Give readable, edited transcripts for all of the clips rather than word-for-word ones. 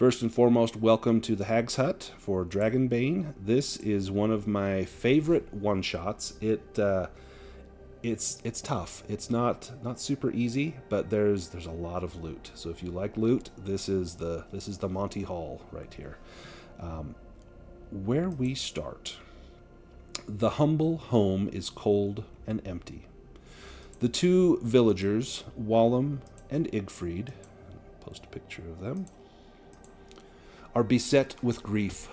First and foremost, welcome to the Hag's Hut for Dragonbane. This is one of my favorite one-shots. It's tough. It's not super easy, but there's a lot of loot. So if you like loot, this is the Monty Hall right here. Where we start. The humble home is cold and empty. The two villagers, Wallum and Igfried, post a picture of them, are beset with grief.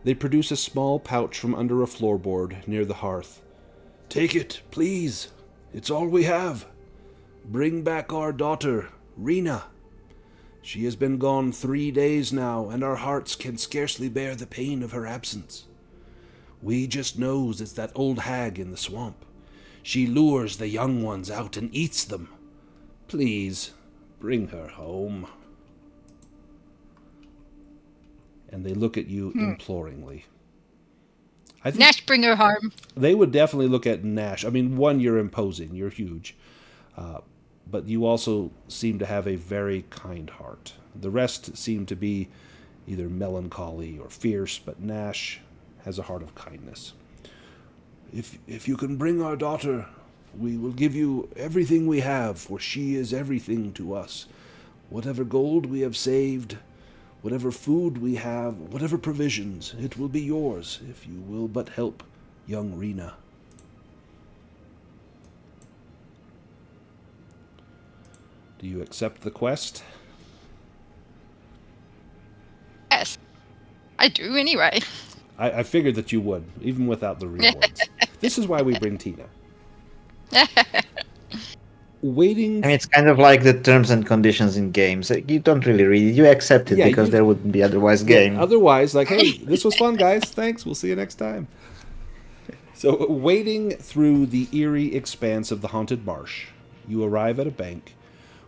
They produce a small pouch from under a floorboard near the hearth. "Take it, please. It's all we have. Bring back our daughter, Rena. She has been gone 3 days now, and our hearts can scarcely bear the pain of her absence. We just knows it's that old hag in the swamp. She lures the young ones out and eats them. Please, bring her home." And they look at you imploringly. Nash, bring her home. They would definitely look at Nash. I mean, one, you're imposing. You're huge. But you also seem to have a very kind heart. The rest seem to be either melancholy or fierce, but Nash has a heart of kindness. If you can bring our daughter, we will give you everything we have, for she is everything to us. Whatever gold we have saved, whatever food we have, whatever provisions, it will be yours if you will but help young Rena. Do you accept the quest? Yes. I do anyway. I figured that you would, even without the rewards. This is why we bring Tina. Waiting. I mean, it's kind of like the terms and conditions in games. You don't really read it. You accept it because there wouldn't be otherwise game. Otherwise, like, hey, this was fun, guys. Thanks. We'll see you next time. So, wading through the eerie expanse of the haunted marsh, you arrive at a bank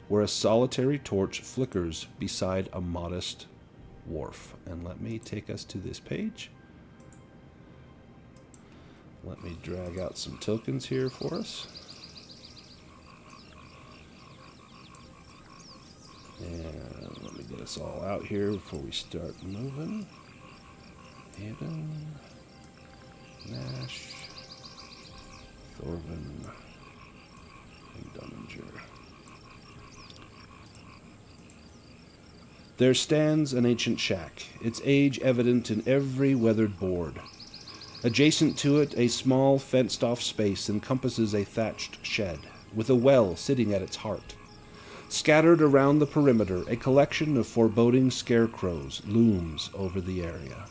where a solitary torch flickers beside a modest wharf. And let me take us to this page. Let me drag out some tokens here for us. And let me get us all out here before we start moving. Aiden, Nash, Thorvin, and Dunninger. There stands an ancient shack, its age evident in every weathered board. Adjacent to it, a small fenced-off space encompasses a thatched shed, with a well sitting at its heart. Scattered around the perimeter, a collection of foreboding scarecrows looms over the area.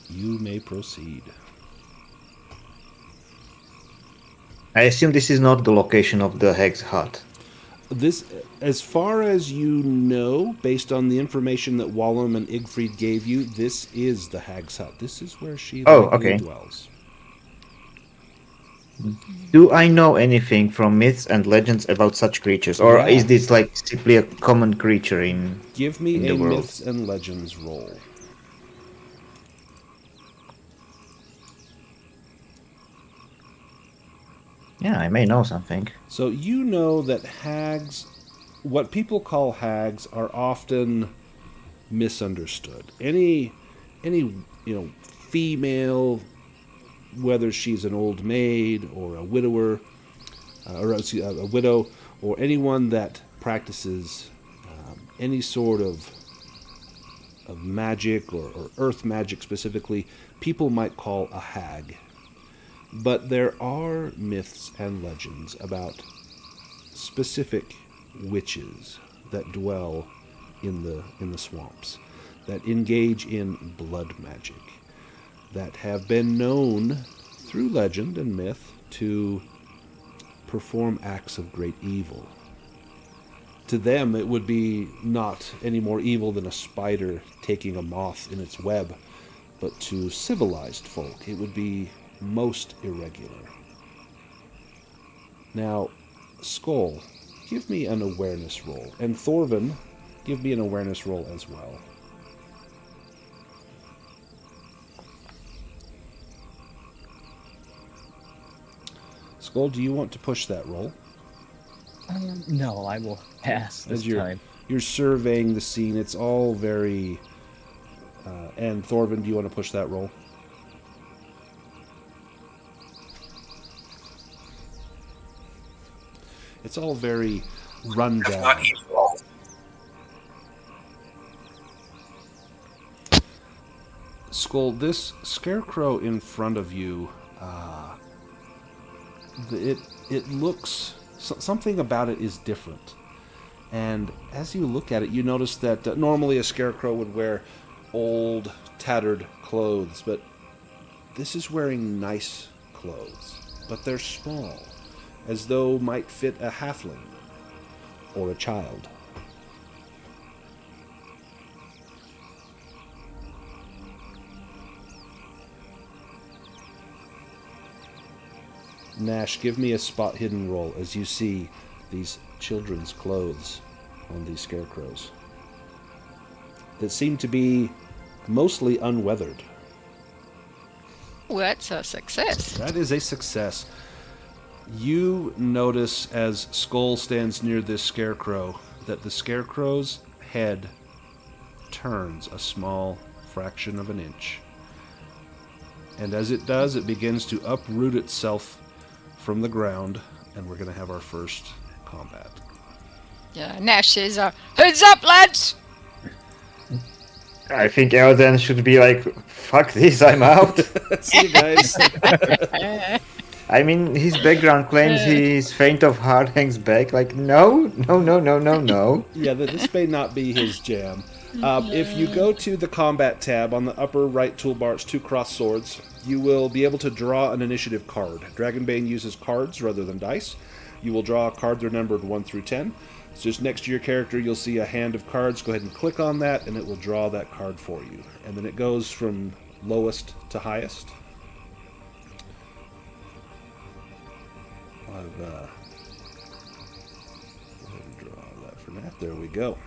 You may proceed. I assume this is not the location of the Hag's Hut. This, as far as you know, based on the information that Wallum and Igfried gave you, this is the Hag's Hut. This is where she dwells. Do I know anything from myths and legends about such creatures, or is this like simply a common creature in Give me in a the world? myths and legends roll. Yeah, I may know something. So you know that hags, what people call hags, are often misunderstood. Any female, whether she's an old maid or a widower, a widow, or anyone that practices any sort of magic or earth magic specifically, people might call a hag. But there are myths and legends about specific witches that dwell in the swamps, that engage in blood magic, that have been known through legend and myth to perform acts of great evil. To them, it would be not any more evil than a spider taking a moth in its web, but to civilized folk, it would be most irregular. Now, Skull, give me an awareness roll. And Thorvin, give me an awareness roll as well. Skull, do you want to push that roll? No, I will pass this time. You're surveying the scene. It's all very... and Thorvin, do you want to push that roll? It's all very run down. Skull, this scarecrow in front of you, it looks... something about it is different. And as you look at it, you notice that normally a scarecrow would wear old, tattered clothes, but this is wearing nice clothes. But they're small, as though might fit a halfling or a child. Nash, give me a spot hidden roll as you see these children's clothes on these scarecrows that seem to be mostly unweathered. Well, that's a success. That is a success. You notice as Skull stands near this scarecrow that the scarecrow's head turns a small fraction of an inch. And as it does, it begins to uproot itself from the ground, and we're going to have our first combat. Yeah, Nash says, heads up, lads! I think Elden should be like, fuck this, I'm out. See you guys. I mean, his background claims he's faint of heart, hangs back. Like, no. Yeah, this may not be his jam. If you go to the combat tab on the upper right toolbar, it's 2 cross swords, you will be able to draw an initiative card. Dragonbane uses cards rather than dice. You will draw a card, they're numbered 1 through 10. So just next to your character, you'll see a hand of cards. Go ahead and click on that, and it will draw that card for you. And then it goes from lowest to highest. I'll go ahead and draw that for that. There we go.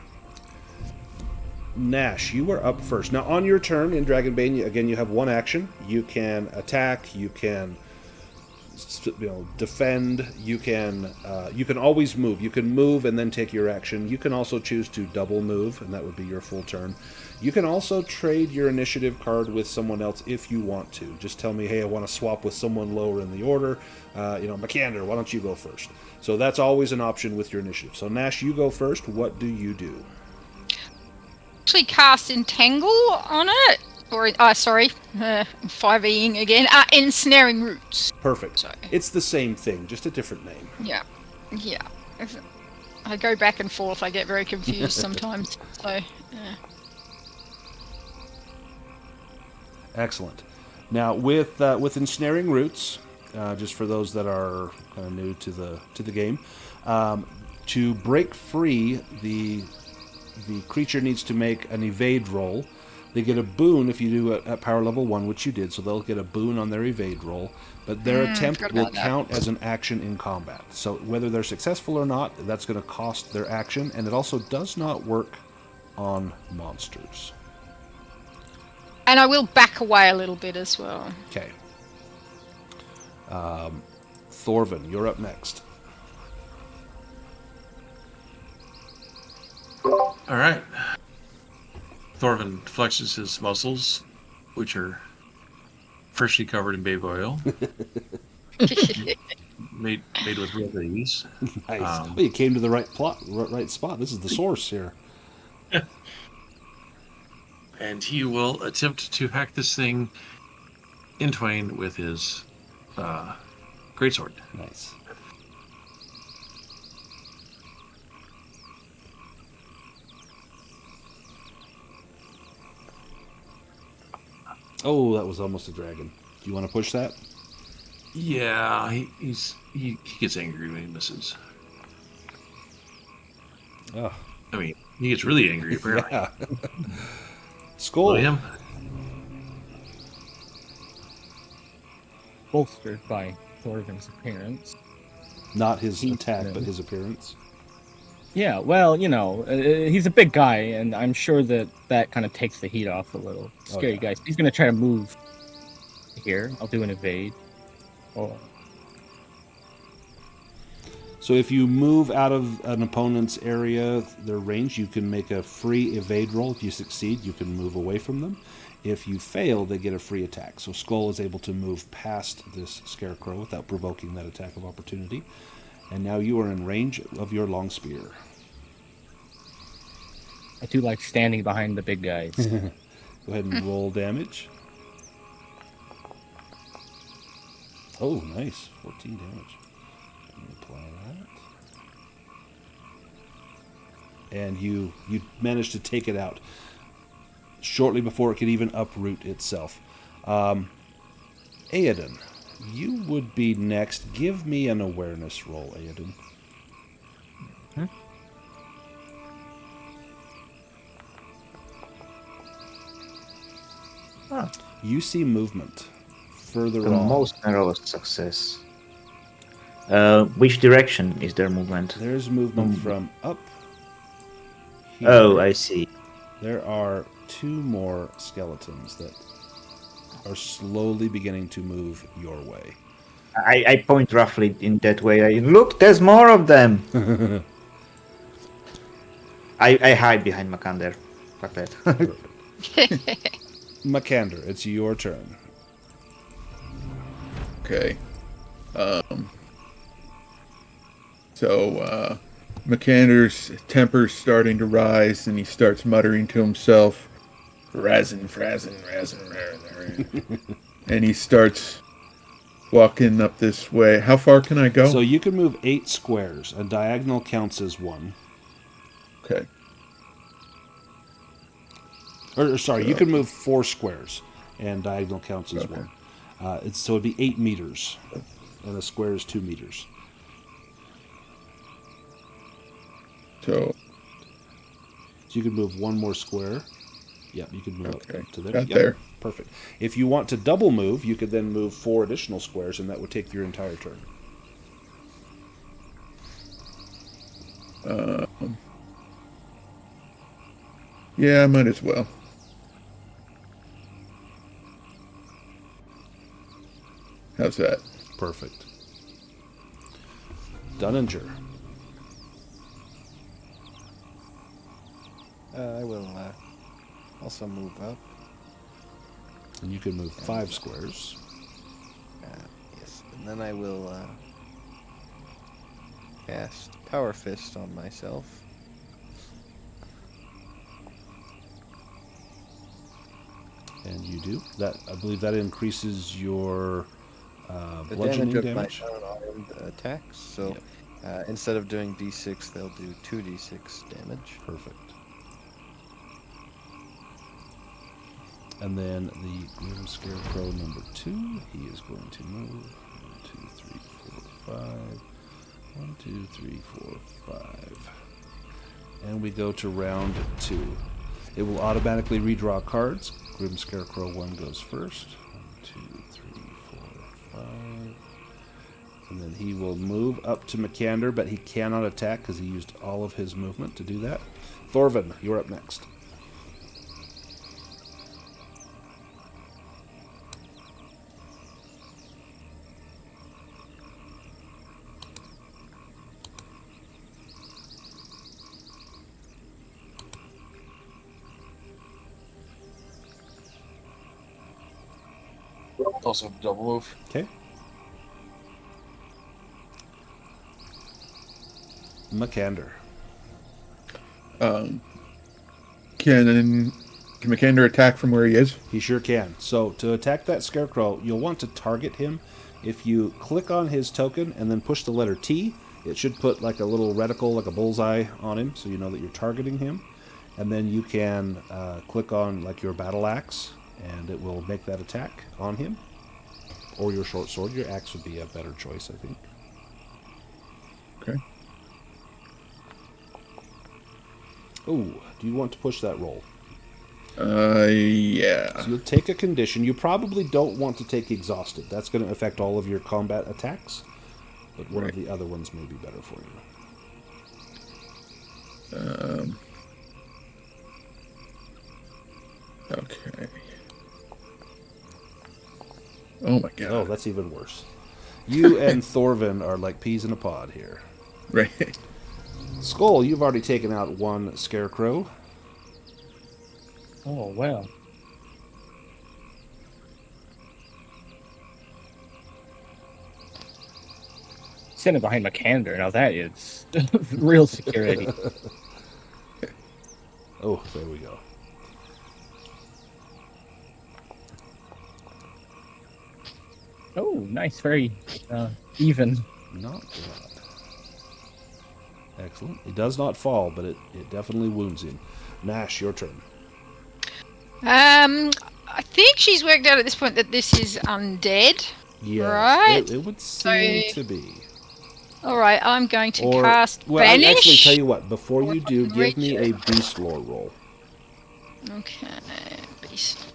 Nash, you are up first. Now, on your turn in Dragonbane, again, you have one action. You can attack. You can, defend. You can always move. You can move and then take your action. You can also choose to double move, and that would be your full turn. You can also trade your initiative card with someone else if you want to. Just tell me, hey, I want to swap with someone lower in the order. McAnder, why don't you go first? So that's always an option with your initiative. So Nash, you go first. What do you do? Actually cast Entangle on it. Or, 5eing again. Ensnaring Roots. Perfect. So. It's the same thing, just a different name. Yeah. I go back and forth. I get very confused sometimes. So, yeah. Excellent. Now, with Ensnaring Roots, just for those that are kind of new to the game, to break free, the creature needs to make an evade roll. They get a boon if you do it at power level 1, which you did, so they'll get a boon on their evade roll. But their attempt will count as an action in combat. So whether they're successful or not, that's going to cost their action, and it also does not work on monsters. And I will back away a little bit as well. Okay. Thorvin, you're up next. All right. Thorvin flexes his muscles, which are freshly covered in baby oil, made with real babies. Nice. Well, you came to the right spot. This is the source here. And he will attempt to hack this thing in twain with his greatsword. Nice. Oh, that was almost a dragon. Do you want to push that? Yeah, he gets angry when he misses. Oh. I mean, he gets really angry, apparently. Yeah. Skull. William? Bolstered by Thorvin's appearance. Not his attack, but his appearance. Yeah, well, he's a big guy, and I'm sure that kind of takes the heat off a little. Scary guys. He's going to try to move here. I'll do an evade. Oh. So if you move out of an opponent's area, their range, you can make a free evade roll. If you succeed, you can move away from them. If you fail, they get a free attack. So Skull is able to move past this Scarecrow without provoking that attack of opportunity. And now you are in range of your long spear. I do like standing behind the big guys. Go ahead and roll damage. Oh, nice. 14 damage. Let me apply that. And you managed to take it out shortly before it could even uproot itself. Aoden, you would be next. Give me an awareness roll, Aoden. Huh. You see movement further The on. most narrowest success. Which direction is there movement? There's movement from up here. Oh, I see. There are 2 more skeletons that are slowly beginning to move your way. I point roughly in that way. Look, there's more of them. I hide behind Makander. Fuck that. Makander, it's your turn. Okay. So Makander's temper's starting to rise, and he starts muttering to himself, "Razin, Frazin, Razin, Razin." And he starts walking up this way. How far can I go? So you can move 8 squares. A diagonal counts as 1. Okay. Or sorry, you can move 4 squares, and diagonal counts as Okay. 1. So it'd be 8 meters, and a square is 2 meters. So So you can move 1 more square. Yep, you can move Okay, up to there. got Yep, there. perfect. If you want to double move, you could then move 4 additional squares, and that would take your entire turn. yeah, I might as well. How's that? Perfect. Dunninger. I will also move up. And you can move 5 squares. Yes, and then I will cast Power Fist on myself. And you do. That, I believe that increases your The bludgeoning damage of damage. my unarmed attacks. So Yep. instead of doing d6, they'll do 2d6 damage. Perfect. And then the Grim Scarecrow number 2, he is going to move 1, 2, 3, 4, 5. 1, 2, 3, 4, 5. And we go to round 2. It will automatically redraw cards. Grim Scarecrow 1 goes first. 1, 2, 3, 4, 5. And then he will move up to Makander, but he cannot attack because he used all of his movement to do that. Thorvin, you're up next. Also double move. Okay. Makander. Can Makander attack from where he is? He sure can. So to attack that Scarecrow, you'll want to target him. If you click on his token and then push the letter T, it should put like a little reticle, like a bullseye on him, so you know that you're targeting him. And then you can click on like your battle axe, and it will make that attack on him. Or your short sword. Your axe would be a better choice, I think. Okay. Oh, do you want to push that roll? Yeah. So you'll take a condition. You probably don't want to take exhausted. That's going to affect all of your combat attacks. But one of the other ones may be better for you. Okay. Oh my god. Oh, that's even worse. You and Thorvin are like peas in a pod here. Right. Skull, you've already taken out one scarecrow. Oh, well. Sitting behind my candor, now that is real security. Oh, there we go. Oh, nice, very even. Not bad. Excellent. It does not fall, but it definitely wounds him. Nash, your turn. I think she's worked out at this point that this is undead. Yes, Right. it would seem to be. All right, I'm going to Or, cast well, Banish. actually, tell you what. Before Or you if I do, can give reach me it. a beast lore roll. Okay, beast.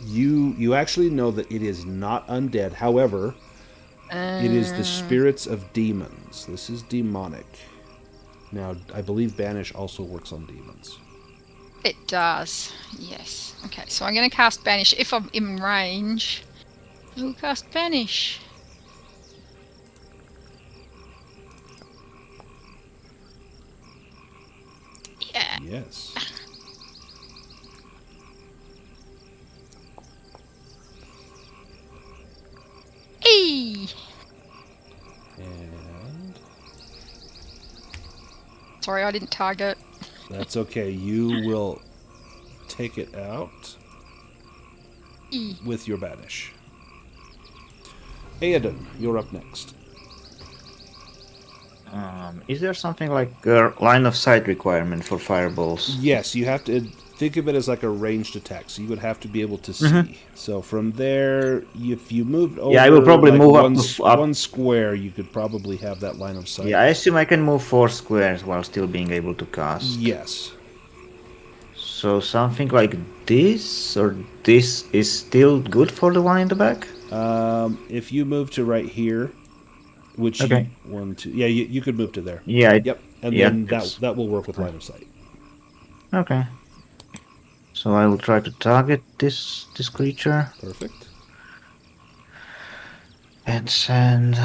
You actually know that it is not undead. However, it is the spirits of demons. This is demonic. Now, I believe Banish also works on demons. It does, yes. Okay, so I'm going to cast Banish. If I'm in range, I will cast Banish. Yeah. Yes. Eee! And Sorry, I didn't target. that's okay. You will take it out E. with your Banish. Aedan, you're up next. Is there something like a line of sight requirement for fireballs? Yes, you have to think of it as like a ranged attack, so you would have to be able to see. So from there, if you moved over, I will probably like move one square, you could probably have that line of sight. Yeah, I assume I can move 4 squares while still being able to cast. Yes. So something like this, or this is still good for the one in the back? If you move to right here, which Okay. you could move to there. Yeah. Yep, and then that will work with line of sight. Okay. So I will try to target this creature. Perfect. And send...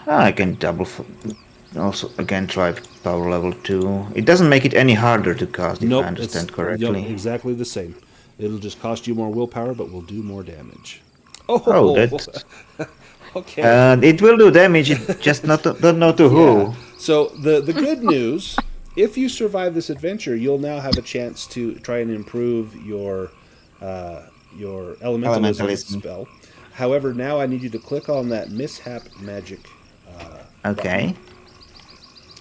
I can also again try power level 2. It doesn't make it any harder to cast, if I understand correctly. Yep, exactly the same. It'll just cost you more willpower, but will do more damage. Oh, that's... Okay. it will do damage, it just don't know to who. So the good news, if you survive this adventure, you'll now have a chance to try and improve your elementalism spell. However, now I need you to click on that mishap magic. Okay. Button.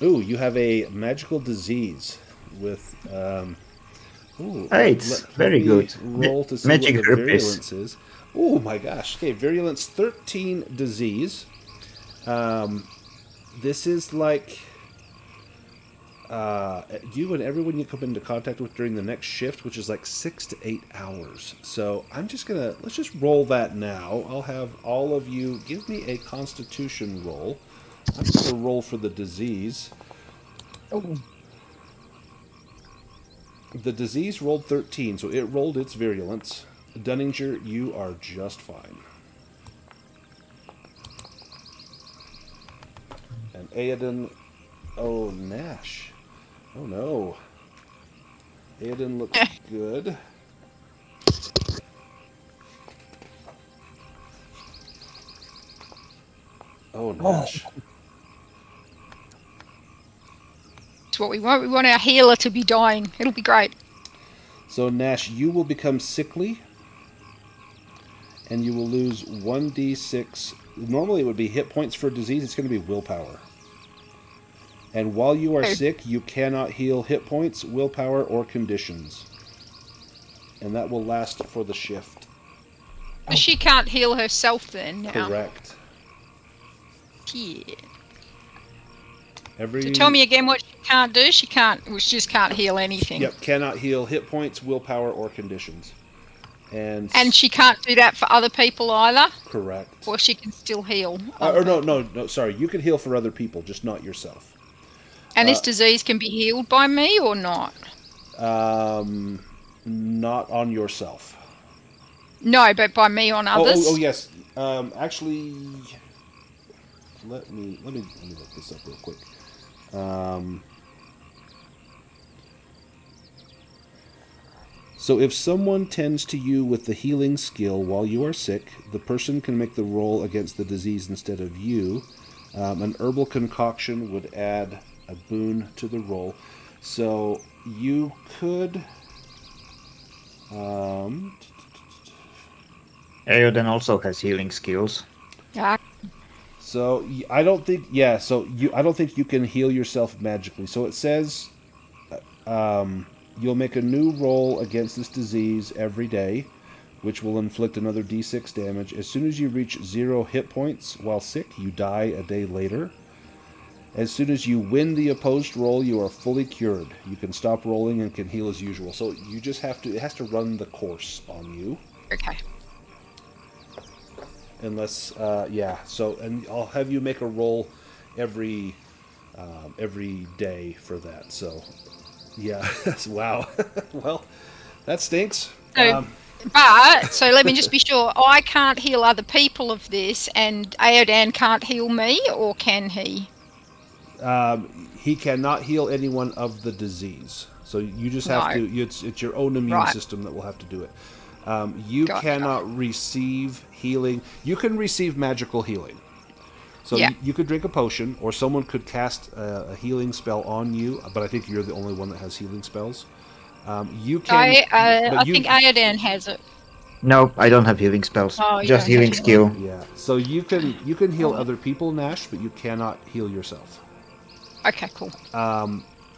Ooh, you have a magical disease with. Hey, it's very good. Roll to see Magic what the herpes. virulence is. Oh my gosh! Okay, virulence 13 disease. This is like you and everyone you come into contact with during the next shift, which is like 6 to 8 hours. So let's just roll that now. I'll have all of you give me a Constitution roll. I'm going to roll for the disease. Oh. The disease rolled 13, so it rolled its virulence. Dunninger, you are just fine. And Aedan... Oh, Nash. Oh, no. Aedan looks good. Oh, Nash. It's what we want. We want our healer to be dying. It'll be great. So, Nash, you will become sickly, and you will lose 1d6. Normally it would be hit points for disease. It's going to be willpower. And while you are sick, you cannot heal hit points, willpower, or conditions. And that will last for the shift. But she can't heal herself then now. Correct. Yeah. So tell me again what she can't do. She just can't heal anything. Yep, cannot heal hit points, willpower, or conditions. And she can't do that for other people either? Correct. Or she can still heal? No, sorry. You can heal for other people, just not yourself. And this disease can be healed by me or not? Not on yourself. No, but by me on others. Oh, yes. Actually, let me look this up real quick. So if someone tends to you with the healing skill while you are sick, the person can make the roll against the disease instead of you. An herbal concoction would add a boon to the roll. So you could... Aoden also has healing skills. Yeah. So I don't think... Yeah, so I don't think you can heal yourself magically. So it says... you'll make a new roll against this disease every day, which will inflict another d6 damage. As soon as you reach 0 hit points while sick, you die a day later. As soon as you win the opposed roll, you are fully cured. You can stop rolling and can heal as usual. So you just have to... It has to run the course on you. Okay. Unless... yeah. So, and I'll have you make a roll every day for that. So... Yeah. Wow. Well, that stinks. So, so let me just be sure. I can't heal other people of this, and Aodan can't heal me, or can he? He cannot heal anyone of the disease. So you just have to... It's your own immune system that will have to do it. You cannot receive healing. You can receive magical healing. So you could drink a potion, or someone could cast a healing spell on you, but I think you're the only one that has healing spells. You can... I think Aodan has it. No, I don't have healing spells. Oh, you just don't have healing skill. Yeah. So you can heal other people, Nash, but you cannot heal yourself. Okay, cool.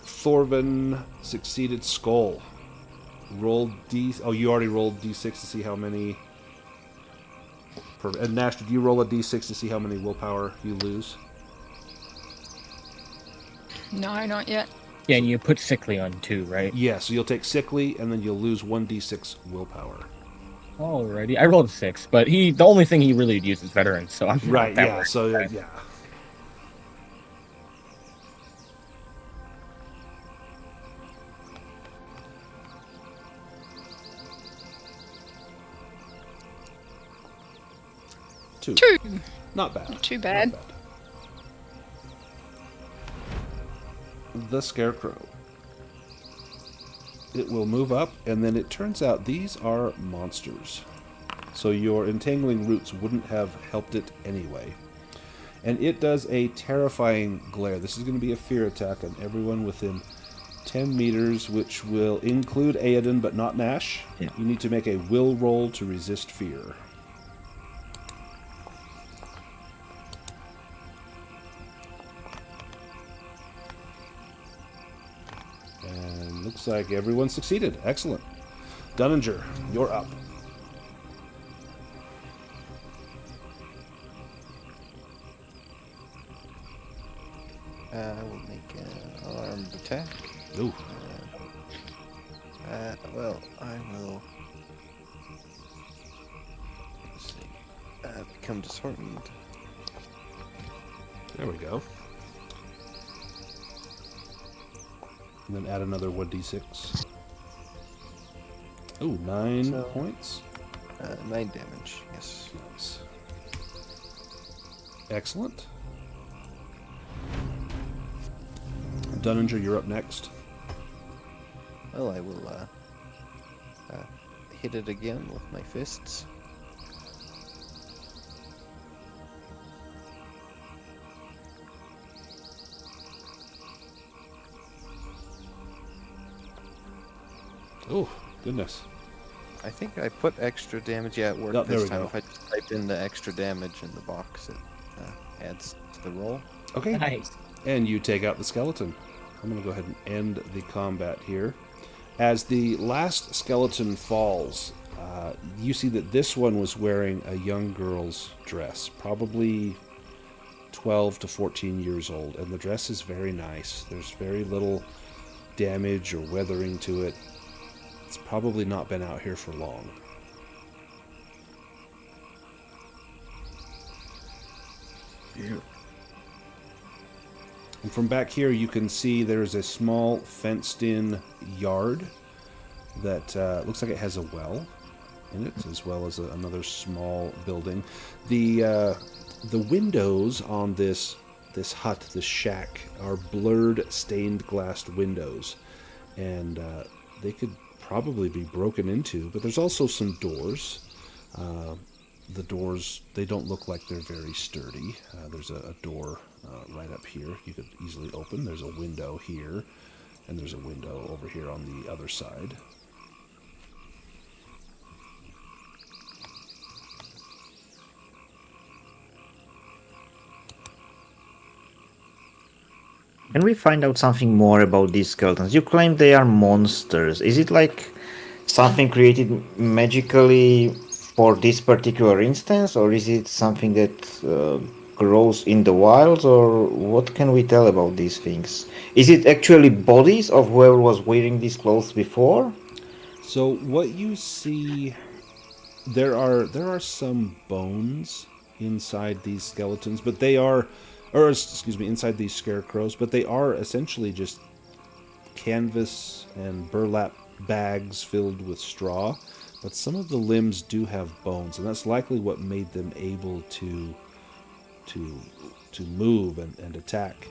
Thorvin succeeded Skull. Rolled D... Oh, you already rolled D6 to see how many... And Nash, did you roll a d6 to see how many willpower you lose? No, not yet. Yeah, and you put sickly on too, right? Yeah, so you'll take sickly, and then you'll lose 1d6 willpower. Alrighty, I rolled a 6, but the only thing he really would use is veteran, so I'm right. Not that Yeah, worried. so yeah. Two. Not bad. Not too bad. Not bad. The Scarecrow. It will move up, and then it turns out these are monsters. So your entangling roots wouldn't have helped it anyway. And it does a terrifying glare. This is going to be a fear attack on everyone within 10 meters, which will include Aoden, but not Nash. Yeah. You need to make a will roll to resist fear. And looks like everyone succeeded. Excellent. Dunninger, you're up. I will make an alarmed attack. Ooh. Well, I will... Let's see. Become disheartened. There we go. And then add another 1d6. Ooh, 9 points. 9 damage, yes. Nice. Excellent. Dunninger, you're up next. Well, I will hit it again with my fists. Oh, goodness. I think I put extra damage. Yeah, it worked Oh, there this we time. go. If I just type in the extra damage in the box, it adds to the roll. Okay. Nice. And you take out the skeleton. I'm going to go ahead and end the combat here. As the last skeleton falls, you see that this one was wearing a young girl's dress, probably 12 to 14 years old, and the dress is very nice. There's very little damage or weathering to it. It's probably not been out here for long. Yeah. And from back here, you can see there's a small fenced-in yard that looks like it has a well. in it, as well as another small building. The windows on this hut, this shack, are blurred, stained glass windows, and they could probably be broken into. But there's also some doors. The doors, they don't look like they're very sturdy. There's a door right up here you could easily open. There's a window here, and there's a window over here on the other side. Can we find out something more about these skeletons? You claim they are monsters. Is it like something created magically for this particular instance, or is it something that grows in the wilds, or what can we tell about these things? Is it actually bodies of whoever was wearing these clothes before? So what you see, there are some bones inside these skeletons, but they are, or excuse me, inside these scarecrows, but they are essentially just canvas and burlap bags filled with straw. But some of the limbs do have bones, and that's likely what made them able to move and attack.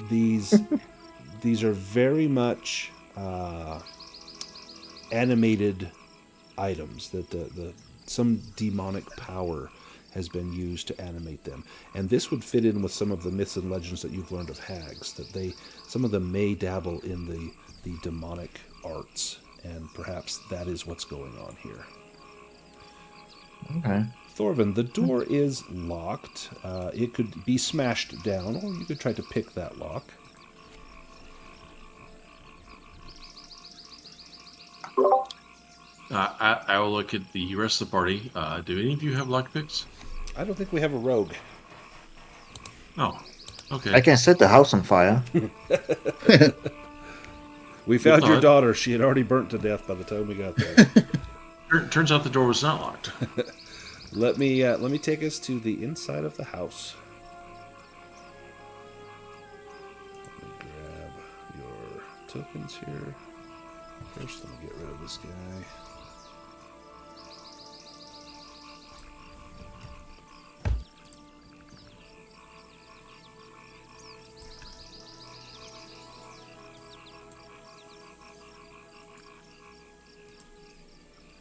These are very much animated items that some demonic power has been used to animate them, and this would fit in with some of the myths and legends that you've learned of hags. That some of them may dabble in the demonic arts, and perhaps that is what's going on here. Okay. Thorvin, the door is locked. It could be smashed down, or you could try to pick that lock. I will look at the rest of the party. Do any of you have lockpicks? I don't think we have a rogue. Oh, okay. I can set the house on fire. We found your daughter. She had already burnt to death by the time we got there. Turns out the door was not locked. Let me take us to the inside of the house. Let me grab your tokens here. First, let me get rid of this guy.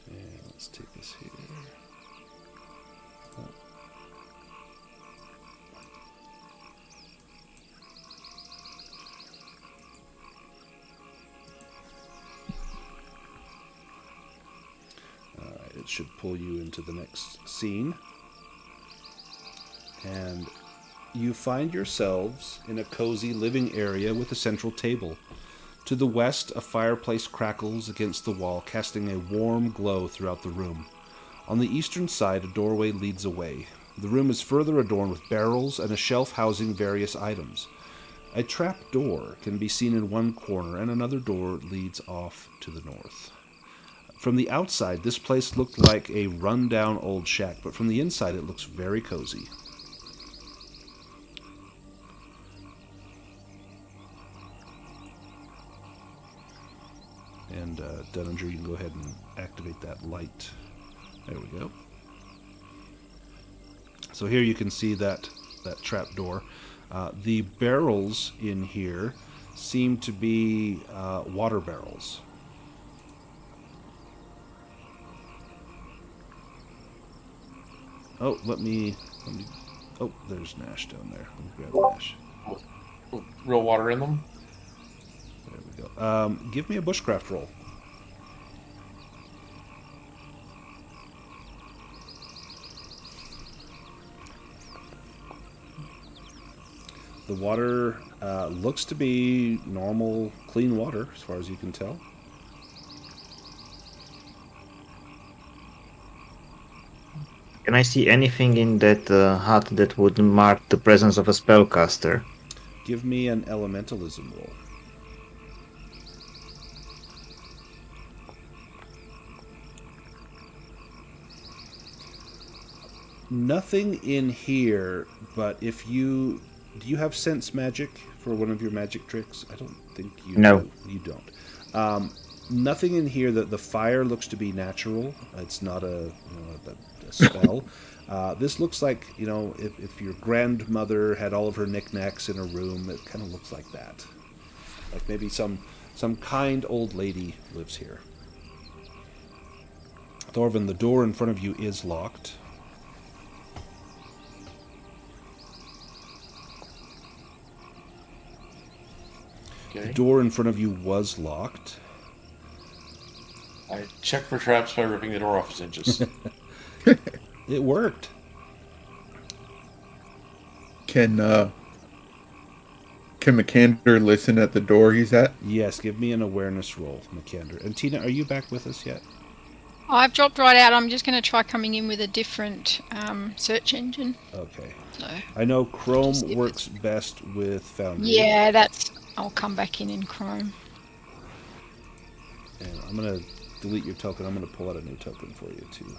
And let's take this here. It should pull you into the next scene. And you find yourselves in a cozy living area with a central table. To the west, a fireplace crackles against the wall, casting a warm glow throughout the room. On the eastern side, a doorway leads away. The room is further adorned with barrels and a shelf housing various items. A trap door can be seen in one corner, and another door leads off to the north. From the outside, this place looked like a run-down old shack, but from the inside it looks very cozy. And Dunninger, you can go ahead and activate that light. There we go. So here you can see that trap door. The barrels in here seem to be water barrels. Oh, let me. Oh, there's Nash down there. Let me grab Nash. Real water in them? There we go. Give me a bushcraft roll. The water looks to be normal, clean water, as far as you can tell. Can I see anything in that hut that would mark the presence of a spellcaster? Give me an elementalism roll. Nothing in here, but if you... Do you have sense magic for one of your magic tricks? I don't think you No. do. You don't. Nothing in here. That the fire looks to be natural. It's not a spell. This looks like, if your grandmother had all of her knickknacks in a room, it kind of looks like that. Like maybe some kind old lady lives here. Thorvin, the door in front of you is locked. Okay. The door in front of you was locked. I checked for traps by ripping the door off its hinges. It worked. Can McAnder listen at the door he's at? Yes, give me an awareness roll, McAnder. And Tina, are you back with us yet? I've dropped right out. I'm just going to try coming in with a different search engine. Okay. So, I know Chrome Just see if works best with Foundry. yeah, I'll come back in Chrome. And I'm going to delete your token. I'm going to pull out a new token for you, too.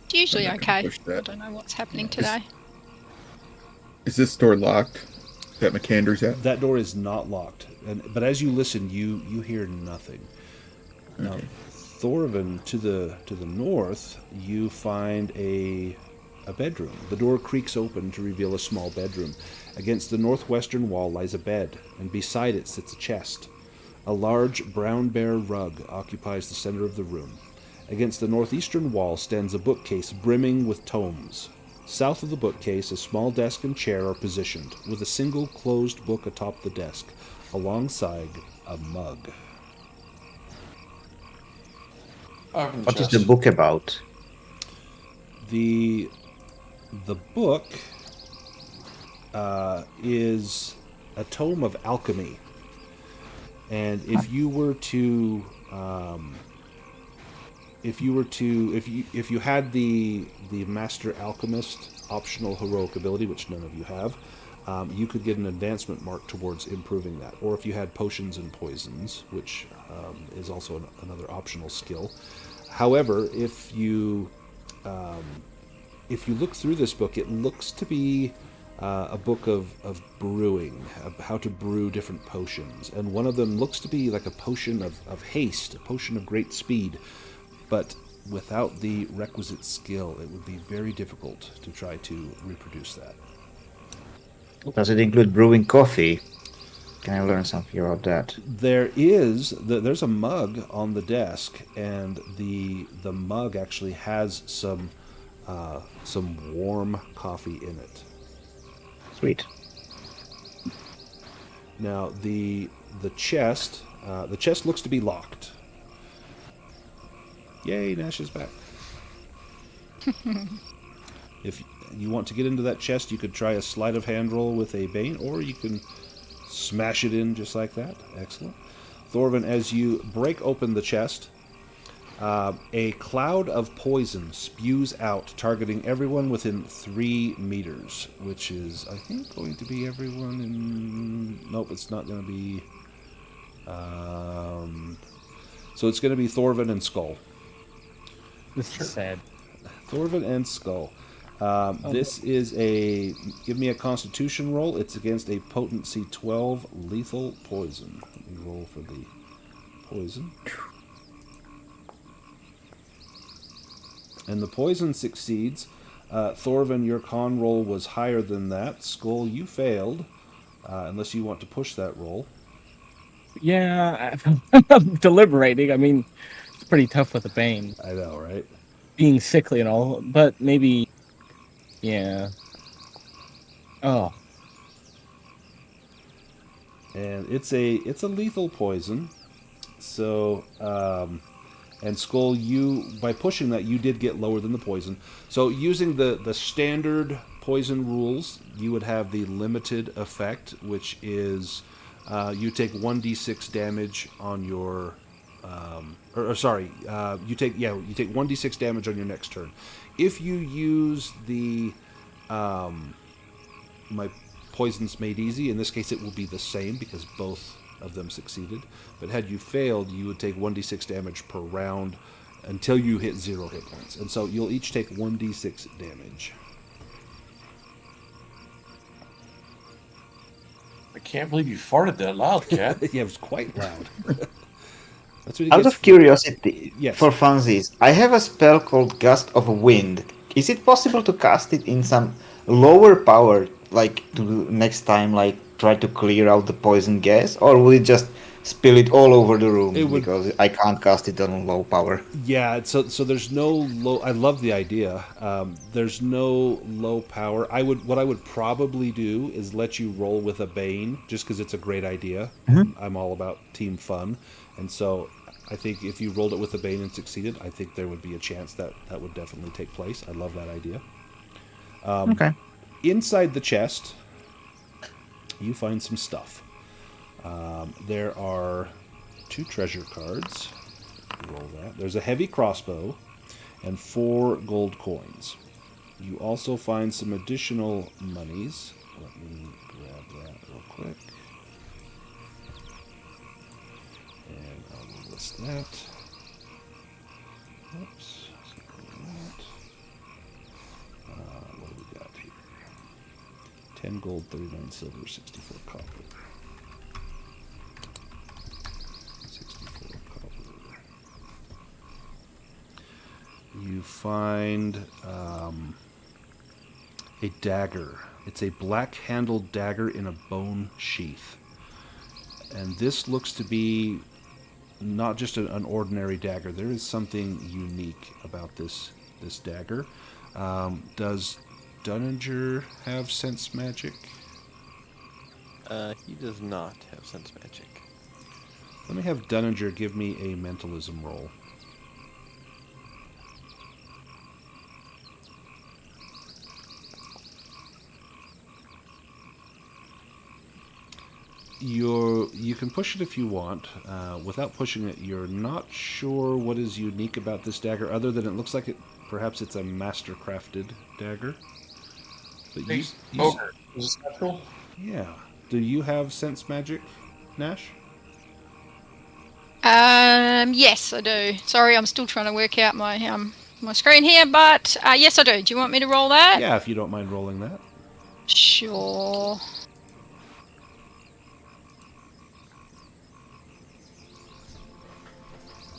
It's usually I'm not gonna okay. push that. I don't know what's happening today. Is this door locked that McAnder's at? That door is not locked. But as you listen, you hear nothing. Now, Okay. Thorvin, to the north, you find a bedroom. The door creaks open to reveal a small bedroom. Against the northwestern wall lies a bed, and beside it sits a chest. A large brown bear rug occupies the center of the room. Against the northeastern wall stands a bookcase brimming with tomes. South of the bookcase, a small desk and chair are positioned, with a single closed book atop the desk, alongside a mug. Open What is chest. the book about? The book is a tome of alchemy, and if you had the Master Alchemist optional heroic ability, which none of you have, you could get an advancement mark towards improving that. Or if you had potions and poisons, which is also another optional skill. However, if you look through this book, it looks to be a book of brewing, of how to brew different potions. And one of them looks to be like a potion of haste, a potion of great speed. But without the requisite skill, it would be very difficult to try to reproduce that. Does it include brewing coffee? Can I learn something about that? There's a mug on the desk, and the mug actually has some warm coffee in it. Sweet. Now the chest looks to be locked. Yay, Nash is back. If you want to get into that chest, you could try a sleight of hand roll with a Bane, or you can smash it in just like that. Excellent. Thorvin, as you break open the chest, a cloud of poison spews out, targeting everyone within 3 meters, which is, I think, going to be everyone in... Nope, it's not going to be... So it's going to be Thorvin and Skull. This is sad. Thorvin and Skull. This is a... Give me a Constitution roll. It's against a potency 12 lethal poison. Let me roll for the poison. And the poison succeeds. Thorvin, your con roll was higher than that. Skull, you failed. Unless you want to push that roll. Yeah, I'm deliberating. I mean, it's pretty tough with a Bane. I know, right? Being sickly and all, but maybe... Yeah. Oh. And it's a lethal poison. So, and Skull, by pushing that, you did get lower than the poison. So using the standard poison rules, you would have the limited effect, which is you take 1d6 damage on your... you take 1d6 damage on your next turn. If you use the my poisons made easy, in this case it will be the same because both of them succeeded. But had you failed, you would take 1d6 damage per round until you hit 0 hit points. And so you'll each take 1d6 damage. can't believe you farted that loud, Cat. Yeah, it was quite loud. That's what he Out gets of for- curiosity, Yes. for funsies, I have a spell called Gust of Wind. Is it possible to cast it in some lower power, like to next time, like try to clear out the poison gas, or will it just spill it all over the room? It would- Because I can't cast it on low power. Yeah, so there's no low. I love the idea. There's no low power. What I would probably do is let you roll with a Bane, just because it's a great idea. I'm all about team fun, and so I think if you rolled it with a Bane and succeeded, I think there would be a chance that that would definitely take place. I love that idea. Okay. Inside the chest, you find some stuff. There are 2 treasure cards. Roll that. There's a heavy crossbow and 4 gold coins. You also find some additional monies. Let me grab that real quick. And I'll list that. Oops. What do we got here? 10 gold, 39 silver, 64 copper. 64 copper. You find a dagger. It's a black-handled dagger in a bone sheath. And this looks to be not just an ordinary dagger. There is something unique about this dagger. Does Dunninger have sense magic? He does not have sense magic. Let me have Dunninger give me a mentalism roll. You can push it if you want. Without pushing it, you're not sure what is unique about this dagger, other than it looks like perhaps it's a master-crafted dagger. But Ogre. Is this natural? yeah. Do you have sense magic, Nash? Yes, I do. Sorry, I'm still trying to work out my my screen here, but yes, I do. Do you want me to roll that? Yeah, if you don't mind rolling that. Sure.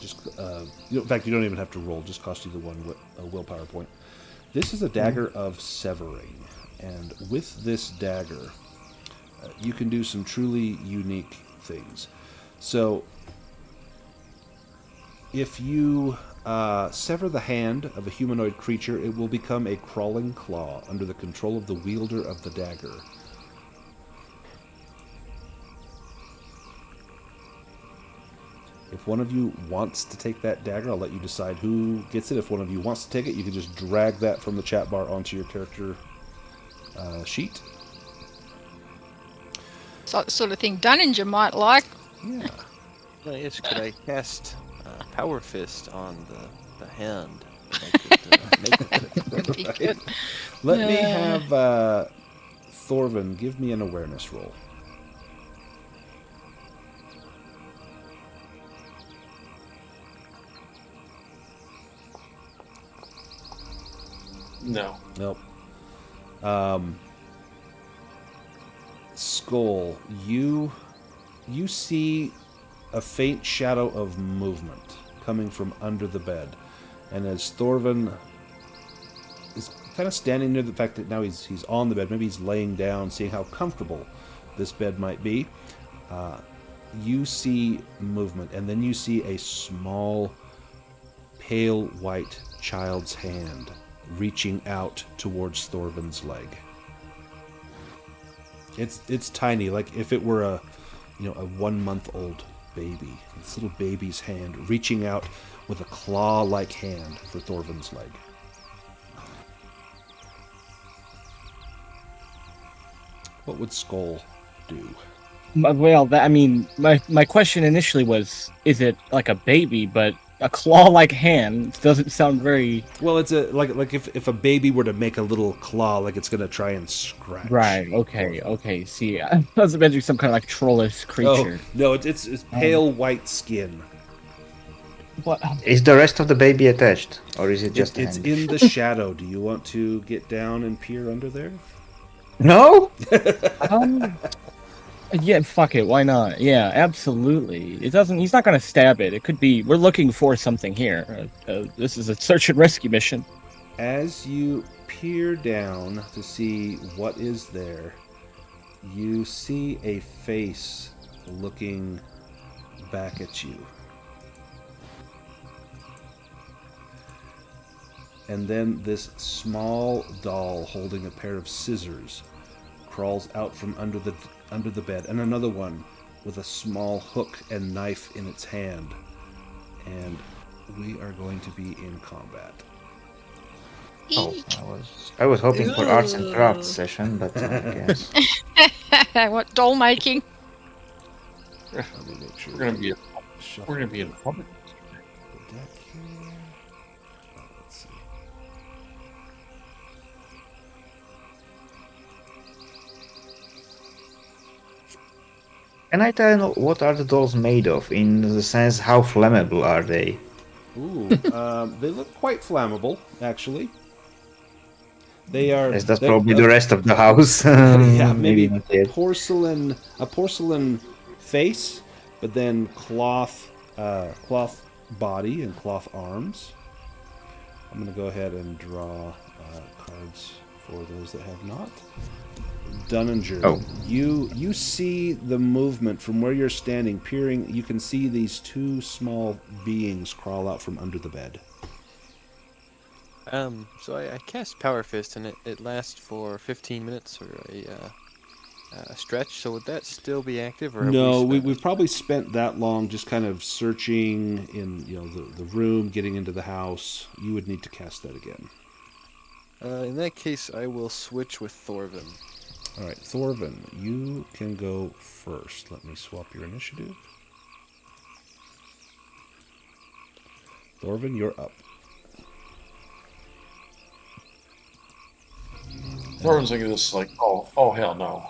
Just, in fact, you don't even have to roll. Just cost you the one willpower point. This is a dagger of severing, and with this dagger, you can do some truly unique things. So, if you sever the hand of a humanoid creature, it will become a crawling claw under the control of the wielder of the dagger. If one of you wants to take that dagger, I'll let you decide who gets it. If one of you wants to take it, you can just drag that from the chat bar onto your character sheet. It's like the sort of thing Dunninger might like. Yeah. Yes, could I cast Power Fist on the hand? That'd be good. Let me have Thorvin give me an awareness roll. No. Nope. Skull, you see a faint shadow of movement coming from under the bed. And as Thorvin is kind of standing near the fact that now he's on the bed, maybe he's laying down, seeing how comfortable this bed might be, you see movement, and then you see a small, pale white child's hand reaching out towards Thorvin's leg. It's tiny, like if it were a 1-month-old baby. This little baby's hand reaching out with a claw-like hand for Thorvin's leg. What would Skull do? Well, my question initially was, is it like a baby? But a claw-like hand doesn't sound very... Well, it's like if a baby were to make a little claw, like it's gonna try and scratch. Right. Okay. See, I was imagining some kind of like trollish creature. Oh no, it's pale white skin. What? Is the rest of the baby attached, or is it just? It's hand? in the shadow. Do you want to get down and peer under there? No. Yeah, fuck it. Why not? Yeah, absolutely. It doesn't. He's not gonna stab it. It could be. We're looking for something here. This is a search and rescue mission. As you peer down to see what is there, you see a face looking back at you. And then this small doll holding a pair of scissors crawls out from under the bed, and another one with a small hook and knife in its hand. And we are going to be in combat. Oh, I was hoping for arts and crafts session, but I guess. What, doll making? Let me make sure. We're gonna be Shuffle in public. the deck here. Let's see. Can I tell what are the dolls made of? In the sense, how flammable are they? Ooh, they look quite flammable, actually. They are. Yes, that's they're- probably the rest of the house. Yeah, maybe not yet. a porcelain face, but then cloth body and cloth arms. I'm gonna go ahead and draw cards for those that have not. Dunninger, Oh. you see the movement from where you're standing, peering. You can see these two small beings crawl out from under the bed. So I cast Power Fist, and it lasts for 15 minutes or a stretch. So would that still be active, or have No, we we've probably spent that long just kind of searching in the room, getting into the house. You would need to cast that again. In that case, I will switch with Thorvin. All right, Thorvin, you can go first. Let me swap your initiative. Thorvin, you're up. Thorn's looking at this like, oh hell no.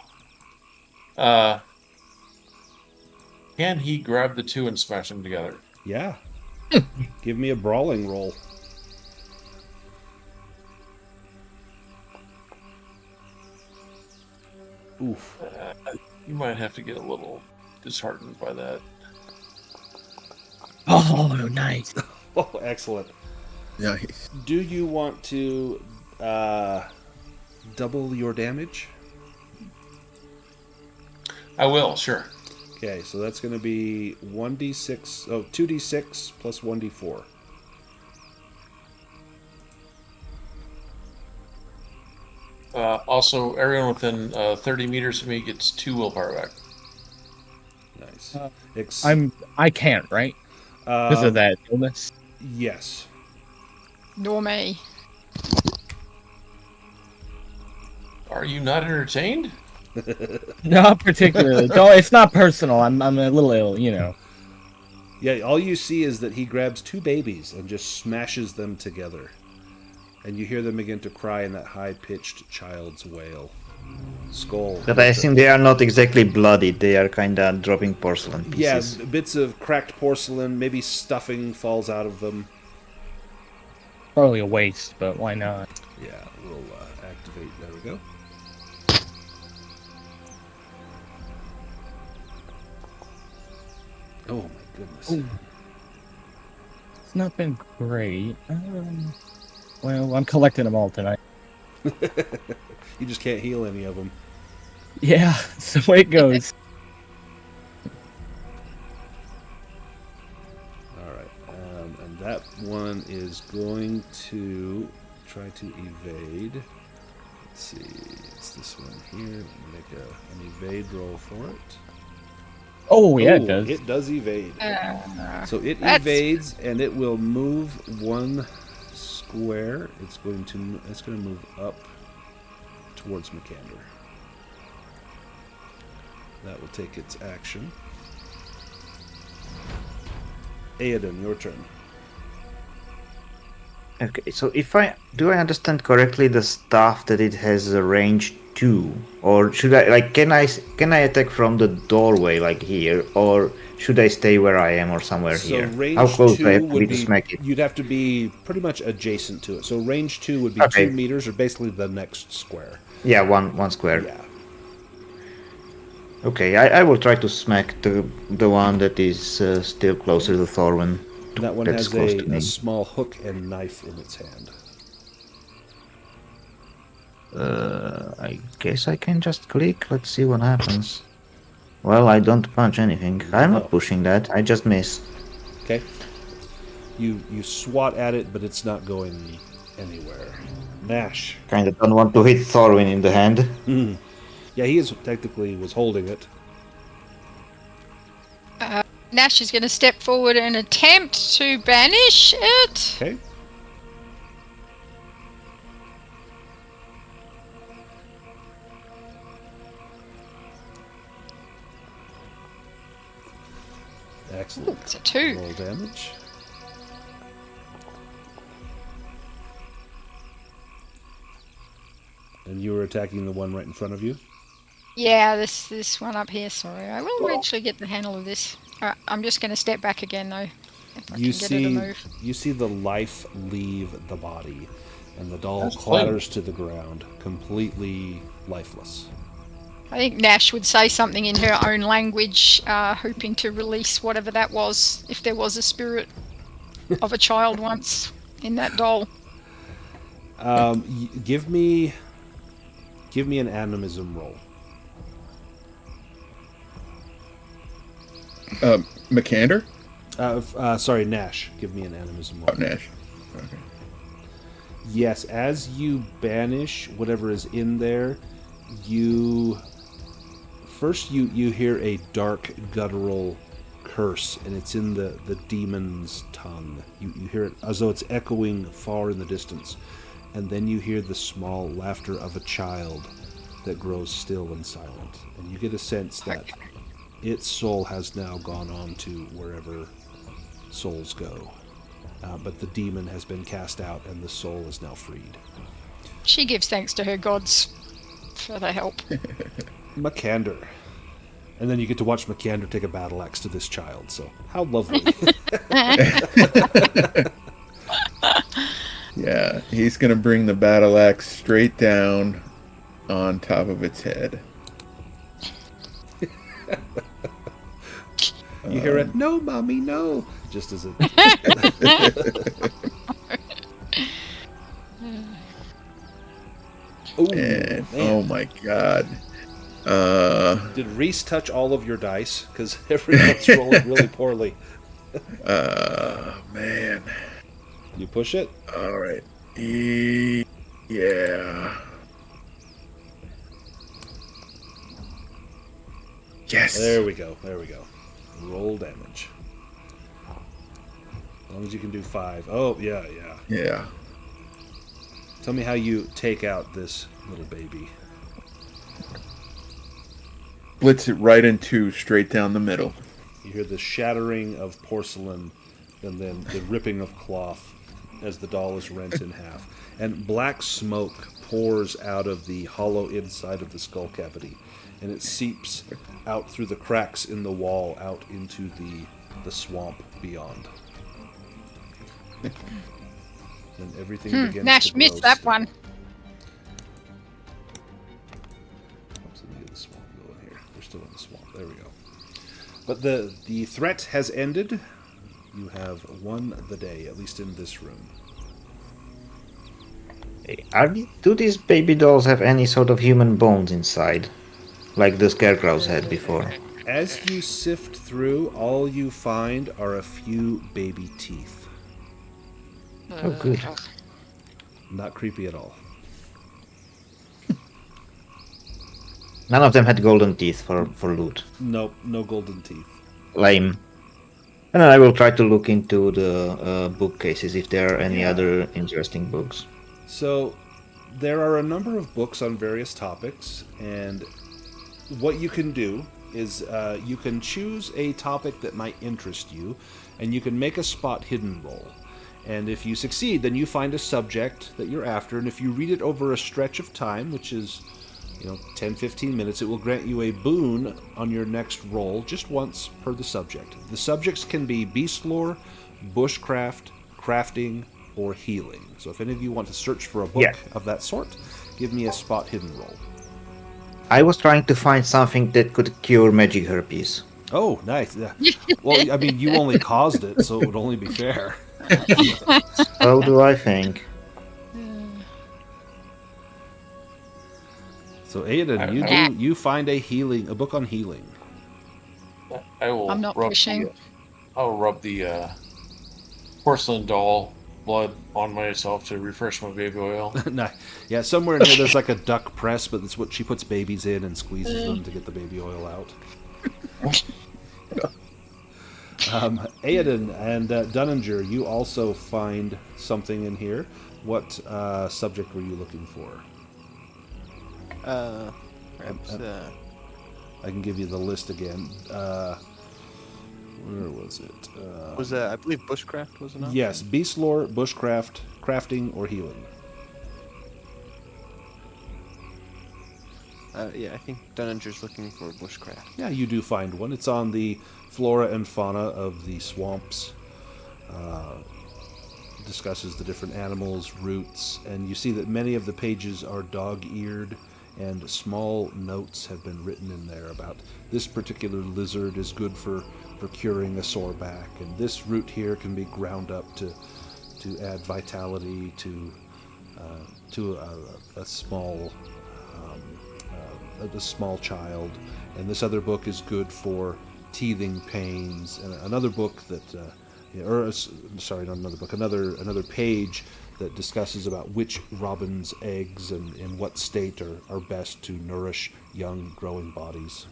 Can he grab the two and smash them together? Yeah. Give me a brawling roll. Oof. You might have to get a little disheartened by that. Oh, nice. Oh, excellent. Nice. Do you want to double your damage? I will, sure. Okay, so that's going to be 2d6 plus 1d4. Also, everyone within 30 meters of me gets 2 willpower back. Nice. I can't, right? Because of that illness. Yes. Nor me. Are you not entertained? Not particularly. Don't. It's not personal. I'm a little ill, you know. Yeah, all you see is that he grabs two babies and just smashes them together. And you hear them begin to cry in that high-pitched child's wail. Skull. But I assume they are not exactly bloodied. They are kind of dropping porcelain Yeah, pieces. bits of cracked porcelain, maybe stuffing falls out of them. Probably a waste, but why not? Yeah, we'll activate. There we go. Oh my goodness. Ooh. It's not been great. Well, I'm collecting them all tonight. You just can't heal any of them. Yeah, that's the way it goes. Alright, and that one is going to try to evade. Let's see, it's this one here. Make an evade roll for it. Oh, yeah, it Ooh, does. It does evade. So it That's- evades, and it will move one square. It's going to move up towards Mikander. That will take its action. Aedan, your turn. Okay, so I understand correctly the staff that it has a range 2, or should I can I attack from the doorway like here, or should I stay where I am or somewhere So here? range How close 2 do I have to would be be. to smack it? You'd have to be pretty much adjacent to it. So range 2 would be Okay. 2 meters, or basically the next square. Yeah, one square. Yeah. Okay, I will try to smack the one that is still closer to Thorwin. That one That's has close to me. a small hook and knife in its hand. I guess I can just click. Let's see what happens. Well, I don't punch anything. I'm No. not pushing that. I just miss. Okay. You swat at it, but it's not going anywhere. Nash. Kind of don't want to hit Thorwin in the hand. Yeah, he is technically was holding it. Nash is going to step forward and attempt to banish it. Okay. Excellent. It's a 2. Roll damage. And you were attacking the one right in front of you? Yeah, this one up here. Sorry, I will eventually get the handle of this. Alright, I'm just going to step back again though. If I You can get her to see, move. you see the life leave the body, and the doll clatters to the ground, completely lifeless. I think Nash would say something in her own language, hoping to release whatever that was, if there was a spirit of a child once in that doll. Give me an animism roll. McCander? Sorry, Nash. Give me an animism roll. Oh, Nash. Okay. Yes, as you banish whatever is in there, you hear a dark guttural curse, and it's in the demon's tongue. You hear it as though it's echoing far in the distance, and then you hear the small laughter of a child that grows still and silent, and you get a sense that its soul has now gone on to wherever souls go. But the demon has been cast out, and the soul is now freed. She gives thanks to her gods for the help. McCander. And then you get to watch McCander take a battle axe to this child, so how lovely. Yeah, he's gonna bring the battle axe straight down on top of its head. You hear it, no, mommy, no. Just as it. Ooh, And man. oh my god. Did Reese touch all of your dice? Because everyone's rolling really poorly. Man. You push it? All right. Yeah. Yes. There we go. Roll damage. As long as you can do 5. Oh, yeah. Yeah. Tell me how you take out this little baby. Blitz it right in two, straight down the middle. You hear the shattering of porcelain and then the ripping of cloth as the doll is rent in half. And black smoke pours out of the hollow inside of the skull cavity, and it seeps out through the cracks in the wall out into the swamp beyond. And everything begins Nash to grow missed that still. one. Oops, let me get the swamp going here. They're still in the swamp. There we go. But the threat has ended. You have won the day, at least in this room. Do these baby dolls have any sort of human bones inside? Like the scarecrows had before? As you sift through, all you find are a few baby teeth. Oh, good. Not creepy at all. None of them had golden teeth for loot. Nope, no golden teeth. Lame. And then I will try to look into the bookcases if there are any other interesting books. So, there are a number of books on various topics, and what you can do is you can choose a topic that might interest you, and you can make a spot hidden roll. And if you succeed, then you find a subject that you're after, and if you read it over a stretch of time, which is 10-15 minutes, it will grant you a boon on your next roll just once per the subject. The subjects can be beast lore, bushcraft, crafting, or healing. So if any of you want to search for a book of that sort, give me a spot hidden roll. I was trying to find something that could cure magic herpes. Oh, nice. Yeah. Well, I mean, you only caused it, so it would only be fair. So do I think. So, Aiden, you find a book on healing. I will I'm not rub pushing. I'll rub the porcelain doll blood on myself to refresh my baby oil. Nah, yeah, somewhere in here there's like a duck press, but it's what she puts babies in and squeezes them to get the baby oil out. Aiden and Dunninger, you also find something in here. What subject were you looking for? Perhaps. I can give you the list again. Where was it? Was I believe bushcraft was an option? Yes, beast lore, bushcraft, crafting, or healing. Yeah, I think Dunninger's looking for bushcraft. Yeah, you do find one. It's on the flora and fauna of the swamps. Discusses the different animals, roots, and you see that many of the pages are dog-eared, and small notes have been written in there about this particular lizard is good for curing a sore back, and this root here can be ground up to add vitality to a small child, and this other book is good for teething pains, and another book that another page that discusses about which robin's eggs and in what state are best to nourish young growing bodies.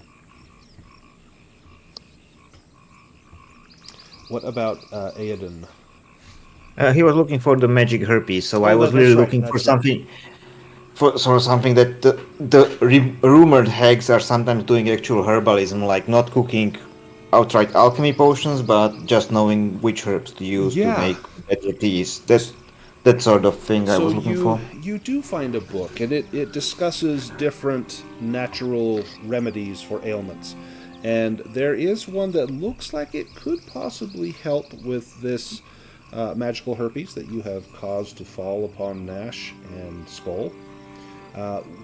What about Aiden? He was looking for the magic herpes, so I was that's really right, looking for that's right. something. For something that rumored hags are sometimes doing actual herbalism, like not cooking outright alchemy potions, but just knowing which herbs to use to Yeah. make better teas. That sort of thing I was looking for. You do find a book, and it discusses different natural remedies for ailments. And there is one that looks like it could possibly help with this magical herpes that you have caused to fall upon Nash and Skull.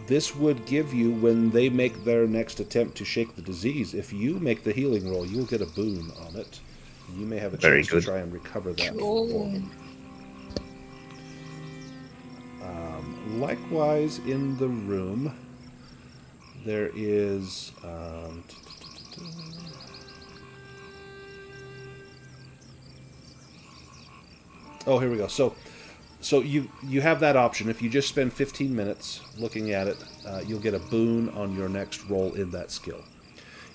This would give you, when they make their next attempt to shake the disease, if you make the healing roll, you'll get a boon on it. You may have a Very chance good. to try and recover that. Cool. Likewise, in the room, there is... oh, here we go. So you have that option. If you just spend 15 minutes looking at it, you'll get a boon on your next roll in that skill.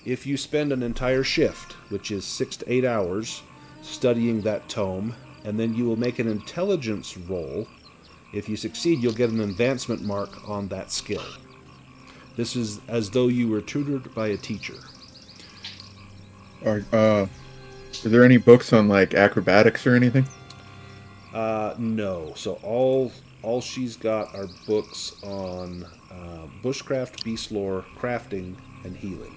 If you spend an entire shift, which is 6 to 8 hours, studying that tome, and then you will make an intelligence roll. If you succeed, you'll get an advancement mark on that skill. This is as though you were tutored by a teacher. Are there any books on like acrobatics or anything? No. So all she's got are books on bushcraft, beast lore, crafting, and healing.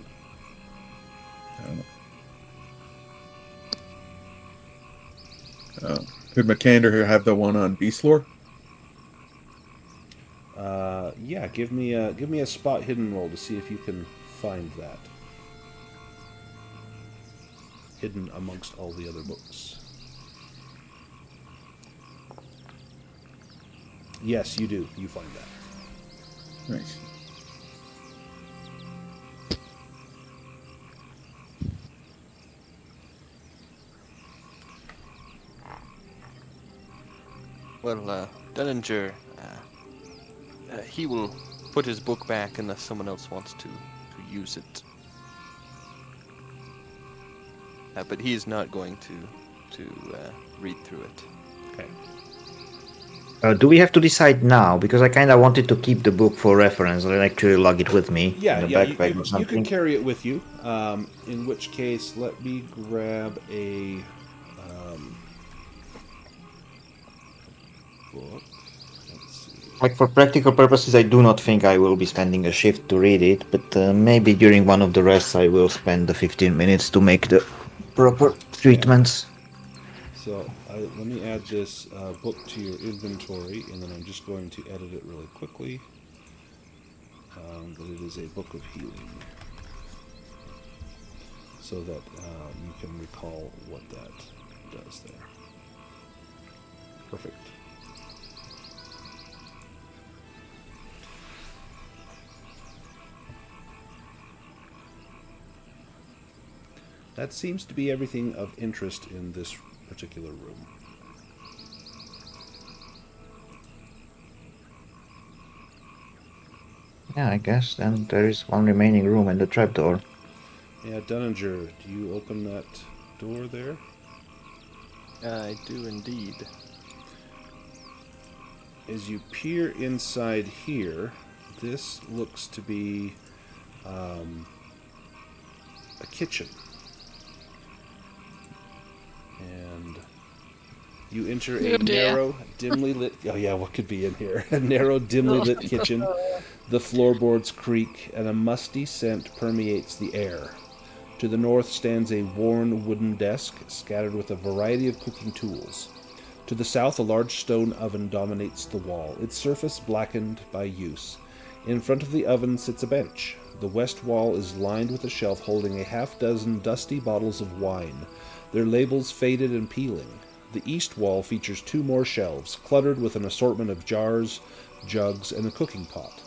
Could McCander have the one on beast lore? Yeah, give me a spot hidden roll to see if you can find that. Hidden amongst all the other books. Yes, you do. You find that. Nice. Well, Dunninger, he will put his book back unless someone else wants to use it. But he is not going to read through it. Okay. Do we have to decide now? Because I kind of wanted to keep the book for reference and actually lug it with me Yeah, in a yeah. backpack or You something. can carry it with you. In which case, let me grab a book. Let's see. Like for practical purposes, I do not think I will be spending a shift to read it, but maybe during one of the rests I will spend the 15 minutes to make the proper treatments. So let me add this book to your inventory, and then I'm just going to edit it really quickly. but it is a book of healing, so that you can recall what that does there. Perfect. That seems to be everything of interest in this particular room. Yeah, I guess then there is one remaining room and the trapdoor. Yeah, Dunninger, do you open that door there? I do indeed. As you peer inside here, this looks to be a kitchen. And you enter a Oh, dear. narrow, dimly lit... Oh yeah, what could be in here? A narrow, dimly lit kitchen. The floorboards creak, and a musty scent permeates the air. To the north stands a worn wooden desk, scattered with a variety of cooking tools. To the south, a large stone oven dominates the wall, its surface blackened by use. In front of the oven sits a bench. The west wall is lined with a shelf holding a half-dozen dusty bottles of wine, their labels faded and peeling. The east wall features 2 more shelves, cluttered with an assortment of jars, jugs, and a cooking pot.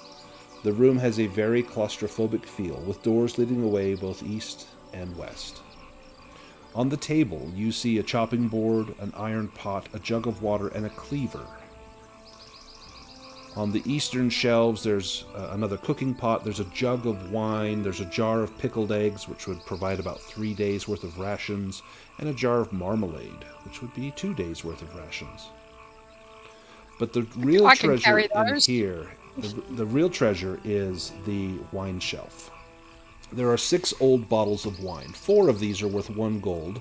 The room has a very claustrophobic feel, with doors leading away both east and west. On the table, you see a chopping board, an iron pot, a jug of water, and a cleaver. On the eastern shelves, there's another cooking pot, there's a jug of wine, there's a jar of pickled eggs, which would provide about 3 days' worth of rations, and a jar of marmalade, which would be 2 days' worth of rations. But the real I can treasure carry in those. here, the real treasure is the wine shelf. There are 6 old bottles of wine. 4 of these are worth 1 gold.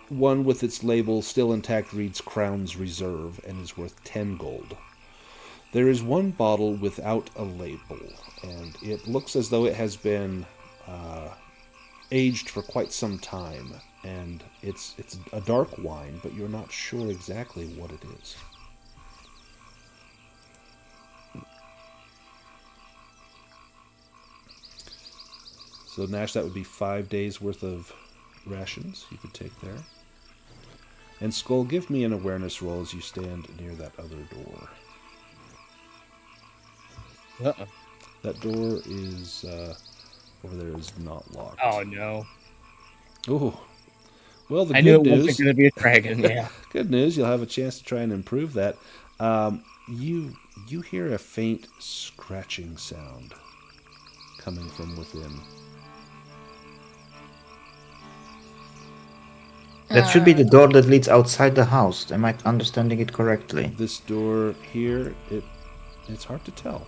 One with its label still intact reads Crown's Reserve and is worth 10 gold. There is 1 bottle without a label, and it looks as though it has been aged for quite some time. And it's a dark wine, but you're not sure exactly what it is. So Nash, that would be 5 days worth of rations you could take there. And Skull, give me an awareness roll as you stand near that other door. Uh-uh. That door is over there is not locked. Oh no! Oh, well, the I knew good it wasn't news. going to be a dragon. Yeah. Good news, you'll have a chance to try and improve that. You hear a faint scratching sound coming from within. That should be the door that leads outside the house. Am I understanding it correctly? This door here, it's hard to tell.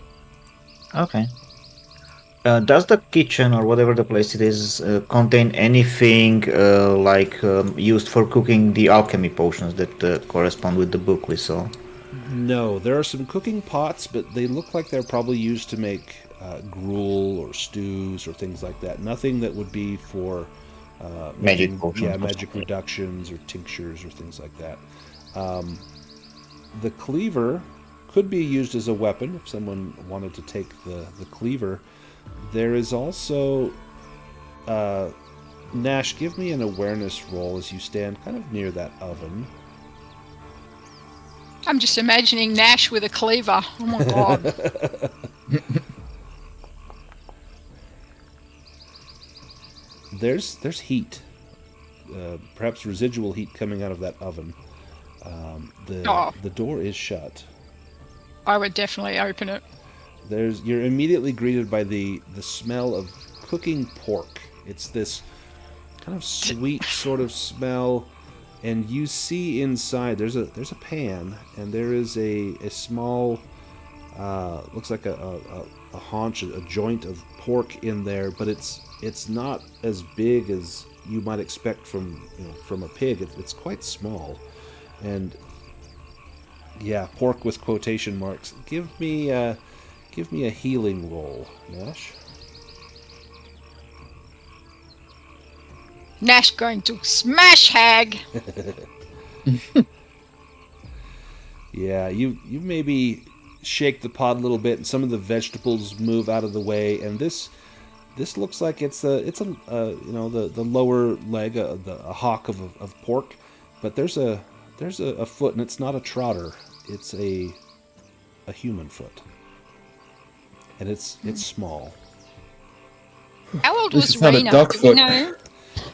Okay. Does the kitchen or whatever the place it is contain anything used for cooking the alchemy potions that correspond with the book we saw? No, there are some cooking pots, but they look like they're probably used to make gruel or stews or things like that. Nothing that would be for Magic making, potions. yeah, magic reductions or tinctures or things like that. The cleaver could be used as a weapon if someone wanted to take the cleaver. There is also... Nash, give me an awareness roll as you stand kind of near that oven. I'm just imagining Nash with a cleaver. Oh my god. There's heat. Perhaps residual heat coming out of that oven. The door is shut. I would definitely open it. You're immediately greeted by the smell of cooking pork. It's this kind of sweet sort of smell, and you see inside there's a pan, and there is a small looks like a haunch, a joint of pork in there, but it's not as big as you might expect from a pig. It's quite small, and yeah, pork with quotation marks. Give me a healing roll, Nash. Nash going to smash Hag. Yeah, you maybe shake the pot a little bit, and some of the vegetables move out of the way, and this looks like it's the lower leg, a hock of pork, but there's a foot, and it's not a trotter. It's a human foot, and it's small. How old This was is not a Rena? duck Do we foot. know?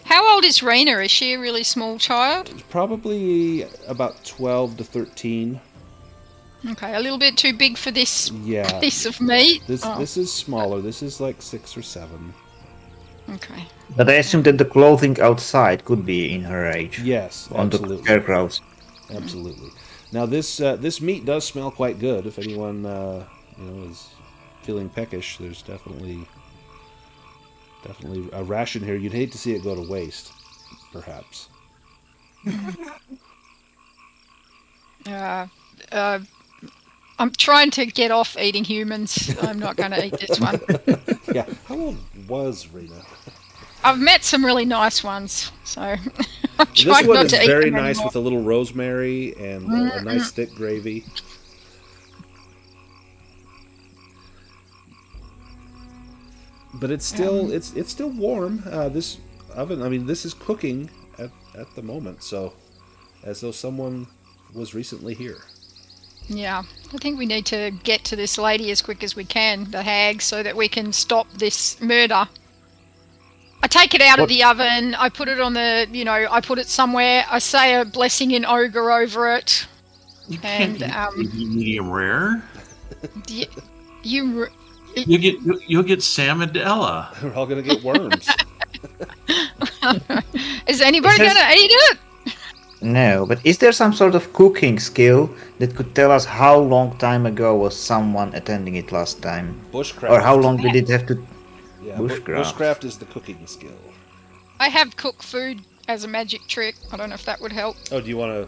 How old is Rena? Is she a really small child? Probably about 12 to 13. Okay, a little bit too big for this Yeah. piece of meat. This is smaller. This is like 6 or 7. Okay. But I assume that the clothing outside could be in her age. Yes, On the absolutely. scarecrows. Absolutely. Now this meat does smell quite good. If anyone is feeling peckish, there's definitely a ration here. You'd hate to see it go to waste, perhaps. I'm trying to get off eating humans. I'm not going to eat this one. Yeah. How old was Rena? I've met some really nice ones, so I'm This trying one not is to eat very them nice anymore. with a little rosemary and a nice thick gravy. But it's still it's still warm. This oven, I mean, this is cooking at the moment, so as though someone was recently here. Yeah, I think we need to get to this lady as quick as we can, the hag, so that we can stop this murder. I take it out of the oven, I put it on the, I put it somewhere, I say a blessing in ogre over it. You And, can't eat medium rare. You You'll get salmonella. We're all gonna get worms. Is anybody going to eat it? No, but is there some sort of cooking skill that could tell us how long time ago was someone attending it last time? Bushcraft. Or how long did it have to... Yeah, Bushcraft. bushcraft is the cooking skill. I have cooked food as a magic trick. I don't know if that would help. Oh, do you want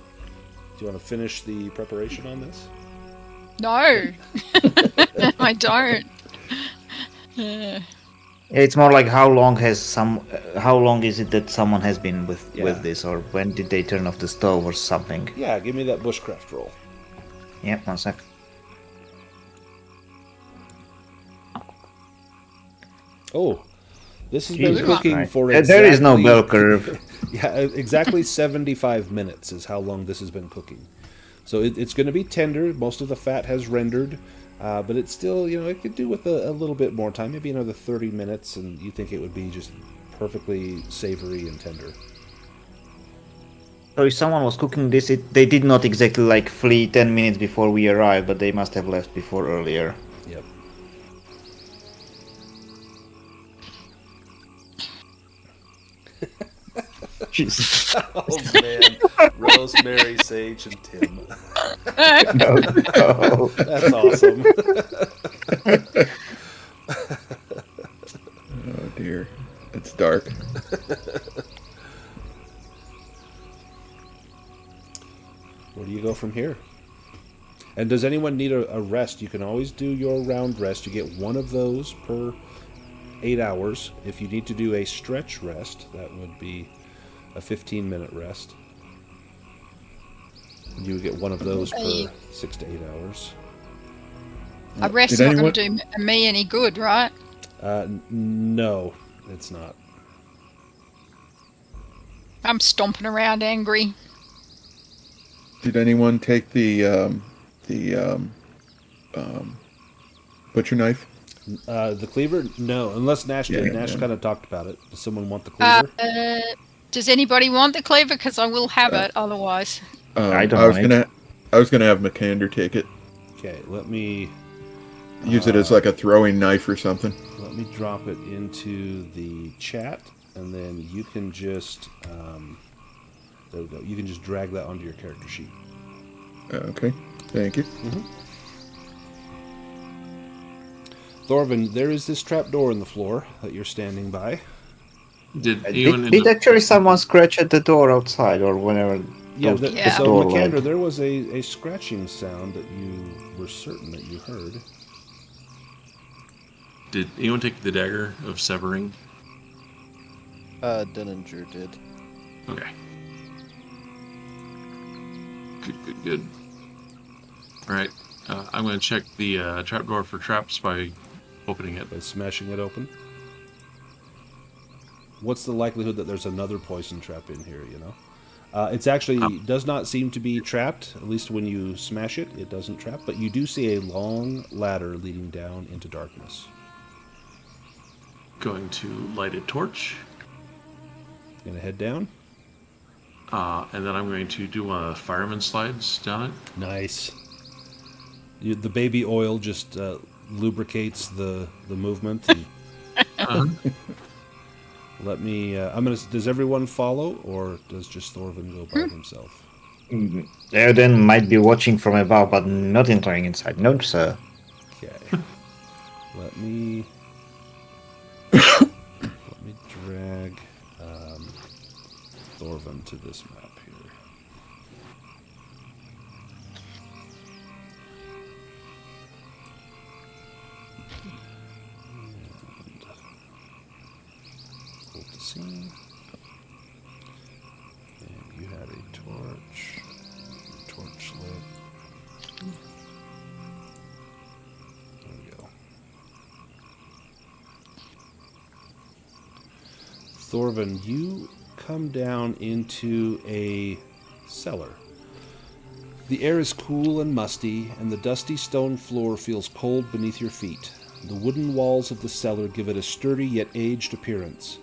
to finish the preparation on this? No, I don't. It's more like how long is it that someone has been with this, or when did they turn off the stove or something? Yeah, give me that bushcraft roll. Yeah, 1 sec. Oh, this has been Jesus cooking Christ. for There is no bell curve. Yeah, exactly 75 minutes is how long this has been cooking. So it's going to be tender. Most of the fat has rendered, but it's still, it could do with a little bit more time, maybe another 30 minutes, and you think it would be just perfectly savory and tender. So if someone was cooking this, they did not exactly flee 10 minutes before we arrived, but they must have left before earlier. Yep. Jesus. Oh man, Rosemary, Sage, and Tim. No. That's awesome. Oh dear, it's dark. Where do you go from here? And does anyone need a rest? You can always do your round rest. You get one of those per 8 hours. If you need to do a stretch rest, that would be a 15-minute rest. You would get one of those per 6 to 8 hours. A rest's not going to do me any good, right? No, it's not. I'm stomping around angry. Did anyone take the butcher knife? The cleaver? No, unless Nash did. Yeah, Nash yeah. kind of talked about it. Does someone want the cleaver? Does anybody want the cleaver? Because I will have it otherwise. I don't I was want it. I was gonna have McCander take it. Okay, let me Use it as like a throwing knife or something. let me drop it into the chat, and then you can just there we go. You can just drag that onto your character sheet. Okay, thank you. Thorvin, there is this trap door in the floor that you're standing by. Did anyone Did actually someone scratch at the door outside, or whenever? Yeah, those- Yeah. so door McCander, light? there was a scratching sound that you were certain that you heard. Did anyone take the dagger of severing? Dunninger did. Okay. Good. All right. I'm going to check the trapdoor for traps by opening it. By smashing it open. What's the likelihood that there's another poison trap in here, you know? It's actually does not seem to be trapped, at least when you smash it, it doesn't trap, but you do see a long ladder leading down into darkness. Going to light a torch. Gonna head down. And then I'm going to do a fireman slides down it. Nice. The baby oil just lubricates the movement. And let me. Does everyone follow, or does just Thorvin go by himself? Erden might be watching from above, but not entering inside. No, sir. Okay. Let me drag Thorvin to this map here. And hold the scene. And you had a torch. Torch lit. There we go. Thorvin, you come down into a cellar. The air is cool and musty, and the dusty stone floor feels cold beneath your feet. The wooden walls of the cellar give it a sturdy yet aged appearance.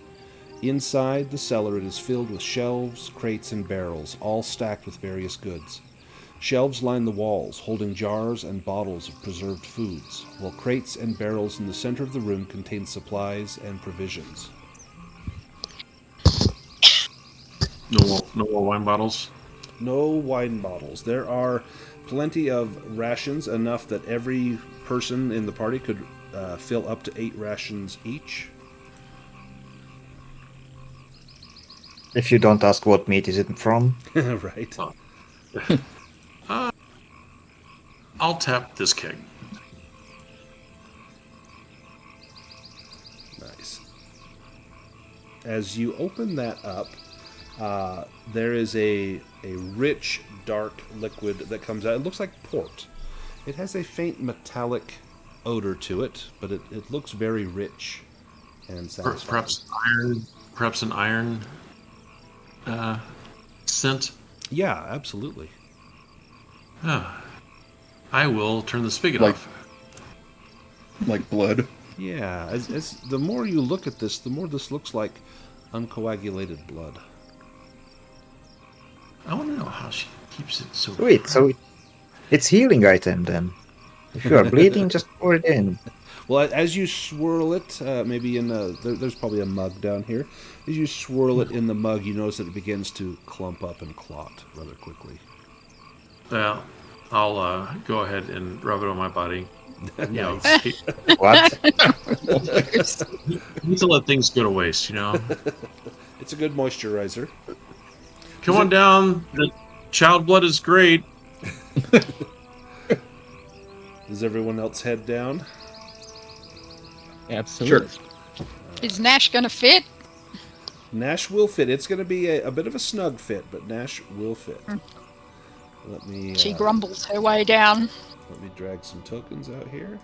Inside the cellar it is filled with shelves, crates, and barrels, all stacked with various goods. Shelves line the walls, holding jars and bottles of preserved foods, while crates and barrels in the center of the room contain supplies and provisions. No more wine bottles? No wine bottles. There are plenty of rations, enough that every person in the party could fill up to 8 rations each. If you don't ask what meat is it from. Right. I'll tap this keg. Nice. As you open that up, there is a rich, dark liquid that comes out. It looks like port. It has a faint metallic odor to it, but it looks very rich and satisfying. Perhaps an iron scent. Yeah, absolutely. I will turn the spigot Like- off. Like blood. Yeah, as the more you look at this, the more this looks like uncoagulated blood. I want to know how she keeps it so. Wait, so it's healing item then. If you are bleeding, just pour it in. Well, as you swirl it, maybe in there's probably a mug down here. As you swirl it in the mug, you notice that it begins to clump up and clot rather quickly. Well, I'll go ahead and rub it on my body. You know, What? need to let things go to waste, you know. It's a good moisturizer. Come on down. The child blood is great. Does everyone else head down? Absolutely. Sure. Is Nash gonna fit? Nash will fit. It's going to be a bit of a snug fit, but Nash will fit. Let me. She grumbles her way down. Let me drag some tokens out here.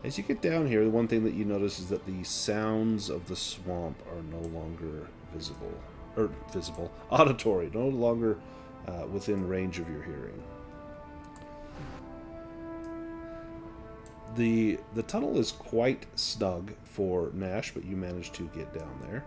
As you get down here, the one thing that you notice is that the sounds of the swamp are no longer auditory, no longer within range of your hearing. The tunnel is quite snug for Nash, but you managed to get down there.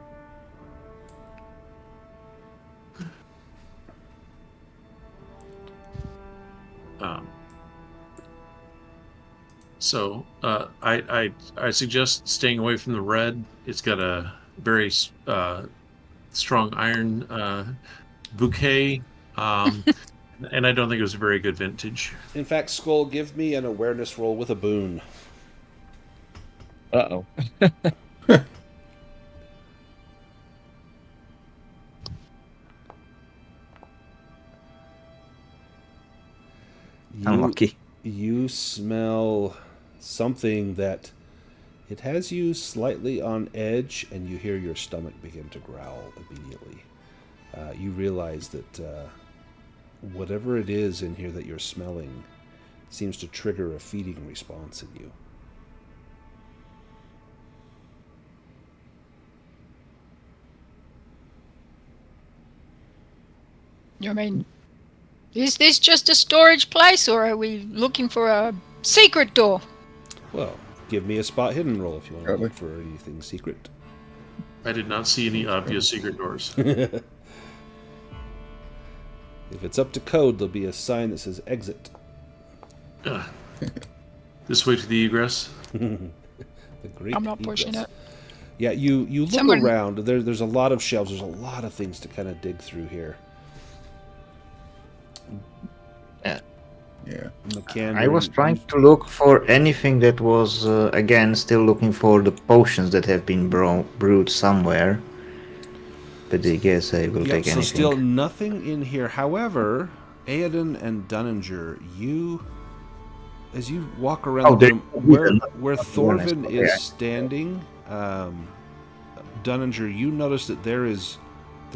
So I suggest staying away from the red. It's got a very strong iron bouquet, and I don't think it was a very good vintage. In fact, Skull, give me an awareness roll with a boon. Uh-oh. Unlucky. You smell something that it has you slightly on edge, and you hear your stomach begin to growl immediately. You realize that whatever it is in here that you're smelling seems to trigger a feeding response in you. I mean, is this just a storage place, or are we looking for a secret door? Well, give me a spot hidden roll if you want to Probably. look for anything secret. I did not see any obvious secret doors. If it's up to code, there'll be a sign that says exit. This way to the egress. The great I'm not pushing egress. it. Yeah, you look Someone- around. There's a lot of shelves. There's a lot of things to kind of dig through here. Yeah. McCann, I was trying to look for anything that was, again, still looking for the potions that have been brewed somewhere. But I guess I will take so anything. still nothing in here. However, Aedan and Dunninger, as you walk around Oh, the there- room, where Not the one I Thorvin saw, is yeah. standing, Dunninger, you notice that there's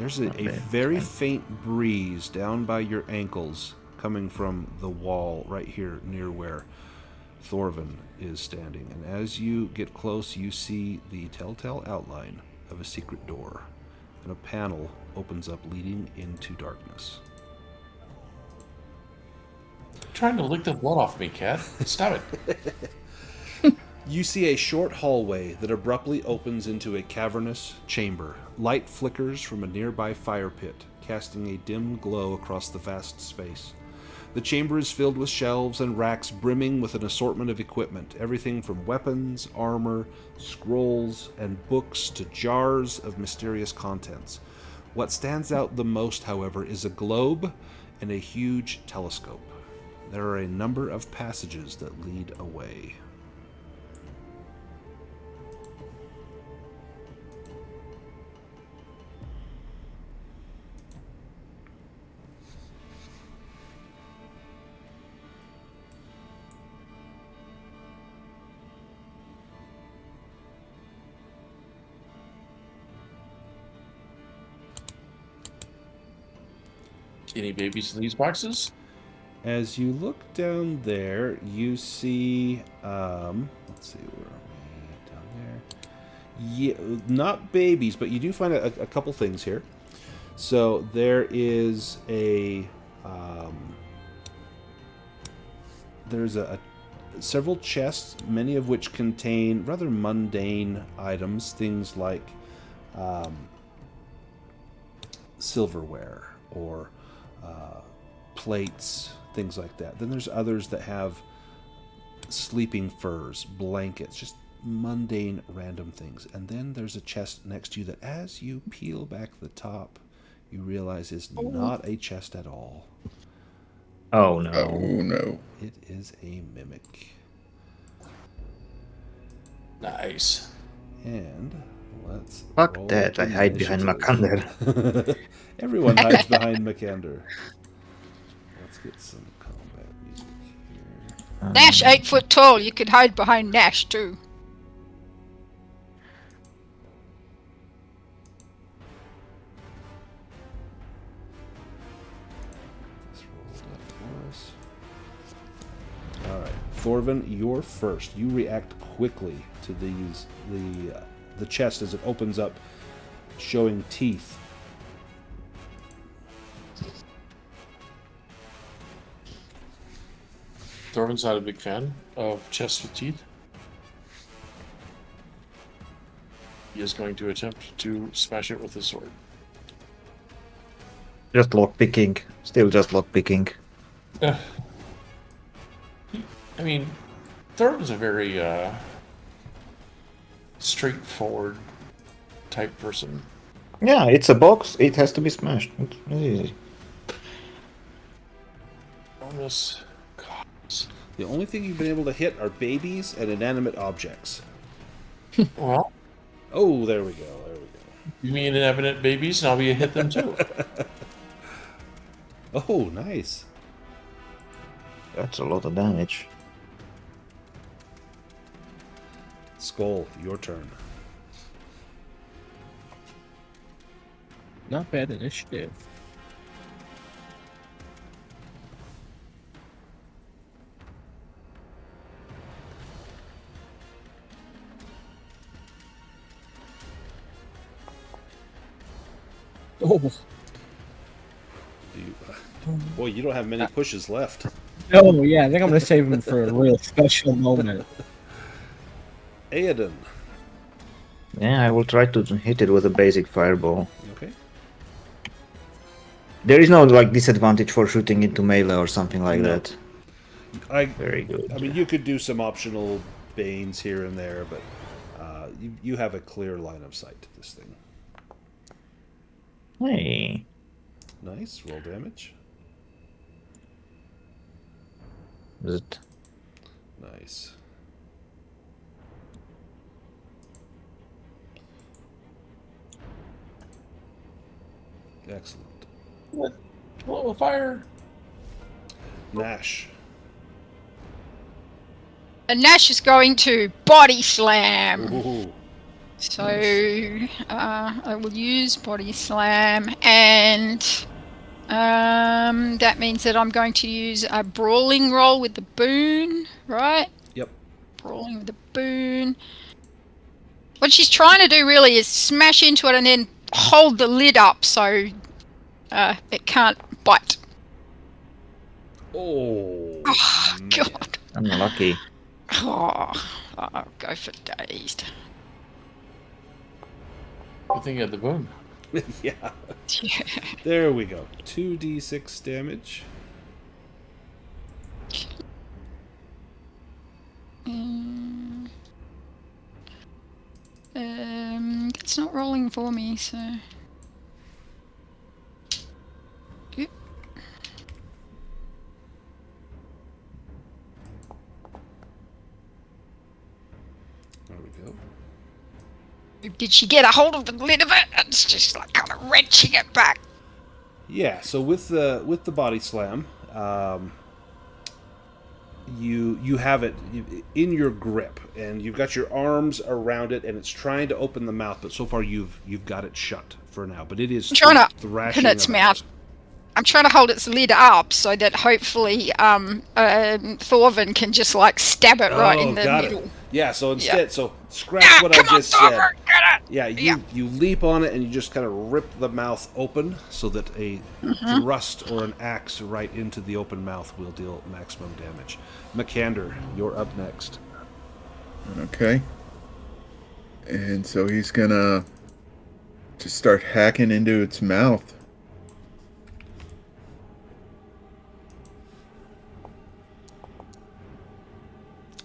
a very faint breeze down by your ankles coming from the wall right here near where Thorvin is standing. And as you get close, you see the telltale outline of a secret door, and a panel opens up leading into darkness. Trying to lick the blood off me, cat. Stop it. You see a short hallway that abruptly opens into a cavernous chamber. Light flickers from a nearby fire pit, casting a dim glow across the vast space. The chamber is filled with shelves and racks brimming with an assortment of equipment, everything from weapons, armor, scrolls, and books to jars of mysterious contents. What stands out the most, however, is a globe and a huge telescope. There are a number of passages that lead away. Any babies in these boxes? As you look down there, you see, let's see, where are we? Down there. Yeah, not babies, but you do find a couple things here. So there is several chests, many of which contain rather mundane items, things like silverware or plates, things like that. Then there's others that have sleeping furs, blankets, just mundane random things. And then there's a chest next to you that as you peel back the top, you realize is not a chest at all. Oh no. Oh no. It is a mimic. Nice. And let's Fuck roll that, I hide behind initiative. Makander. Everyone hides behind Makander. Let's get some combat music here. Nash 8 foot tall. You could hide behind Nash too. This rolled up for us. All right, Thorvin, you're first. You react quickly to the chest as it opens up, showing teeth. Thorvin's not a big fan of chests with teeth. He is going to attempt to smash it with his sword. Just lockpicking. Still just lockpicking. I mean, Thorvin's a very straightforward type person. Yeah, it's a box. It has to be smashed. It's easy. Bonus costs. The only thing you've been able to hit are babies and inanimate objects. Well, Oh, there we go. There we go. you mean inanimate babies, and I'll be a hit them too. Oh, nice. That's a lot of damage. Skull, your turn. Not bad initiative. Oh, Boy, you don't have many pushes left. no, yeah, I think I'm gonna save him for a real special moment. Aedan. Yeah, I will try to hit it with a basic fireball. Okay. There is no like disadvantage for shooting into melee or something like No. that. I Very good. mean, you could do some optional banes here and there, but you have a clear line of sight to this thing. Hey. Nice. Roll damage. Is it? Nice. Excellent. Blow a fire. Nash. And Nash is going to body slam. Ooh. So I will use body slam, and that means that I'm going to use a brawling roll with the boon, right? Yep. Brawling with the boon. What she's trying to do really is smash into it and then hold the lid up so it can't bite. Oh, Oh, man. God. Unlucky. Oh, I'll go for dazed. Good thing you had the boom. Yeah. Yeah. There we go. 2d6 damage. It's not rolling for me, so. Yep. There we go. Did she get a hold of the lid of it? It's just like kind of wrenching it back. Yeah. So with the body slam, you have it in your grip, and you've got your arms around it, and it's trying to open the mouth, but so far you've got it shut for now. But it is Trying to thrashing open its about. mouth. I'm trying to hold its lid up so that hopefully Thorvin can just like stab it right in the got middle. it. Yeah, so instead, Yeah. so scratch what I come on, just said. Thorvin, get it! Yeah, you leap on it and you just kind of rip the mouth open so that a thrust or an axe right into the open mouth will deal maximum damage. Makander, you're up next. Okay. And so he's gonna just start hacking into its mouth.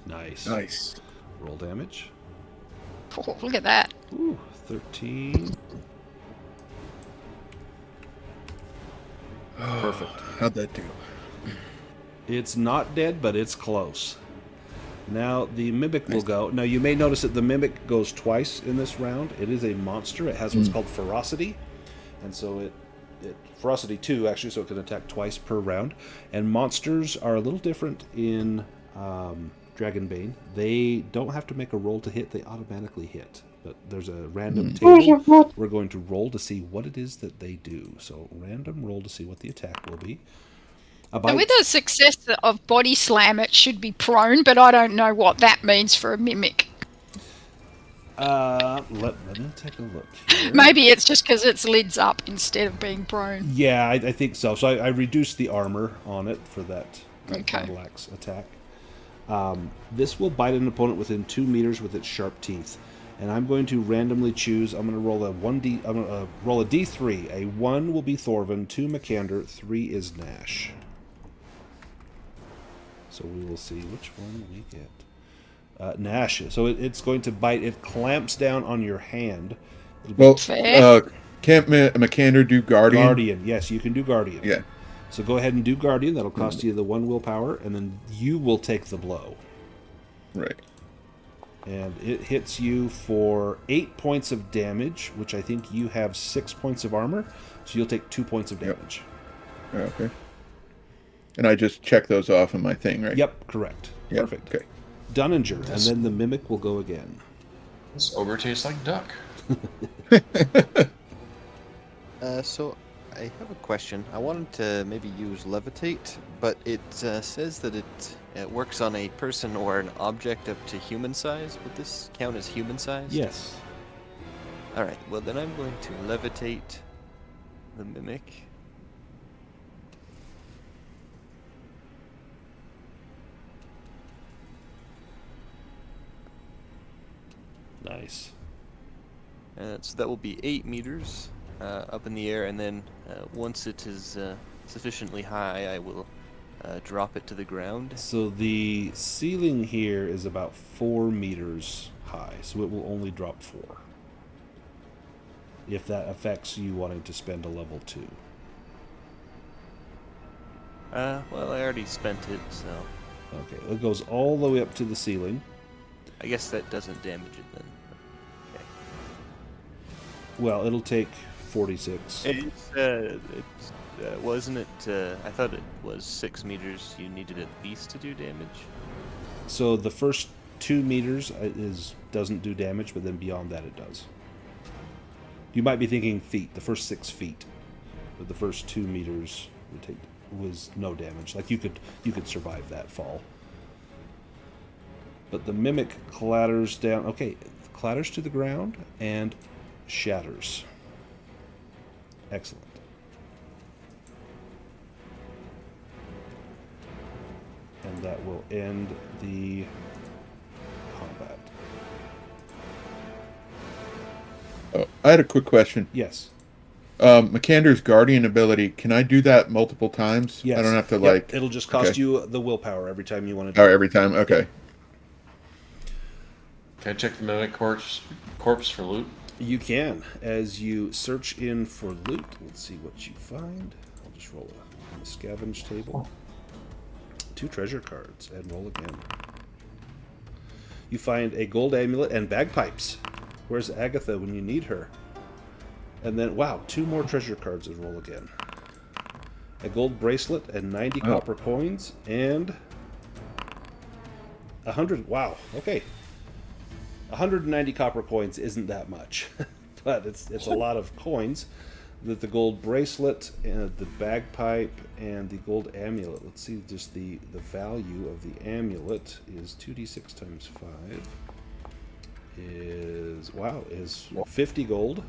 Nice. Nice. Roll damage. Oh, look at that. Ooh, 13. Perfect. How'd that do? It's not dead, but it's close. Now the Mimic will go. Now you may notice that the Mimic goes twice in this round. It is a monster. It has what's called Ferocity. And so it Ferocity 2, actually, so it can attack twice per round. And monsters are a little different in Dragonbane. They don't have to make a roll to hit. They automatically hit. But there's a random table. We're going to roll to see what it is that they do. So random roll to see what the attack will be. So with the success of body slam, it should be prone, but I don't know what that means for a mimic. Let me take a look here. Maybe it's just because its lid's up instead of being prone. Yeah, I think so. So I reduced the armor on it for that Okay. battle axe attack. This will bite an opponent within 2 meters with its sharp teeth. And I'm going to randomly choose. I'm going to roll I'm going to roll a D3. A 1 will be Thorvin, 2 Makander, 3 is Nash. So we will see which one we get. Nash. So it's going to bite. It clamps down on your hand. Well, Fair. can't Makander do Guardian? Guardian. Yes, you can do Guardian. Yeah. So go ahead and do Guardian. That'll cost you the 1 willpower, and then you will take the blow. Right. And it hits you for 8 points of damage, which I think you have 6 points of armor, so you'll take 2 points of damage. Okay. And I just check those off on my thing, right? Yep, correct. Yep. Perfect. Okay. Dunninger, and then the Mimic will go again. This ogre tastes like duck. So I have a question. I wanted to maybe use levitate, but it says that it works on a person or an object up to human size. Would this count as human size? Yes. All right. Well, then I'm going to levitate the mimic. Nice. So that will be 8 meters up in the air, and then once it is sufficiently high, I will drop it to the ground. So the ceiling here is about 4 meters high, so it will only drop 4. If that affects you wanting to spend a level 2. Well, I already spent it, so Okay, it goes all the way up to the ceiling. I guess that doesn't damage it then. Okay. Well, it'll take 46. Wasn't it? I thought it was 6 meters. You needed at least to do damage. So the first 2 meters doesn't do damage, but then beyond that it does. You might be thinking feet, the first 6 feet, but the first 2 meters was no damage. Like you could survive that fall. But the mimic clatters down. Okay, clatters to the ground and shatters. Excellent. And that will end the combat. Oh, I had a quick question. Yes. Makander's guardian ability, can I do that multiple times? Yes. I don't have to It'll just cost okay. you the willpower every time you want to do Oh, it. every time? Okay. Yep. Can I check the mimic corpse for loot? You can. As you search in for loot, let's see what you find. I'll just roll on the scavenge table. 2 treasure cards, and roll again. You find a gold amulet and bagpipes. Where's Agatha when you need her? And then, wow, 2 more treasure cards, and roll again. A gold bracelet and 90 copper coins, and 100, wow, okay. 190 copper coins isn't that much, but it's a lot of coins. The gold bracelet, and the bagpipe, and the gold amulet. Let's see, just the value of the amulet is 2d6 times 5. Is 50 gold.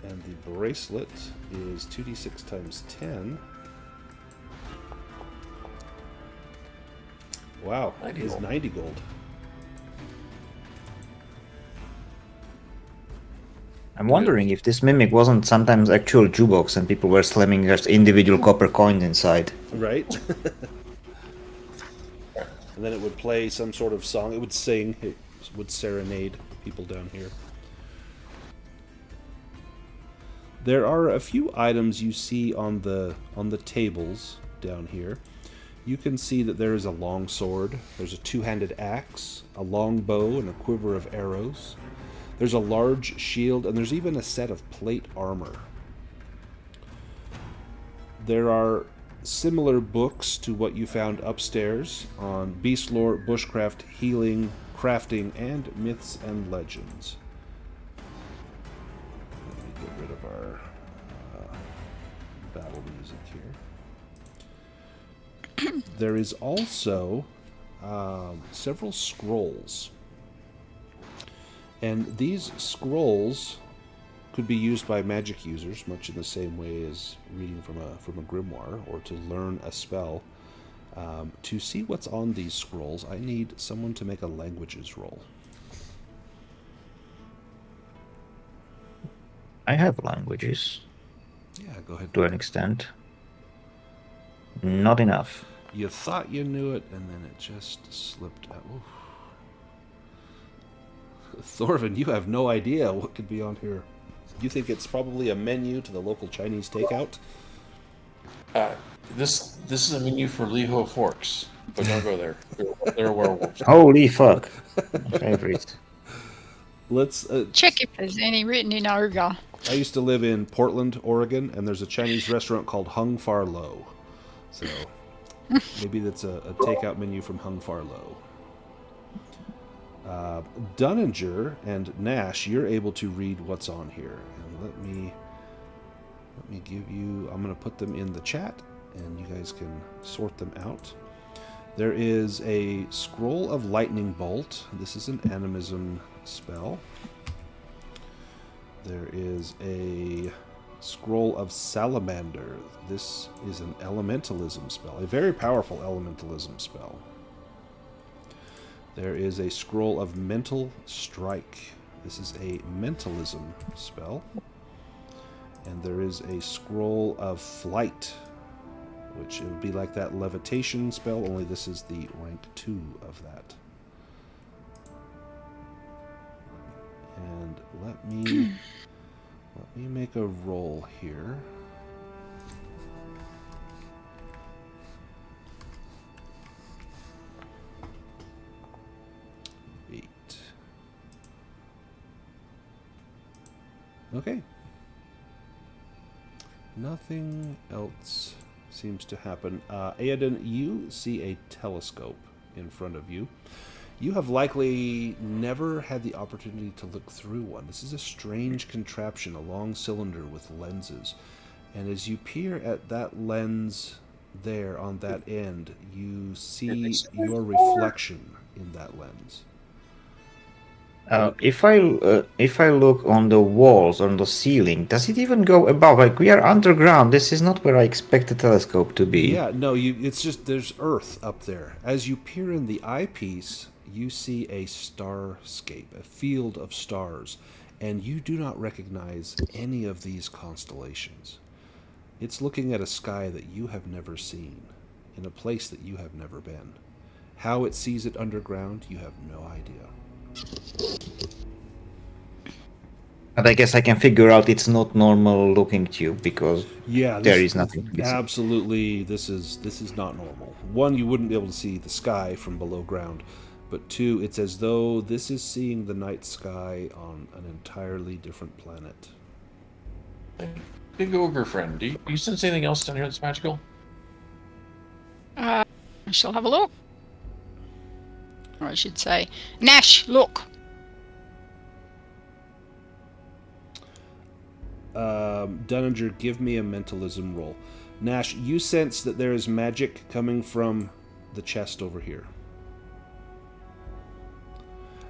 And the bracelet is 2d6 times 10. Wow, it is 90 gold. I'm wondering if this mimic wasn't sometimes actual jukebox and people were slamming just individual copper coins inside. Right? And then it would play some sort of song. It would sing. It would serenade people down here. There are a few items you see on the tables down here. You can see that there is a long sword. There's a 2-handed axe, a long bow, and a quiver of arrows. There's a large shield, and there's even a set of plate armor. There are similar books to what you found upstairs on beast lore, bushcraft, healing, crafting, and myths and legends. Let me get rid of our battle music here. There is also several scrolls. And these scrolls could be used by magic users, much in the same way as reading from a grimoire, or to learn a spell. To see what's on these scrolls, I need someone to make a languages roll. I have languages. Yeah, go ahead. To an extent. Not enough. You thought you knew it, and then it just slipped out. Oof. Thorvin, you have no idea what could be on here. You think it's probably a menu to the local Chinese takeout? This is a menu for Liho forks, but don't go there. They're werewolves. Holy fuck. My favorite. Let's Check if there's any written in ogre. I used to live in Portland, Oregon, and there's a Chinese restaurant called Hung Far Lo. So maybe that's a takeout menu from Hung Far Lo. Dunninger and Nash, you're able to read what's on here. And let me give you, I'm going to put them in the chat, and you guys can sort them out. There is a Scroll of Lightning Bolt. This is an animism spell. There is a Scroll of Salamander. This is an elementalism spell, a very powerful elementalism spell. There is a Scroll of Mental Strike. This is a mentalism spell. And there is a Scroll of Flight, which it would be like that levitation spell, only this is the rank 2 of that. And let me make a roll here. Okay. Nothing else seems to happen. Aoden, you see a telescope in front of you. You have likely never had the opportunity to look through one. This is a strange contraption, a long cylinder with lenses. And as you peer at that lens there on that end, you see your reflection in that lens. If I look on the walls, on the ceiling, does it even go above? Like, we are underground. This is not where I expect the telescope to be. Yeah, no, it's just there's Earth up there. As you peer in the eyepiece, you see a starscape, a field of stars, and you do not recognize any of these constellations. It's looking at a sky that you have never seen, in a place that you have never been. How it sees it underground, you have no idea. But I guess I can figure out it's not normal looking tube because there is nothing to be seen. Absolutely, this is not normal. One, you wouldn't be able to see the sky from below ground, but two, it's as though this is seeing the night sky on an entirely different planet. Big ogre friend, do you sense anything else down here that's magical? I shall have a look. Or I should say, Nash, look. Dunninger, give me a mentalism roll. Nash, you sense that there is magic coming from the chest over here.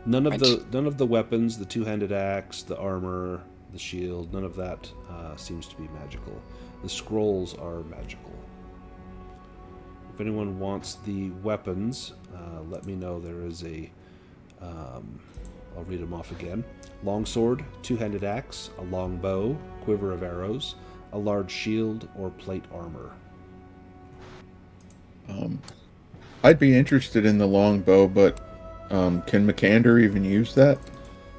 None of the weapons, the two-handed axe, the armor, the shield, none of that seems to be magical. The scrolls are magical. If anyone wants the weapons, let me know. There is a... I'll read them off again. Longsword, two-handed axe, a long bow, quiver of arrows, a large shield, or plate armor. I'd be interested in the long bow, but can Makander even use that?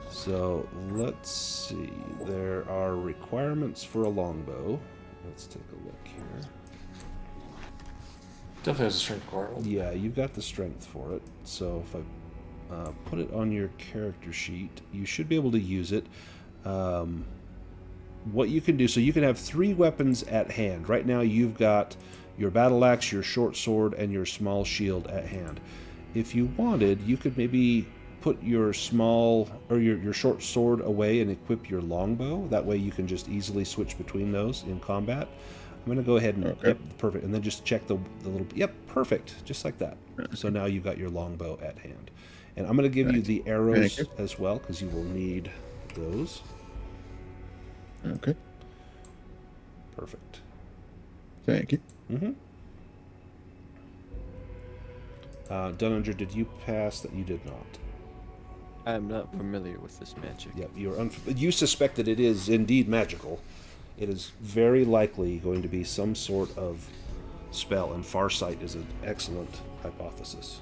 So, let's see. There are requirements for a longbow. Let's take a look here. Definitely has a strength requirement. Yeah, you've got the strength for it. So if I put it on your character sheet, you should be able to use it. What you can do, so you can have 3 weapons at hand. Right now you've got your battle axe, your short sword, and your small shield at hand. If you wanted, you could maybe put your small or your short sword away and equip your longbow. That way you can just easily switch between those in combat. I'm going to go ahead and yep, perfect, and then just check the little, yep, perfect, just like that. So now you've got your longbow at hand. And I'm going to give you the arrows as well, because you will need those. Okay. Perfect. Thank you. Mm-hmm. Dunninger, did you pass that? You did not. I am not familiar with this magic. Yep, you suspect that it is indeed magical. It is very likely going to be some sort of spell, and Farsight is an excellent hypothesis.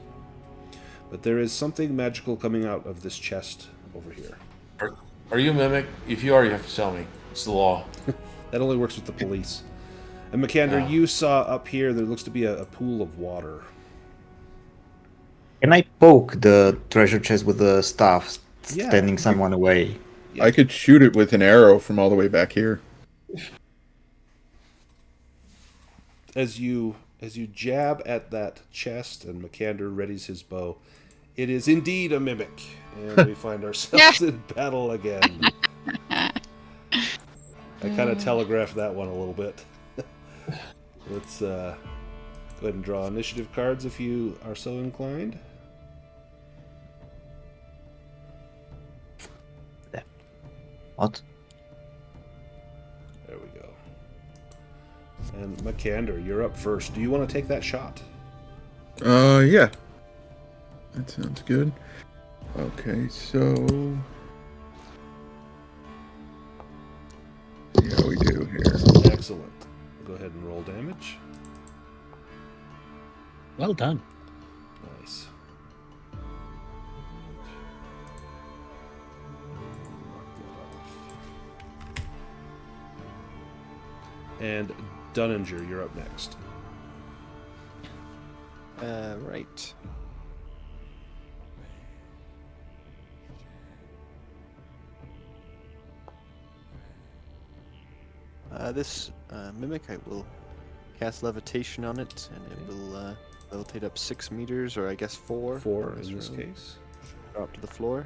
But there is something magical coming out of this chest over here. Are you a mimic? If you are, you have to tell me. It's the law. That only works with the police. And Makander, you saw up here there looks to be a pool of water. Can I poke the treasure chest with the staff, standing someone away? Yeah. I could shoot it with an arrow from all the way back here. As you jab at that chest and Makander readies his bow, it is indeed a mimic, and we find ourselves in battle again. I kind of telegraphed that one a little bit. Let's go ahead and draw initiative cards if you are so inclined. What? There we go. And Makander, you're up first. Do you want to take that shot? Yeah. That sounds good. Okay, so see how we do here. Excellent. Go ahead and roll damage. Well done. Nice. And Dunninger, you're up next. Right. This mimic, I will cast levitation on it, and it will levitate up 6 meters, or I guess 4. 4 in this case. Drop to the floor.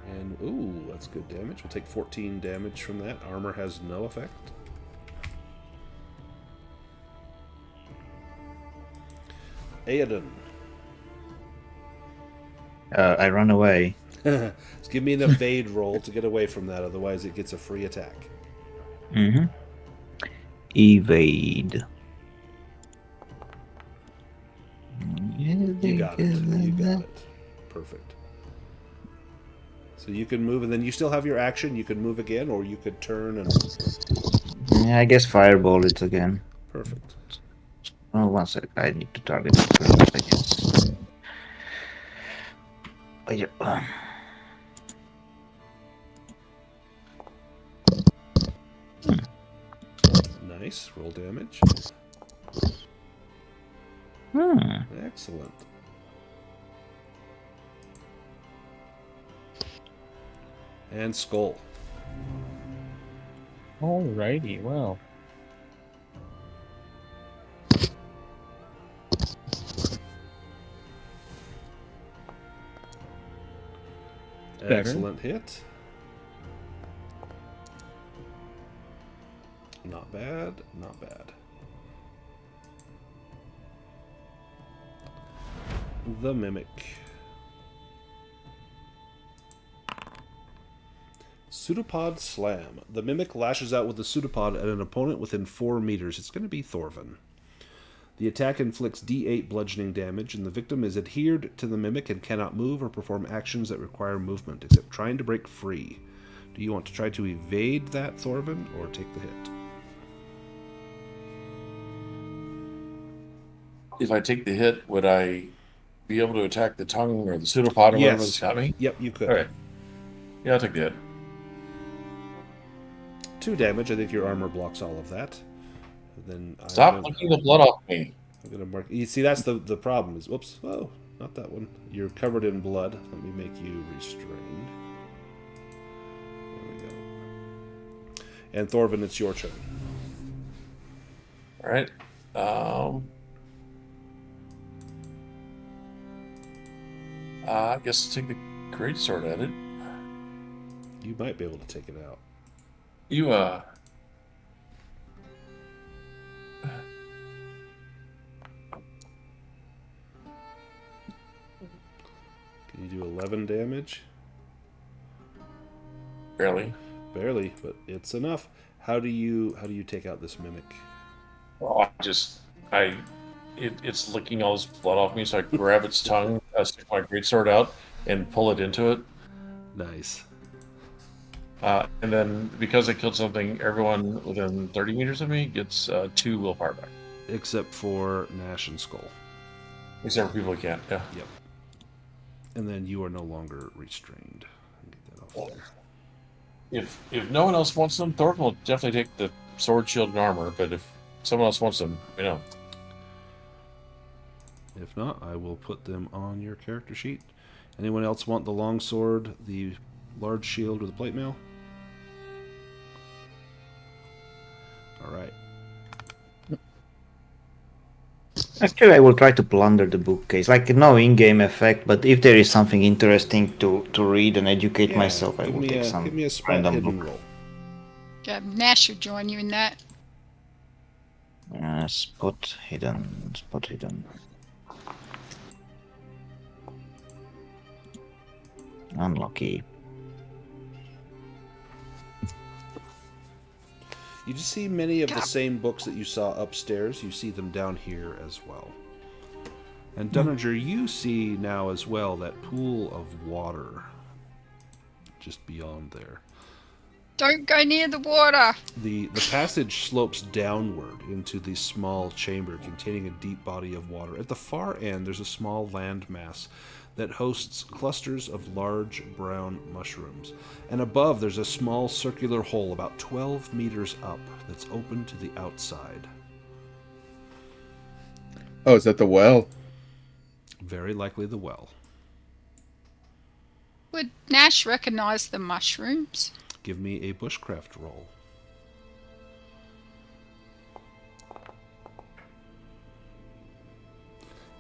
And, ooh, that's good damage. We'll take 14 damage from that. Armor has no effect. Aedan. I run away. Just give me an evade roll to get away from that, otherwise it gets a free attack. Mm-hmm. Evade. You got it. You got it. Perfect. So you can move, and then you still have your action. You can move again, or you could turn and... Yeah, I guess fireball it again. Perfect. Oh, one sec. I need to target it first, I guess. Oh, yeah. Nice. Roll damage. Excellent. And skull. Alrighty, well. Better. Excellent hit. Not bad, not bad. The Mimic. Pseudopod Slam. The Mimic lashes out with the pseudopod at an opponent within 4 meters. It's going to be Thorvin. The attack inflicts D8 bludgeoning damage, and the victim is adhered to the Mimic and cannot move or perform actions that require movement, except trying to break free. Do you want to try to evade that, Thorvin, or take the hit? If I take the hit, would I be able to attack the tongue or the pseudopod or whatever that's got me? Yep, you could. All right. Yeah, I'll take the hit. 2 damage. I think your armor blocks all of that. Then Stop licking the blood off me. I'm gonna mark. You see, that's the problem. Is whoops. Oh, not that one. You're covered in blood. Let me make you restrained. There we go. And Thorvin, it's your turn. All right. I guess I'll take the greatsword at it. You might be able to take it out. You Can you do 11 damage? barely. Barely, but it's enough. How do you take out this mimic? Well, it's licking all this blood off me, so I grab its tongue, stick my greatsword out, and pull it into it. Nice. And then, because I killed something, everyone within 30 meters of me gets 2 willpower back. Except for Nash and Skull. Except for people who can't, yeah. Yep. And then you are no longer restrained. Get that off there. If no one else wants them, Thorfinn will definitely take the sword, shield, and armor, but if someone else wants them, you know. If not, I will put them on your character sheet. Anyone else want the long sword, the large shield, or the plate mail? Alright. Actually, I will try to plunder the bookcase. Like, no in-game effect, but if there is something interesting to read and educate myself, I will take some give me a spot random hidden book. roll. Nash should join you in that. Spot hidden. Spot hidden. Unlucky. You just see many of the same books that you saw upstairs. You see them down here as well. And Dunninger, you see now as well that pool of water just beyond there. Don't go near the water. The passage slopes downward into the small chamber containing a deep body of water. At the far end, there's a small landmass that hosts clusters of large brown mushrooms. And above, there's a small circular hole about 12 meters up that's open to the outside. Oh, is that the well? Very likely the well. Would Nash recognize the mushrooms? Give me a bushcraft roll.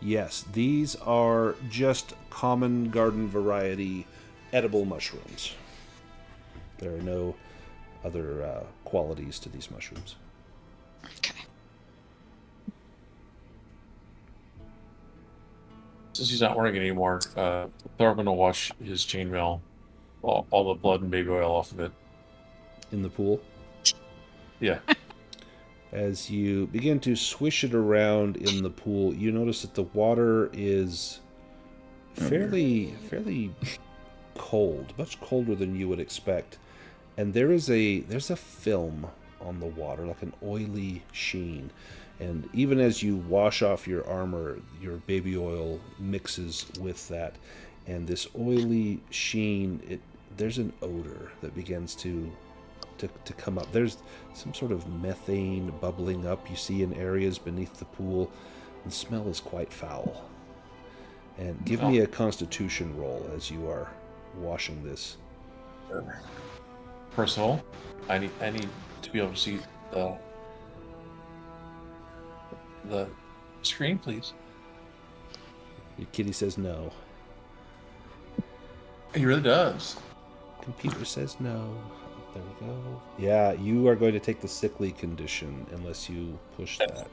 Yes, these are just common garden variety edible mushrooms. There are no other qualities to these mushrooms. Okay. Since he's not wearing it anymore, Thorman will wash his chainmail, all the blood and baby oil off of it. In the pool? Yeah. As you begin to swish it around in the pool, you notice that the water is fairly cold, much colder than you would expect. And there's a film on the water, like an oily sheen. And even as you wash off your armor, your baby oil mixes with that. And this oily sheen, there's an odor that begins to come up. There's some sort of methane bubbling up you see in areas beneath the pool. The smell is quite foul. And give me a constitution roll as you are washing this. Personal. I need to be able to see the screen, please. Your kitty says no. He really does. Computer says no. There we go. Yeah, you are going to take the sickly condition unless you push that.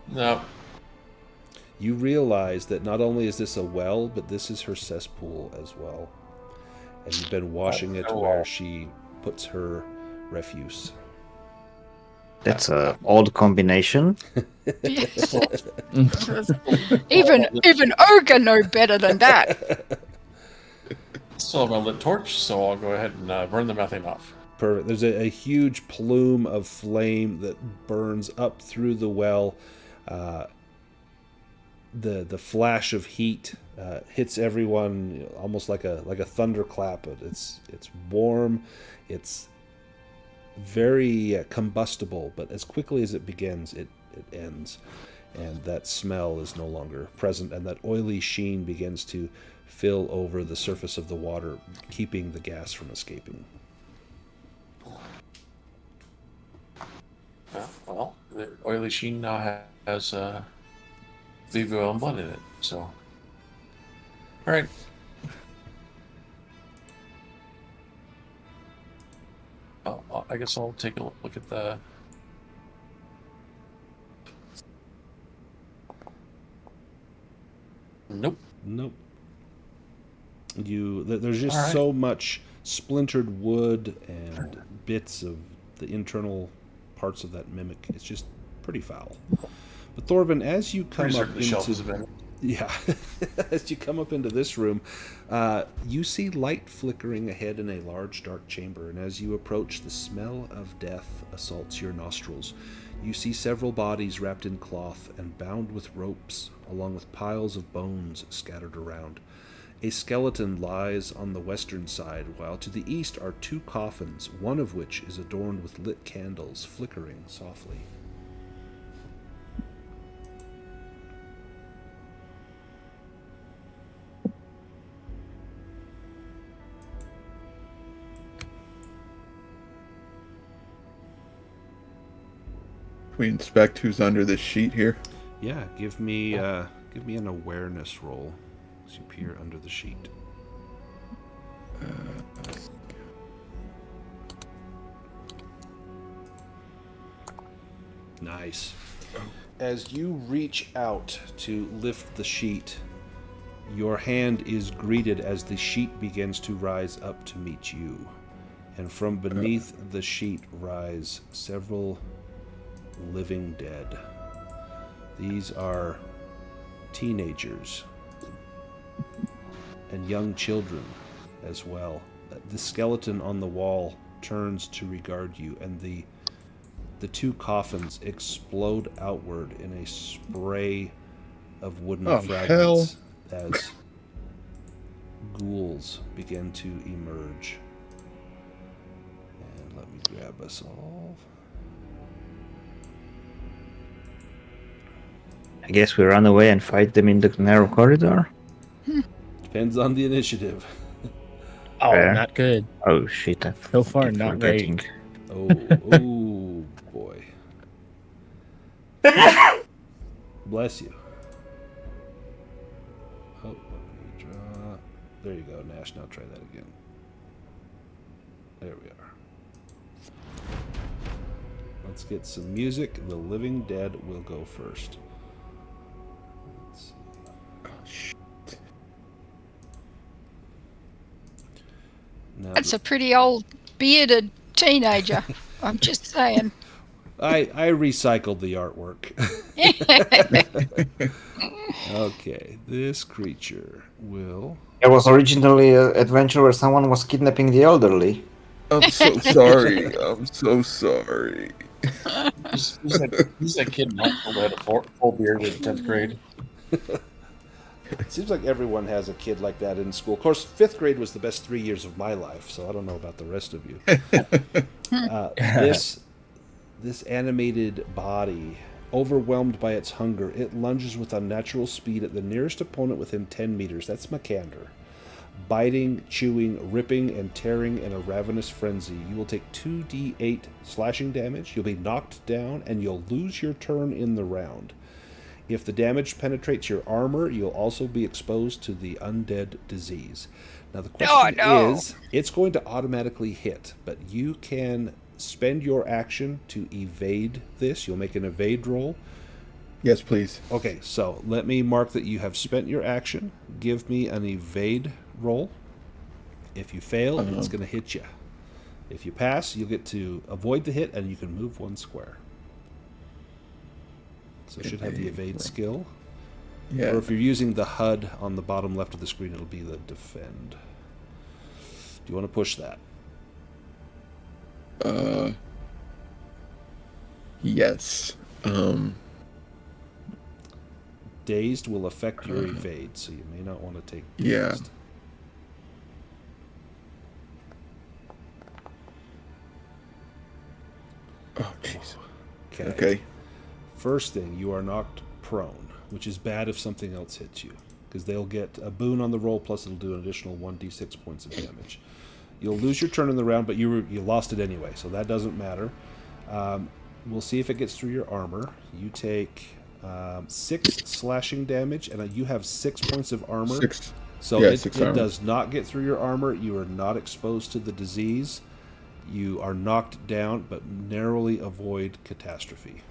No. You realize that not only is this a well, but this is her cesspool as well. And you've been washing it where she puts her refuse. That's a odd combination. Even ogre know better than that. Still have my lit torch, so I'll go ahead and burn the methane off. Perfect. There's a huge plume of flame that burns up through the well. The flash of heat hits everyone almost like a thunderclap. It's warm. It's very combustible, but as quickly as it begins, it ends, and that smell is no longer present, and that oily sheen begins to fill over the surface of the water, keeping the gas from escaping. Well, the oily sheen now has baby oil and blood in it, so... Alright. Oh, I guess I'll take a look at the... Nope. There's just so much splintered wood and bits of the internal parts of that mimic. It's just pretty foul. But Thorvin, as you come up into as you come up into this room, you see light flickering ahead in a large dark chamber, and as you approach, the smell of death assaults your nostrils. You see several bodies wrapped in cloth and bound with ropes, along with piles of bones scattered around. A skeleton lies on the western side, while to the east are two coffins, one of which is adorned with lit candles flickering softly. We inspect who's under this sheet here. Yeah, give me an awareness roll as you peer under the sheet. Nice. As you reach out to lift the sheet, your hand is greeted as the sheet begins to rise up to meet you. and from beneath the sheet rise several living dead. These are teenagers and young children as well. The skeleton on the wall turns to regard you, and the two coffins explode outward in a spray of wooden fragments as ghouls begin to emerge. And let me grab us all. I guess we run away and fight them in the narrow corridor. Depends on the initiative. Oh, Fair. not good. Oh shit! So far, keep not forgetting. great. Oh boy. Bless you. Oh, let me draw. There you go, Nash. Now try that again. There we are. Let's get some music. The Living Dead will go first. Let's see. Oh, shit. Now That's a pretty old bearded teenager. I'm just saying. I recycled the artwork. Okay, this creature will... There was originally an adventure where someone was kidnapping the elderly. I'm so sorry. I'm so sorry. He's that kid in high school that had a full beard in 10th grade. It seems like everyone has a kid like that in school. Of course, 5th grade was the best 3 years of my life, so I don't know about the rest of you. This animated body, overwhelmed by its hunger, it lunges with unnatural speed at the nearest opponent within 10 meters. That's Makander. Biting, chewing, ripping, and tearing in a ravenous frenzy. You will take 2d8 slashing damage, you'll be knocked down, and you'll lose your turn in the round. If the damage penetrates your armor, you'll also be exposed to the undead disease. Now the question is, it's going to automatically hit, but you can spend your action to evade this. You'll make an evade roll. Yes, please. Okay, so let me mark that you have spent your action. Give me an evade roll. If you fail, it's going to hit you. If you pass, you'll get to avoid the hit, and you can move 1 square. So it should have the evade skill. Yeah. Or if you're using the HUD on the bottom left of the screen, it'll be the defend. Do you want to push that? Yes. Dazed will affect your evade, so you may not want to take dazed. Yeah. Oh, jeez. Okay. First thing, you are knocked prone, which is bad if something else hits you, because they'll get a boon on the roll, plus it'll do an additional 1d6 points of damage. You'll lose your turn in the round, but you lost it anyway, so that doesn't matter. We'll see if it gets through your armor. You take 6 slashing damage, and you have 6 points of armor. 6. So Yeah, it 6 armor. does not get through your armor. You are not exposed to the disease. You are knocked down, but narrowly avoid catastrophe.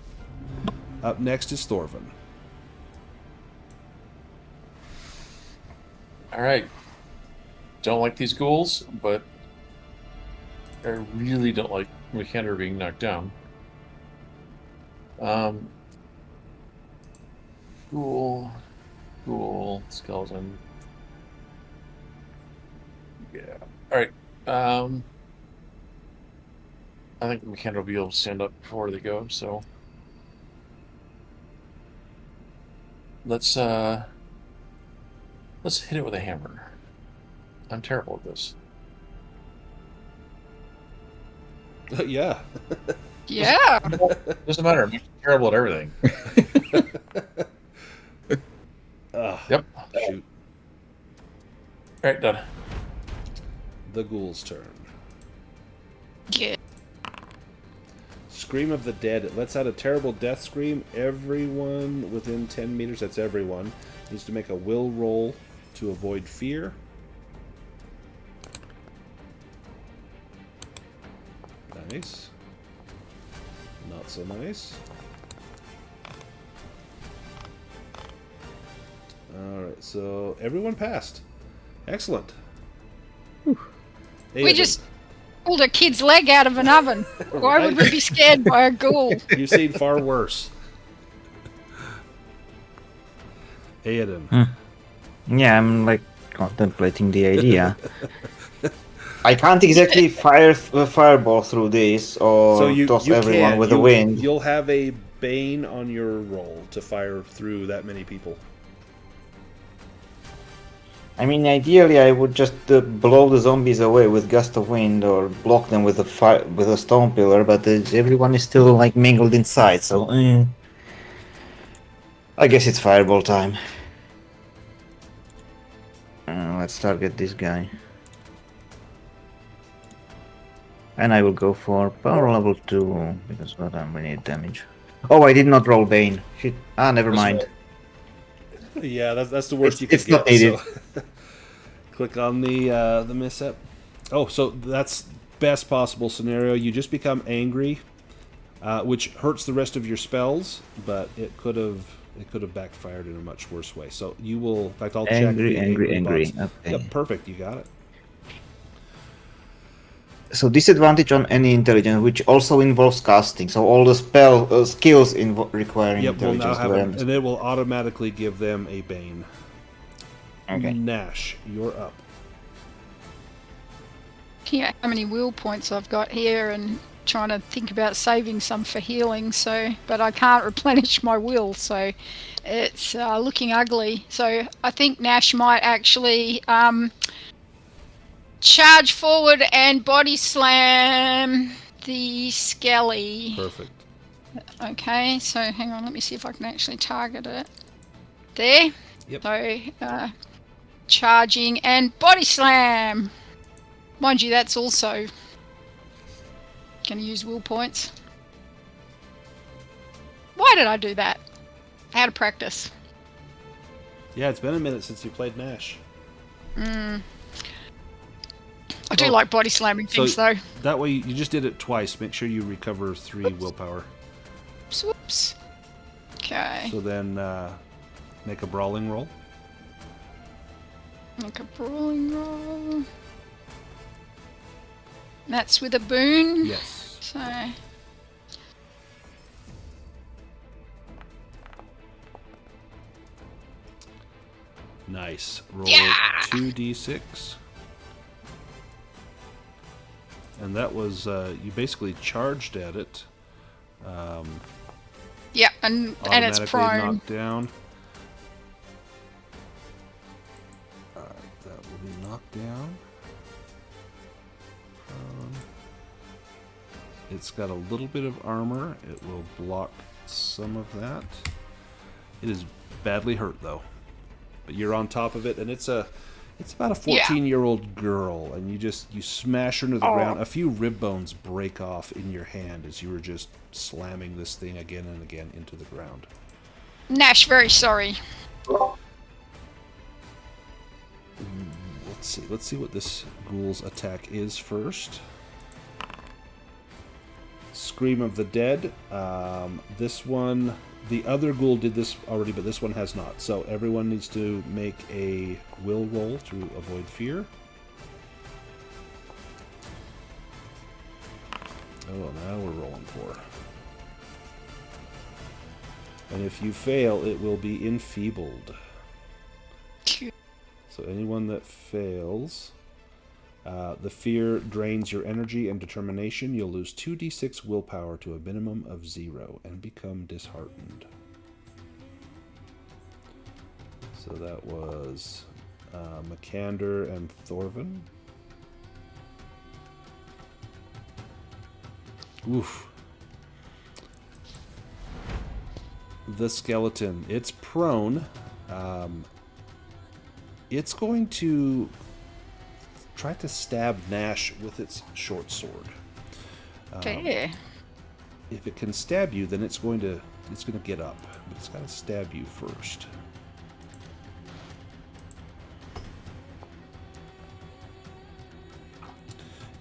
Up next is Thorvin. All right. Don't like these ghouls, but I really don't like Makander being knocked down. Ghoul, skeleton. Yeah. All right. I think Makander will be able to stand up before they go. So let's hit it with a hammer. I'm terrible at this. Yeah. Yeah. Doesn't matter. I'm terrible at everything. Yep. Shoot. All right, done. The ghoul's turn. Yeah. Scream of the Dead. It lets out a terrible death scream. Everyone within 10 meters, that's everyone, needs to make a will roll to avoid fear. Nice. Not so nice. Alright, so everyone passed. Excellent. We just Pulled a kid's leg out of an oven. Why would we be scared by a ghoul? You've seen far worse. Aiden. Yeah, I'm like contemplating the idea. I can't exactly fire a fireball through this or So you toss everyone can. with the wind. You'll have a bane on your roll to fire through that many people. I mean, ideally, I would just blow the zombies away with gust of wind or block them with a stone pillar, but everyone is still like mingled inside, so I guess it's fireball time. Let's target this guy. And I will go for power level 2, because what we need damage. Oh, I did not roll Bane. Shit. Never mind. Yeah, that's the worst you can It's get. not needed. So. Click on the mishap. Oh, so that's best possible scenario. You just become angry, which hurts the rest of your spells, but it could have backfired in a much worse way. So you will, in fact, I'll check the angry box. Okay. Yep, perfect. You got it. So disadvantage on any intelligence, which also involves casting. So all the skills requiring Yep, we'll now intelligence. have and it will automatically give them a bane. Okay. Nash, you're up. Yeah, how many will points I've got here, and trying to think about saving some for healing. So, but I can't replenish my will, so it's looking ugly. So I think Nash might actually charge forward and body slam the Skelly. Perfect. Okay, so hang on, let me see if I can actually target it. There. Yep. So, charging and body slam. Mind you, that's also going to use will points. Why did I do that? Out of practice. Yeah, it's been a minute since you played Nash. I do like body slamming things, though. That way, you just did it twice. Make sure you recover 3 willpower. Whoops. Okay. So then, make a brawling roll. Make a brawling roll. That's with a boon. Yes. So. Nice. Roll Yeah! 2d6. And that was, you basically charged at it. Yeah, and it's Automatically prone. knocked down. That will be knocked down. It's got a little bit of armor. It will block some of that. It is badly hurt, though. But you're on top of it, and it's about a 14-year-old girl, and you smash her into the ground. A few rib bones break off in your hand as you were just slamming this thing again and again into the ground. Nash, very sorry. Let's see what this ghoul's attack is first. Scream of the Dead. This one, the other ghoul did this already, but this one has not. So everyone needs to make a will roll to avoid fear. Oh, now we're rolling 4. And if you fail, it will be enfeebled. So anyone that fails, the fear drains your energy and determination. You'll lose 2d6 willpower to a minimum of 0 and become disheartened. So that was Makander and Thorvin. Oof. The skeleton. It's prone. It's going to try to stab Nash with its short sword. Okay. If it can stab you, then it's going to get up, but it's got to stab you first.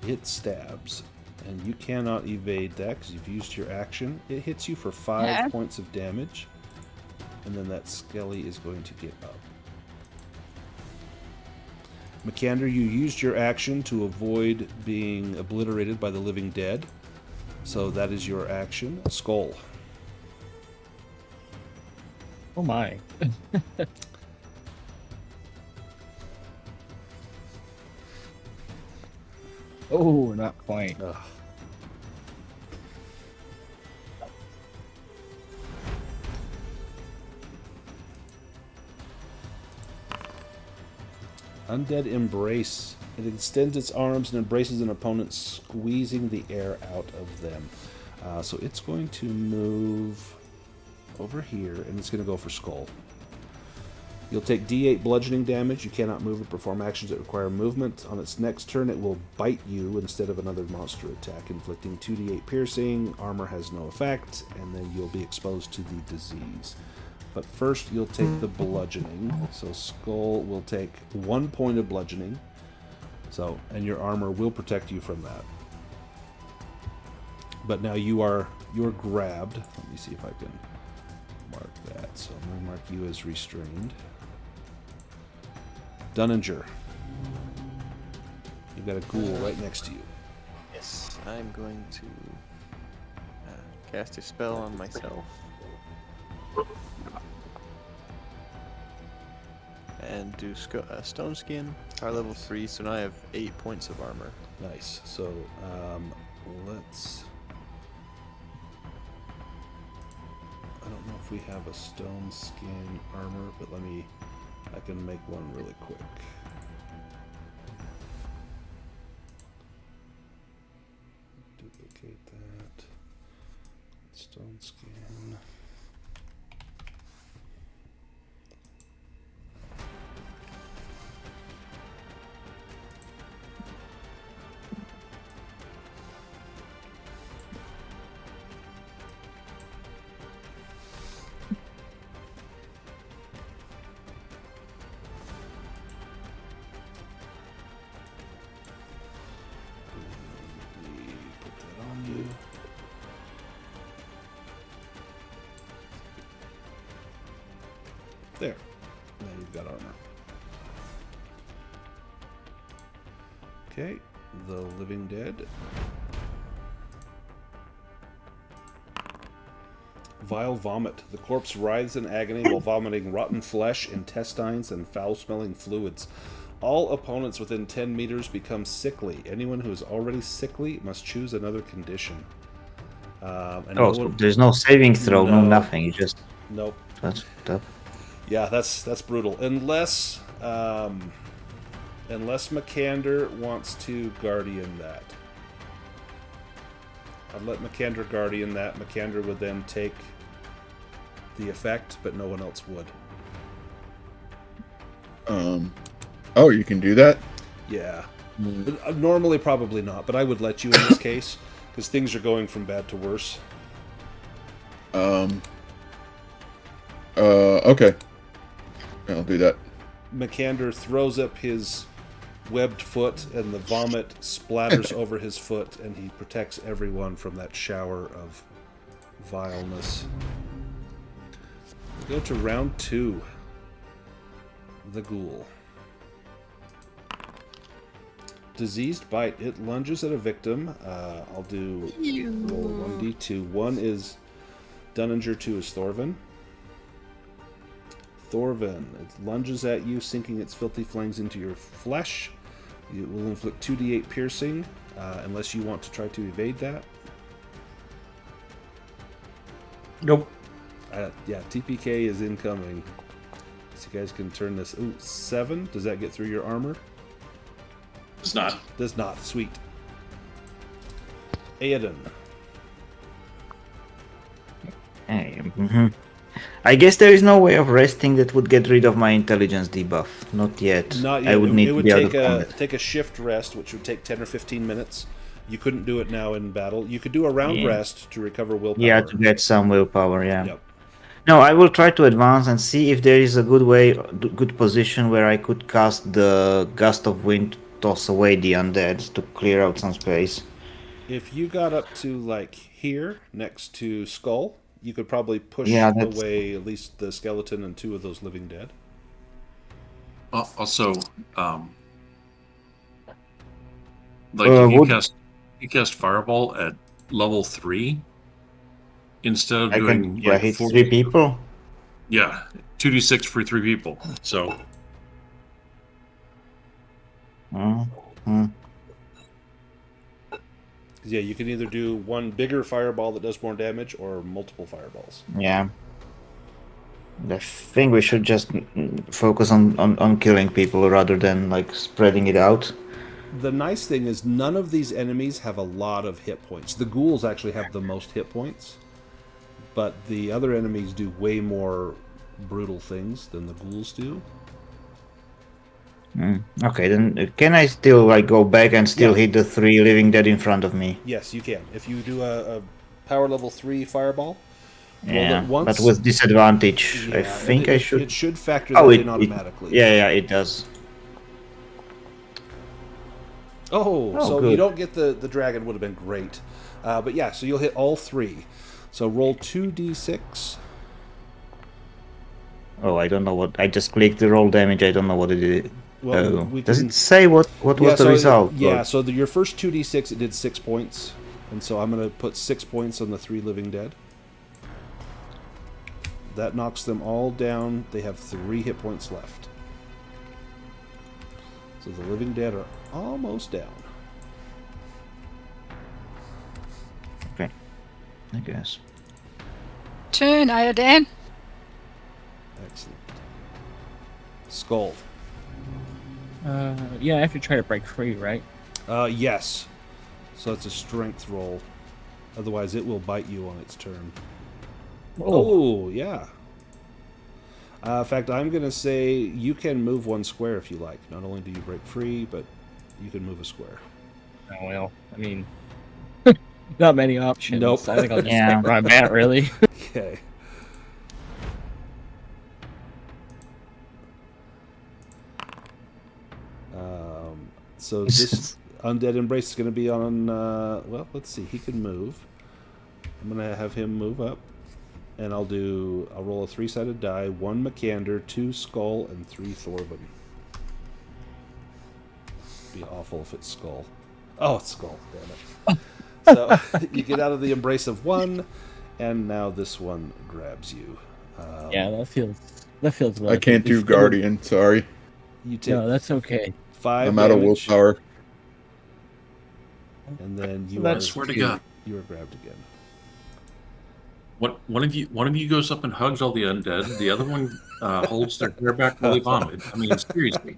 It stabs, and you cannot evade that because you've used your action. It hits you for 5 points of damage, and then that Skelly is going to get up. Makander, you used your action to avoid being obliterated by the living dead. So that is your action. Skull. Oh my. Oh, not quite. Ugh. Undead Embrace. It extends its arms and embraces an opponent, squeezing the air out of them. So it's going to move over here, and it's going to go for Skull. You'll take D8 bludgeoning damage. You cannot move or perform actions that require movement. On its next turn, it will bite you instead of another monster attack, inflicting 2d8 piercing. Armor has no effect, and then you'll be exposed to the disease. But first, you'll take the bludgeoning. So Skull will take 1 point of bludgeoning. So, and your armor will protect you from that. But now you're grabbed. Let me see if I can mark that. So I'm going to mark you as restrained. Dunninger. You've got a ghoul right next to you. Yes, I'm going to cast a spell on myself. And do Stone Skin, power level 3, so now I have 8 points of armor. Nice. So let's... I don't know if we have a Stone Skin armor, but I can make one really quick. Duplicate that. Stone Skin. There. Now you've got armor. Okay, the living dead. Vile vomit. The corpse writhes in agony while vomiting rotten flesh, intestines, and foul-smelling fluids. All opponents within 10 meters become sickly. Anyone who is already sickly must choose another condition. So there's no saving throw, no nothing. You just... Nope. That's tough. Yeah, that's brutal. Unless Makander wants to Guardian that. I'd let Makander Guardian that. Makander would then take the effect, but no one else would. Oh, you can do that? Yeah. Normally, probably not, but I would let you in this case, because things are going from bad to worse. Okay. I'll do that. Makander throws up his webbed foot, and the vomit splatters over his foot, and he protects everyone from that shower of vileness. We'll go to round 2. The ghoul. Diseased bite. It lunges at a victim. I'll do roll 1d2. 1 is Dunninger, 2 is Thorvin. Thorvin. It lunges at you, sinking its filthy fangs into your flesh. It will inflict 2d8 piercing, unless you want to try to evade that. Nope. Yeah, TPK is incoming. So you guys can turn this... Ooh, 7. Does that get through your armor? It's not. Does not. Sweet. Aiden. Hey, I guess there is no way of resting that would get rid of my intelligence debuff. Not yet. Not yet. I would need to be out of take combat. take a shift rest, which would take 10 or 15 minutes. You couldn't do it now in battle. You could do a round rest to recover willpower. Yeah, to get some willpower, yeah. Yep. No, I will try to advance and see if there is a good position where I could cast the Gust of Wind, toss away the undead to clear out some space. If you got up to, like, here, next to Skull, you could probably push away at least the skeleton and 2 of those living dead. Also, Like if would- you cast Fireball at level 3 instead of I doing can like hit 4, 3 people. yeah, 2d6 for 3 people. So Mm-hmm. Yeah, you can either do one bigger fireball that does more damage or multiple fireballs. Yeah. I think we should just focus on killing people rather than like spreading it out. The nice thing is none of these enemies have a lot of hit points. The ghouls actually have the most hit points, but the other enemies do way more brutal things than the ghouls do. Okay, then can I still like go back and still Yeah. hit the 3 living dead in front of me? Yes, you can. If you do a power level 3 fireball, roll Yeah, it once. but with disadvantage. Yeah, I think and I should. It should factor Oh, that it in automatically. yeah, it does. Oh, Oh, so good. you don't get the dragon would have been great. But yeah, so you'll hit all 3. So roll 2d6. Oh, I don't know what. I just clicked the roll damage. I don't know what it did. Well, Oh, we does can- it say what was the result? Yeah, Or- so your first 2d6 it did 6 points, and so I'm going to put 6 points on the 3 living dead. That knocks them all down. They have 3 hit points left. So the living dead are almost down. Okay, I guess. Turn, Dan. Excellent. Skull. Yeah, I have to try to break free, right? Yes. So it's a strength roll. Otherwise, it will bite you on its turn. Oh, yeah. In fact, I'm going to say you can move 1 square if you like. Not only do you break free, but you can move a square. Oh, well, I mean, not many options. Nope. I think I'll just Yeah. stick where I'm at, really. Okay. So this Undead Embrace is going to be on, well, let's see. He can move. I'm going to have him move up. And I'll roll a 3-sided die. 1 Makander, 2 Skull, and 3 Thorvin. Be awful if it's Skull. Oh, it's Skull. Damn it. So you get out of the embrace of 1, and now this one grabs you. Yeah, that feels I can't do Guardian, sorry. You take No, that's okay. 5 I'm out of damage, willpower. and then you I are swear to God. you are grabbed again. one of you goes up and hugs all the undead. The other one holds their hair back while they vomit. I mean, seriously.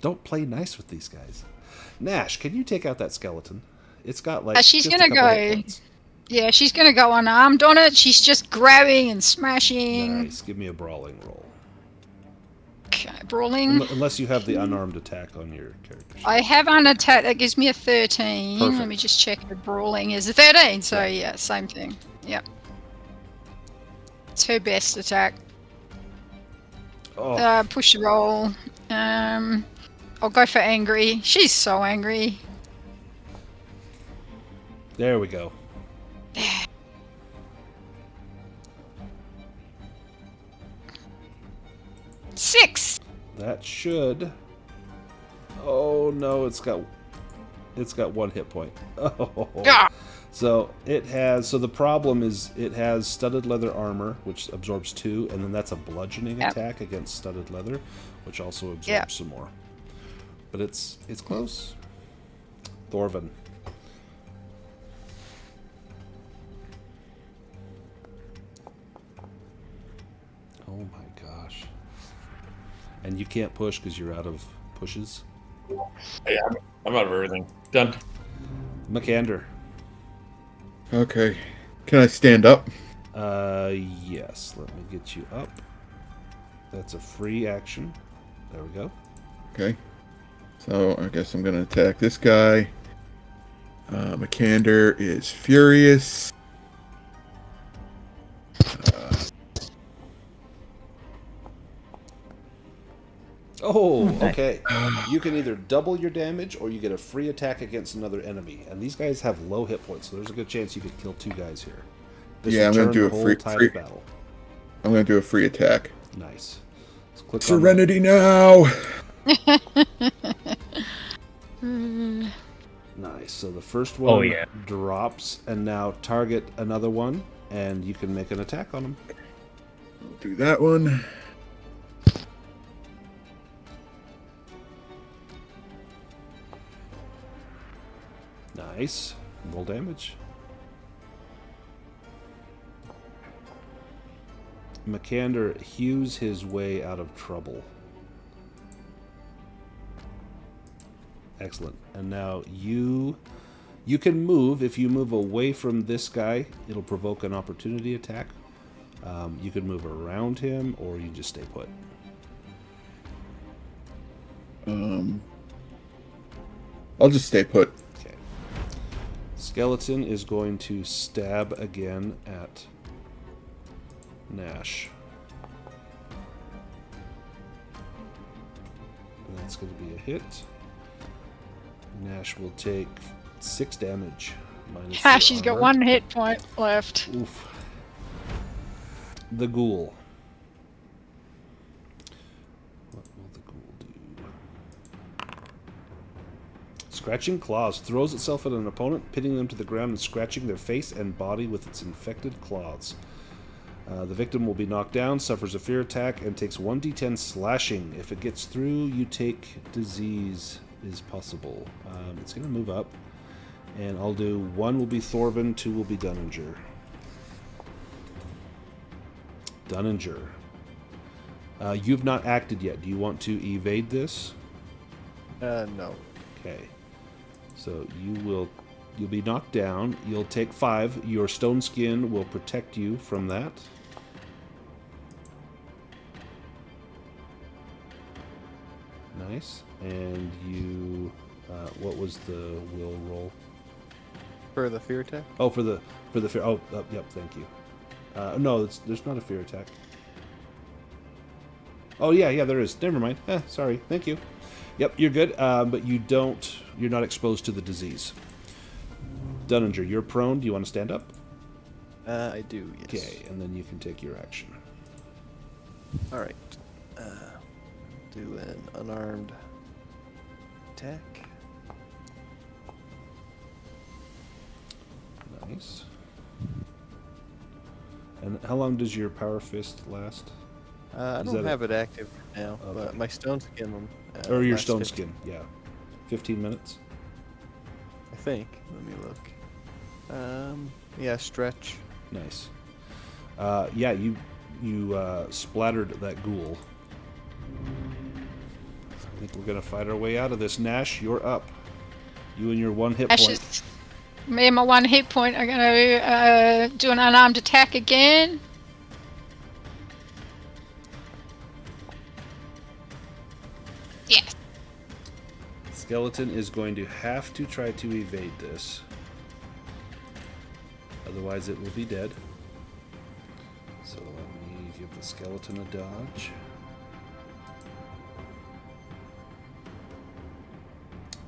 Don't play nice with these guys. Nash, can you take out that skeleton? It's got like She's just a gonna couple hit go. points. Yeah, she's gonna go unarmed on it. She's just grabbing and smashing. Nice. Give me a brawling roll. Okay, brawling. Unless you have the unarmed attack on your character sheet. I have an attack that gives me a 13. Perfect. Let me just check. The brawling is a 13. So yeah, same thing. Yep. It's her best attack. Oh, Push the roll. I'll go for angry. She's so angry. there we go. Six. That should. Oh no, it's got 1 hit point. Oh. Ah! So it has. So the problem is it has studded leather armor, which absorbs 2, and then that's a bludgeoning Yep. attack against studded leather, which also absorbs Yep. some more. But it's close. Thorvin. Oh my gosh. And you can't push because you're out of pushes. Hey, I'm out of everything. Done. Makander. Okay. Can I stand up? Yes. Let me get you up. That's a free action. There we go. Okay. So I guess I'm going to attack this guy. Makander is furious. Oh, okay. You can either double your damage or you get a free attack against another enemy. And these guys have low hit points, so there's a good chance you could kill 2 guys here. This Yeah, will I'm gonna turn do the a whole free- tide free- of battle. I'm going to do a free attack. Nice. Let's click Serenity now! Mm. Nice. So the first one Oh, yeah. drops, and now target another one, and you can make an attack on them. I'll do that one. Nice. Roll damage. McCander hews his way out of trouble. Excellent. And now you can move. If you move away from this guy, it'll provoke an opportunity attack. You can move around him, or you just stay put. I'll just stay put. Okay. Skeleton is going to stab again at Nash. And that's going to be a hit. Nash will take 6 damage. Minus Ah, your she's got armor. 1 hit point left. Oof. The ghoul. What will the ghoul do? Scratching claws throws itself at an opponent, pinning them to the ground and scratching their face and body with its infected claws. The victim will be knocked down, suffers a fear attack, and takes 1d10 slashing. If it gets through, you take disease is possible. It's going to move up. And I'll do 1 will be Thorvin, 2 will be Dunninger. Dunninger. You've not acted yet. Do you want to evade this? No. Okay. So you'll be knocked down. You'll take 5. Your stone skin will protect you from that. Nice. And you what was the will roll? For the fear attack? Oh, for the fear. Oh, yep, thank you. No, there's not a fear attack. Oh yeah, there is. Never mind. Sorry. Thank you. Yep, you're good. But you're not exposed to the disease. Dunninger, you're prone. Do you want to stand up? I do, yes. Okay, and then you can take your action. Alright. Do an unarmed attack. Nice. And how long does your power fist last? I Is don't that have it active right now, Okay. but my stone skin. Or your lasts stone 15 skin, yeah. 15 minutes? I think. Let me look. Yeah, stretch. Nice. Yeah, you splattered that ghoul. I think we're gonna fight our way out of this. Nash, you're up. You and your 1 hit point. Ashes. Me and my 1 hit point are going to do an unarmed attack again. Yes. Skeleton is going to have to try to evade this. Otherwise it will be dead. So let me give the skeleton a dodge.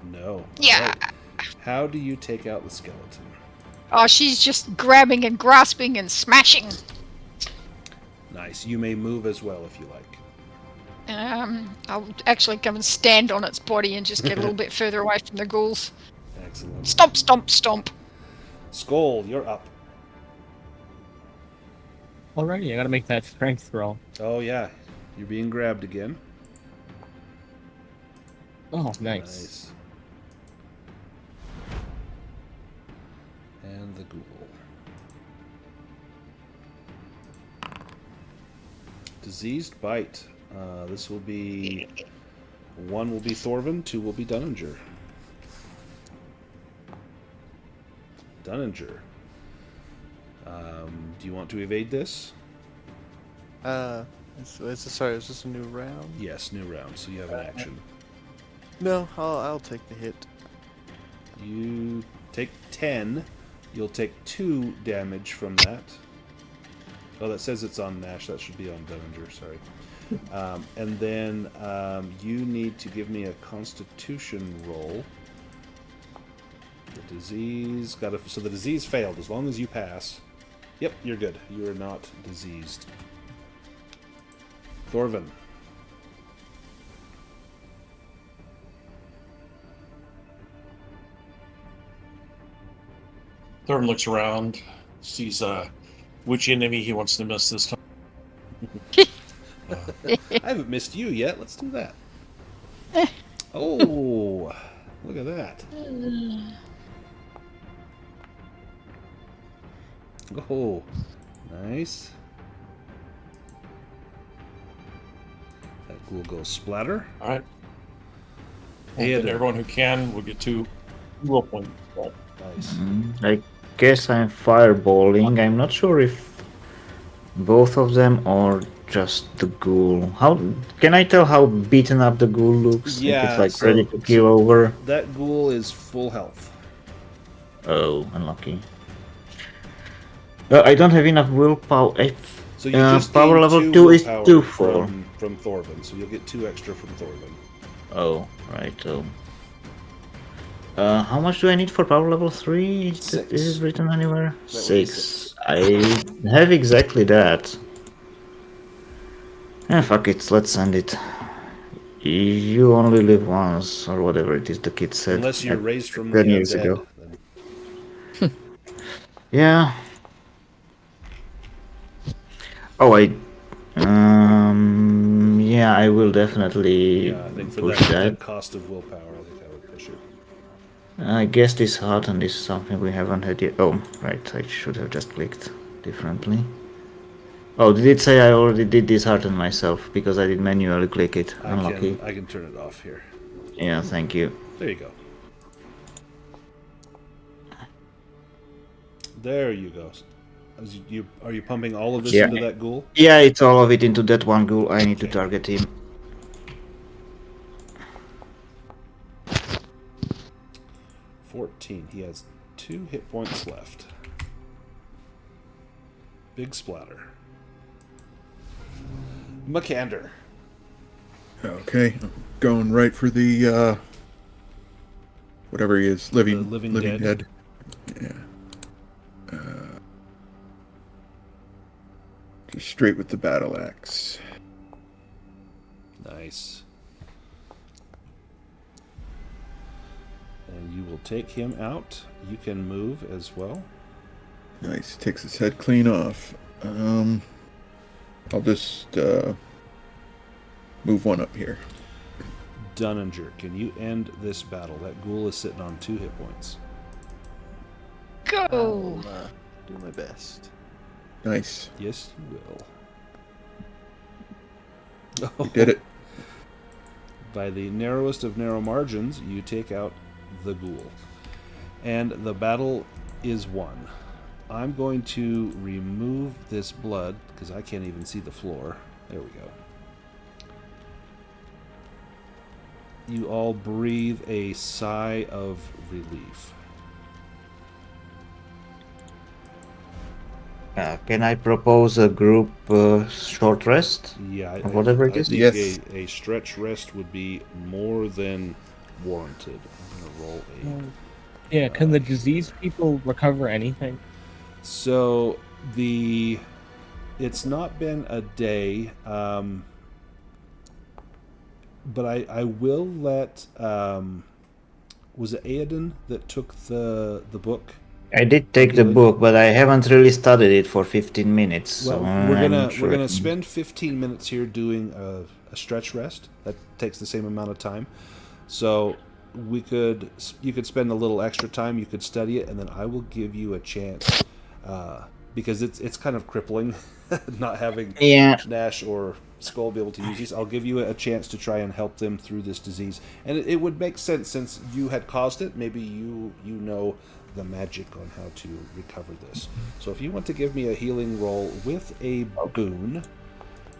No. Yeah. Alright. How do you take out the skeleton? Oh, she's just grabbing and grasping and smashing. Nice. You may move as well if you like. I'll actually come and stand on its body and just get a little bit further away from the ghouls. Excellent. Stomp, stomp, stomp. Skull, you're up. Alrighty, I gotta make that strength roll. Oh yeah, you're being grabbed again. Oh, nice. Nice. And the ghoul. Diseased bite. This will be 1 will be Thorvin, 2 will be Dunninger. Dunninger. Do you want to evade this? Sorry, is this a new round? Yes, new round, so you have an action. No, I'll take the hit. You take 10. You'll take 2 damage from that. Oh, that says it's on Nash. That should be on Dunninger, sorry. And then you need to give me a Constitution roll. The disease so the disease failed. As long as you pass. Yep, you're good. You are not diseased. Thorvin. Thorn looks around, sees which enemy he wants to miss this time. I haven't missed you yet. Let's do that. Oh, look at that. Oh, nice. That ghoul goes splatter. All right. Hey, And everyone who can will get 2 will points. Nice. I guess I'm fireballing. I'm not sure if both of them or just the ghoul. How can I tell how beaten up the ghoul looks? If Yeah, it's like so- ready to keel over. That ghoul is full health. Oh, unlucky. I don't have enough willpower. So you just power gained level 2 2 is willpower too full. from Thorvin, so you'll get 2 extra from Thorvin. Oh, right. Oh. How much do I need for power level 3? Is it written anywhere? That would be 6. I have exactly that. Fuck it, let's send it. You only live once, or whatever it is the kid said. Unless you're raised from 10 the years undead. ago. Then. Yeah. Oh, yeah, I will definitely Yeah, I think for push that cost of willpower, I think I would push it. I guess this hearten is something we haven't had yet. Oh, right, I should have just clicked differently. Oh, did it say I already did this hearten myself? Because I did manually click it. Unlucky. I can turn it off here. Yeah, thank you. There you go. There you go. Are you pumping all of this Yeah. into that ghoul? Yeah, it's all of it into that one ghoul. I need to target him. 14. He has 2 hit points left. Big splatter. Makander. Okay, I'm going right for the whatever he is, living dead. Yeah. Just straight with the battle axe. Nice. And you will take him out. You can move as well. Nice, takes his head clean off. I'll just move one up here. Dunninger, can you end this battle? That ghoul is sitting on 2 hit points. Go! I'll do my best. Nice, Yes, you will. you did it. By the narrowest of narrow margins, you take out the ghoul. And the battle is won. I'm going to remove this blood, because I can't even see the floor. There we go. You all breathe a sigh of relief. Can I propose a group short rest? Yeah, Or whatever it I is? think Yes. a stretch rest would be more than warranted. I'm going to roll a... Yeah, can the diseased people recover anything? So it's not been a day, but I will let was it Aedan that took the book? I did take the book, but I haven't really studied it for 15 minutes. Well, So we're I'm not gonna sure. spend 15 minutes here doing a stretch rest. That takes the same amount of time. So you could spend a little extra time. You could study it, and then I will give you a chance because it's kind of crippling not having Nash or Skull be able to use these. I'll give you a chance to try and help them through this disease, and it would make sense since you had caused it. Maybe you know the magic on how to recover this. So if you want to give me a healing roll with a boon,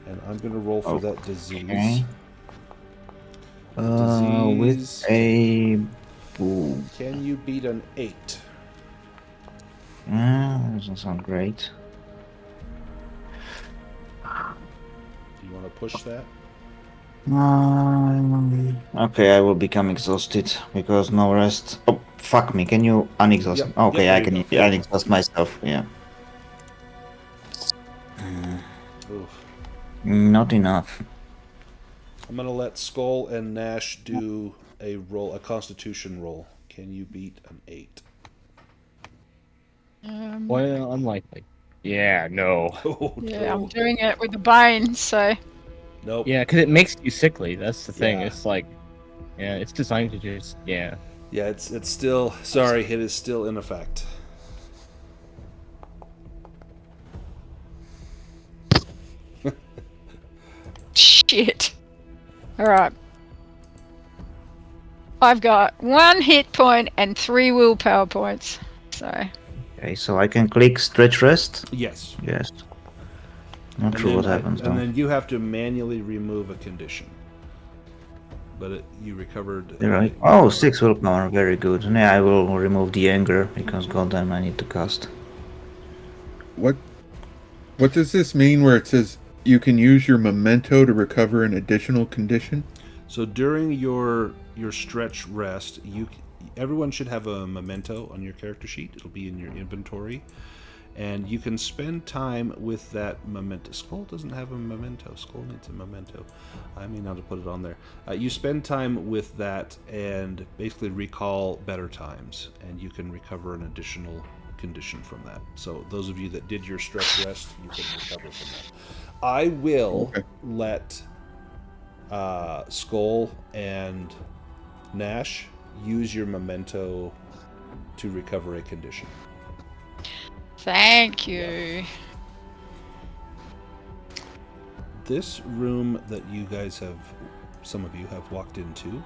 and I'm going to roll for that disease. Okay. With Disease. a boom. Can you beat an 8? Doesn't sound great. Do you want to push that? Okay, I will become exhausted because no rest. Oh, fuck me. Can you unexhaust Yep, me? Okay, yep, I there can you go. unexhaust myself. Yeah. Oof. Not enough. I'm going to let Skull and Nash do a Constitution roll. Can you beat an 8? Well, unlikely. Yeah, no. Oh, Yeah, I'm no. doing it with the bane, so Nope. Yeah, because it makes you sickly. That's the thing. Yeah. It's like, yeah, it's designed to just, yeah. Yeah, it's still... Sorry, it is still in effect. shit. Alright. I've got 1 hit point and 3 willpower points. So Okay, so I can click stretch rest. Yes. Yes. Not sure what happens And though. then you have to manually remove a condition. But you recovered... There I... Oh, 6 willpower. Very good. Yeah, I will remove the anger because goddamn I need to cast. What does this mean where it says you can use your memento to recover an additional condition? So during your stretch rest, everyone should have a memento on your character sheet. It'll be in your inventory. And you can spend time with that memento. Skull doesn't have a memento. Skull needs a memento. I may not have put it on there. You spend time with that and basically recall better times. And you can recover an additional condition from that. So those of you that did your stretch rest, you can recover from that. I will let Skull and Nash use your memento to recover a condition. thank you. This room that you guys have, some of you have walked into,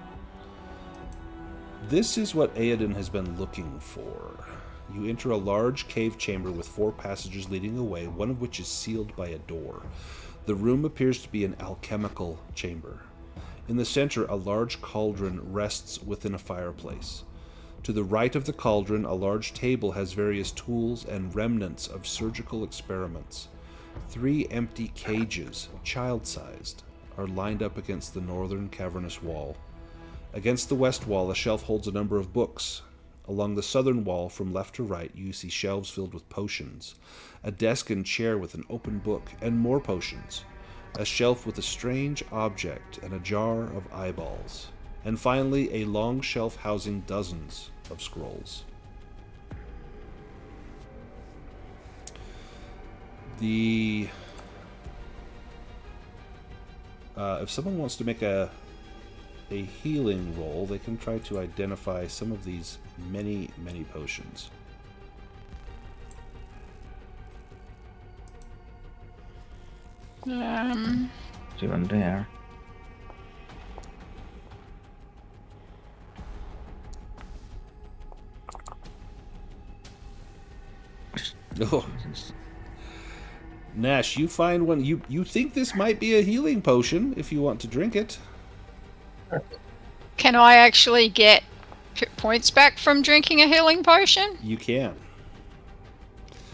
this is what Aoden has been looking for. You enter a large cave chamber with 4 passages leading away, one of which is sealed by a door. The room appears to be an alchemical chamber. In the center, a large cauldron rests within a fireplace. To the right of the cauldron, a large table has various tools and remnants of surgical experiments. 3 empty cages, child-sized, are lined up against the northern cavernous wall. Against the west wall, a shelf holds a number of books. Along the southern wall, from left to right, you see shelves filled with potions, a desk and chair with an open book, and more potions, a shelf with a strange object and a jar of eyeballs, and finally a long shelf housing dozens of scrolls. If someone wants to make a healing roll, they can try to identify some of these many potions. It's even there. Oh. Nash, you find one. You think this might be a healing potion if you want to drink it. Can I actually get points back from drinking a healing potion? You can.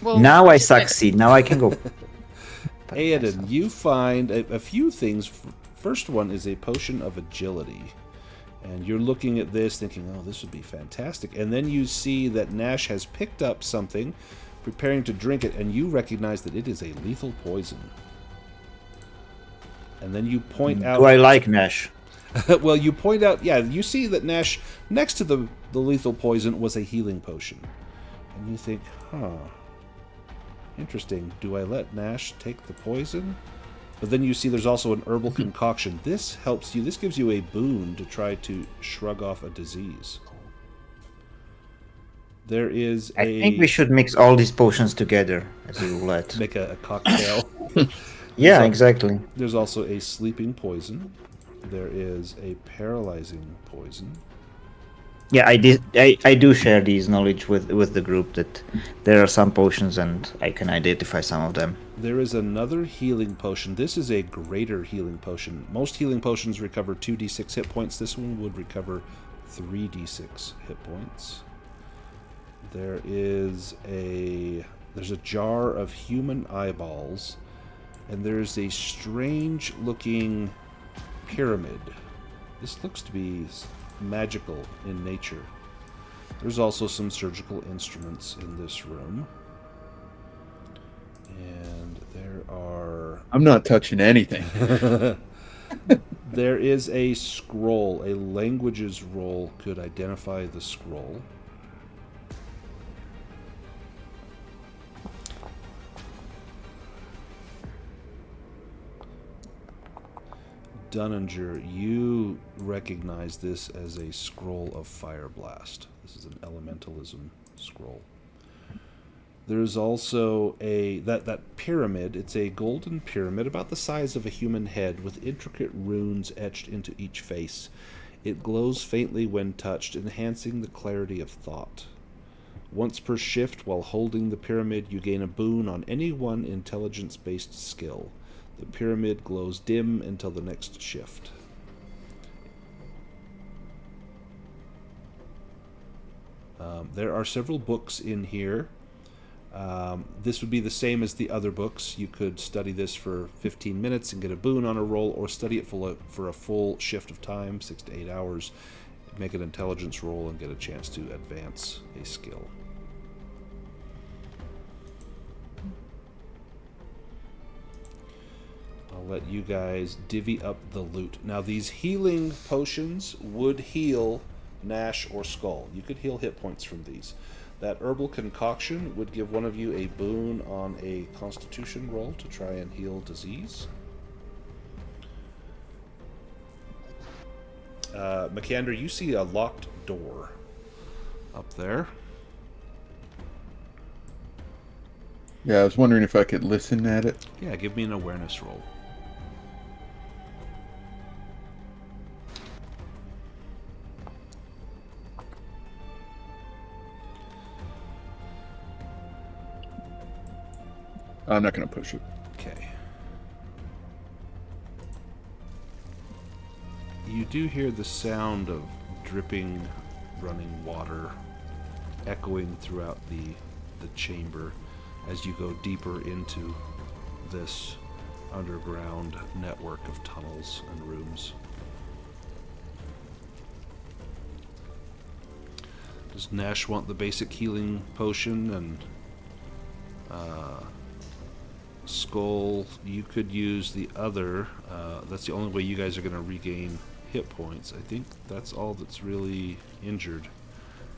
Well, Now I succeed. Now I can go. Aoden, you find a few things. First one is a potion of agility. And you're looking at this thinking, oh, this would be fantastic. And then you see that Nash has picked up something, preparing to drink it, and you recognize that it is a lethal poison. And then you point out... Do I like Nash? Well, you point out, yeah, you see that Nash, next to the lethal poison, was a healing potion. And you think, huh, interesting. Do I let Nash take the poison? But then you see there's also an herbal concoction. This helps you, this gives you a boon to try to shrug off a disease. There is I think we should mix all these potions together as a roulette. Make a cocktail. Yeah, exactly. There's also a sleeping poison. There is a paralyzing poison. Yeah, I do share these knowledge with the group that there are some potions and I can identify some of them. There is another healing potion. This is a greater healing potion. Most healing potions recover 2d6 hit points. This one would recover 3d6 hit points. There's a jar of human eyeballs, and there's a strange looking pyramid. This looks to be magical in nature. There's also some surgical instruments in this room. And there are... I'm not touching anything. There is a scroll. A languages roll could identify the scroll. Dunninger, you recognize this as a scroll of Fire Blast. This is an elementalism scroll. There's also that pyramid. It's a golden pyramid about the size of a human head with intricate runes etched into each face. It glows faintly when touched, enhancing the clarity of thought. Once per shift, while holding the pyramid, you gain a boon on any one intelligence-based skill. The pyramid glows dim until the next shift. There are several books in here. This would be the same as the other books. You could study this for 15 minutes and get a boon on a roll, or study it for a full shift of time, 6 to 8 hours, make an intelligence roll, and get a chance to advance a skill. I'll let you guys divvy up the loot. Now, these healing potions would heal Nash or Skull. You could heal hit points from these. That herbal concoction would give one of you a boon on a constitution roll to try and heal disease. McAnder, you see a locked door up there. Yeah, I was wondering if I could listen at it. Yeah, give me an awareness roll. I'm not going to push it. Okay. You do hear the sound of dripping, running water echoing throughout the chamber as you go deeper into this underground network of tunnels and rooms. Does Nash want the basic healing potion? And Skull, you could use the other. That's the only way you guys are going to regain hit points. I think that's all that's really injured.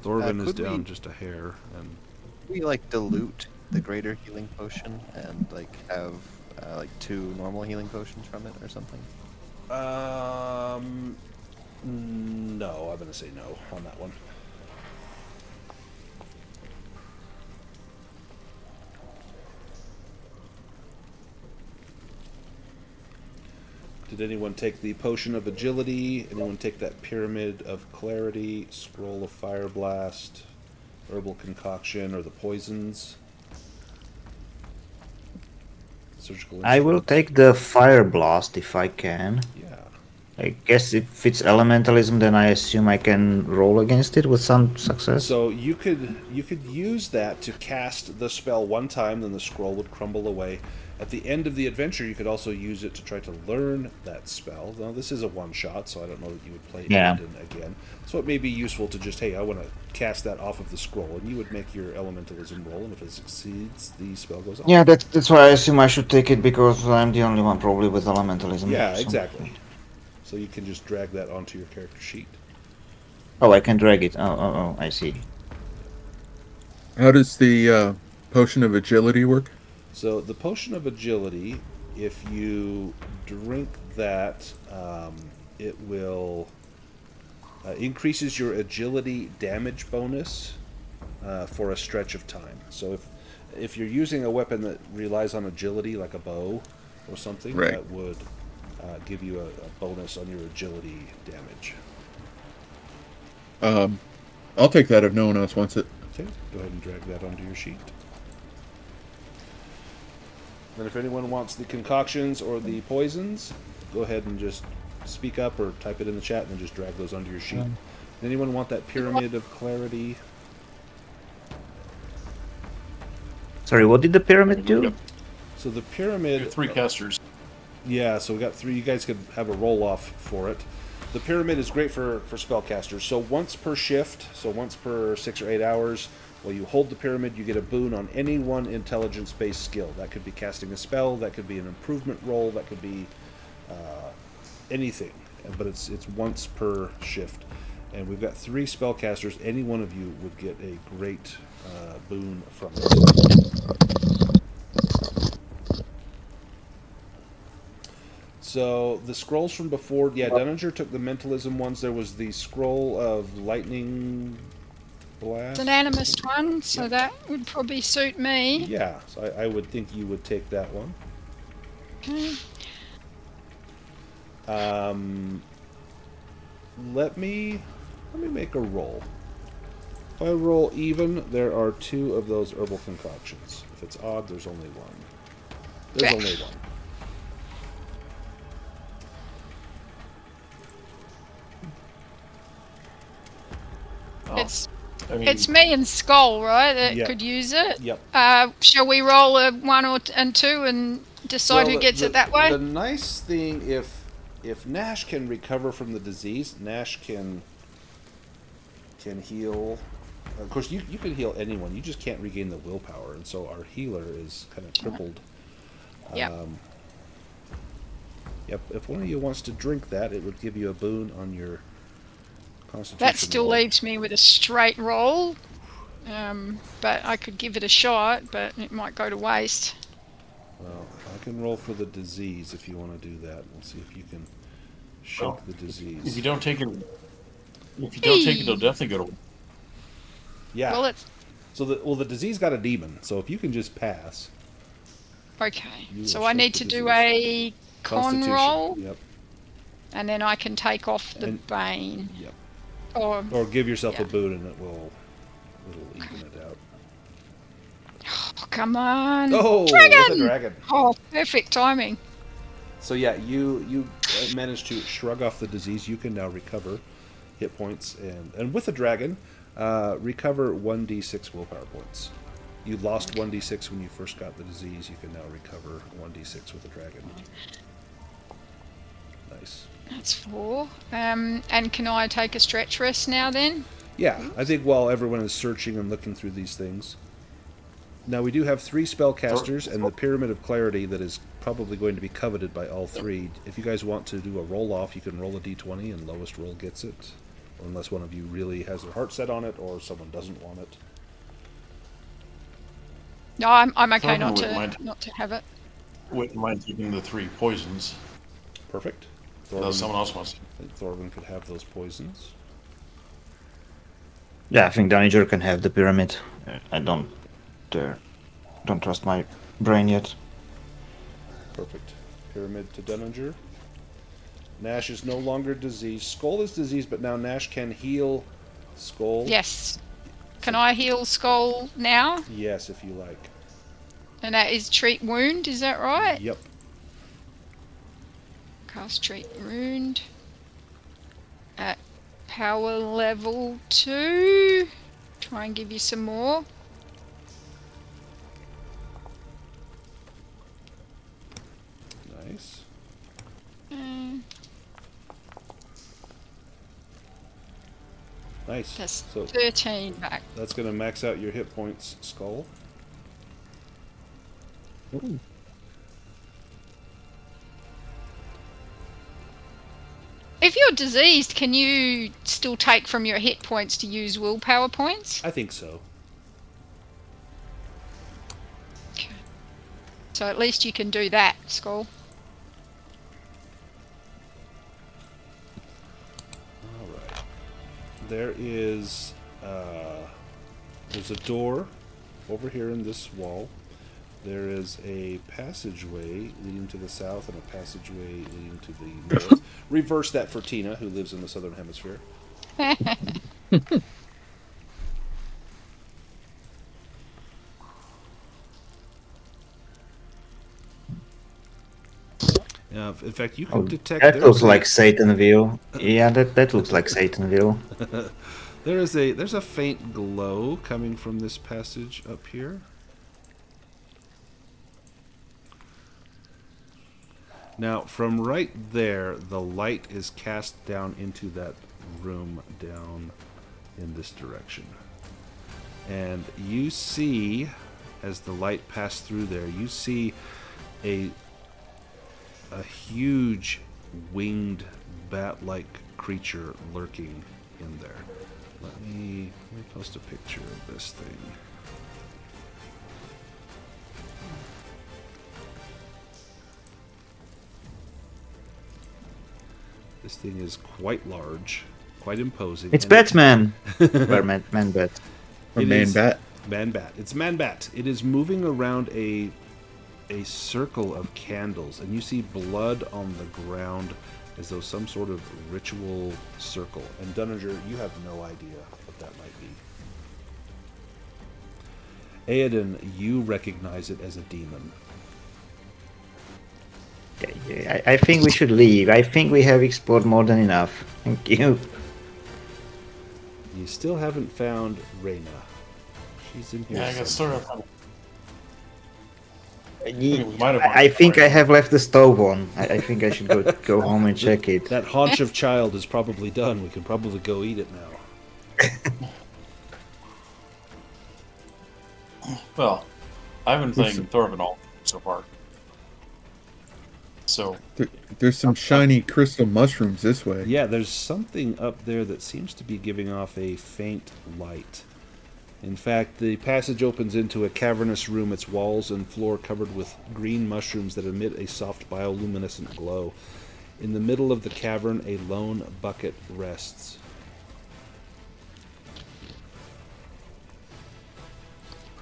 Thorvin is down just a hair. And we like dilute the greater healing potion and like have like 2 normal healing potions from it or something? No, I'm going to say no on that one. Did anyone take the Potion of Agility? Anyone take that Pyramid of Clarity, Scroll of Fire Blast, Herbal Concoction, or the Poisons? Surgical I will take the Fire Blast if I can. Yeah. I guess if it's elementalism, then I assume I can roll against it with some success. So you could use that to cast the spell one time, then the scroll would crumble away. At the end of the adventure, you could also use it to try to learn that spell. Now, this is a one-shot, so I don't know that you would play Eden again. So it may be useful to just, hey, I want to cast that off of the scroll, and you would make your elementalism roll, and if it succeeds, the spell goes off. Yeah, that's why I assume I should take it, because I'm the only one probably with elementalism. Yeah, so. exactly. So you can just drag that onto your character sheet. Oh, I can drag it. Oh, I see. How does the Potion of Agility work? So the Potion of Agility, if you drink that, it will increases your agility damage bonus for a stretch of time. So if you're using a weapon that relies on agility, like a bow or something, right, that would give you a bonus on your agility damage. I'll take that if no one else wants it. Okay, go ahead and drag that onto your sheet. And if anyone wants the concoctions or the poisons, go ahead and just speak up or type it in the chat and then just drag those onto your sheet. Does anyone want that Pyramid of Clarity? Sorry, what did the pyramid do? So the pyramid... 3 casters. Yeah, so we got 3. You guys could have a roll-off for it. The pyramid is great for spellcasters. So once per shift, so once per 6 or 8 hours, while you hold the pyramid, you get a boon on any one intelligence-based skill. That could be casting a spell, that could be an improvement roll, that could be anything. But it's once per shift. And we've got 3 spellcasters. Any one of you would get a great boon from it. So the scrolls from before, yeah, Dunninger took the mentalism ones. There was the scroll of lightning blast. It's an animist one, so Yep. that would probably suit me. Yeah, so I would think you would take that one. Okay. Let me make a roll. If I roll even, there are 2 of those herbal concoctions. If it's odd, there's only 1. There's Okay. only 1. Oh, It's I mean, it's me and Skull, right, that Yeah. could use it. Yep. Shall we roll a 1 and 2 and decide who gets it that way? The nice thing, if Nash can recover from the disease, Nash can heal. Of course, you can heal anyone. You just can't regain the willpower, and so our healer is kind of crippled. Yep. Yep. If one of you wants to drink that, it would give you a boon on your Constitution. That still roll. leaves me with a straight roll. But I could give it a shot, but it might go to waste. Well, I can roll for the disease if you want to do that. We'll see if you can shake the disease. if you don't take it, it'll definitely go to. Yeah. Well, it's So the disease got a demon. So if you can just pass. okay. You So will I shake need the to do disease. a con roll, Yep. and then I can take off the And- bane. Yep. Or Or give yourself a Yeah. boon and it'll even it out. oh, come on, Oh, dragon! with a dragon. Oh, perfect timing. So yeah, you managed to shrug off the disease. You can now recover hit points and with a dragon, recover 1d6 willpower points. You lost 1d6 when you first got the disease. You can now recover 1d6 with a dragon. Nice. That's 4. And can I take a stretch rest now then? Yeah, I think while everyone is searching and looking through these things. Now we do have 3 spellcasters and the Pyramid of Clarity that is probably going to be coveted by all 3. If you guys want to do a roll-off, you can roll a d20 and lowest roll gets it. Or unless one of you really has their heart set on it or someone doesn't want it. No, I'm okay Thorben wouldn't mind. not to have it. Wouldn't mind taking the 3 poisons. Perfect. No, someone else wants. I think Thorben could have those poisons. Yeah, I think Dunninger can have the pyramid. I don't trust my brain yet. Perfect. Pyramid to Dunninger. Nash is no longer diseased. Skull is diseased, but now Nash can heal Skull. Yes. Can I heal Skull now? Yes, if you like. And that is treat wound, is that right? Yep. Cast treat wound at power level 2. Try and give you some more. Nice. Nice. That's So 13 back. that's going to max out your hit points, Skull. Ooh. If you're diseased, can you still take from your hit points to use willpower points? I think so. Okay. So at least you can do that, Skull. All right. There is there's a door over here in this wall. There is a passageway leading to the south and a passageway leading to the north. Reverse that for Tina, who lives in the southern hemisphere. In fact, you can detect... That looks like Satanville. Yeah, that looks like Satanville. There's a faint glow coming from this passage up here. Now, from right there, the light is cast down into that room down in this direction. And you see, as the light passed through there, you see a huge winged bat-like creature lurking in there. Let me post a picture of this thing. This thing is quite large, quite imposing. It's and Batman. Or Man-Bat. Or It Man is- Bat. Man-Bat. It's Man-Bat. It is moving around a circle of candles, and you see blood on the ground as though some sort of ritual circle. And Dunninger, you have no idea what that might be. Aoden, you recognize it as a demon. I think we should leave. I think we have explored more than enough. Thank you. You still haven't found Reyna. She's in here. Yeah, I got somewhere. sort of. We might have I think I have left the stove on. I think I should go home and check it. That haunch of child is probably done. We can probably go eat it now. Well, I've been playing Thorvenal so far. So There's some shiny crystal mushrooms this way. Yeah, there's something up there that seems to be giving off a faint light. In fact, the passage opens into a cavernous room, its walls and floor covered with green mushrooms that emit a soft bioluminescent glow. In the middle of the cavern, a lone bucket rests.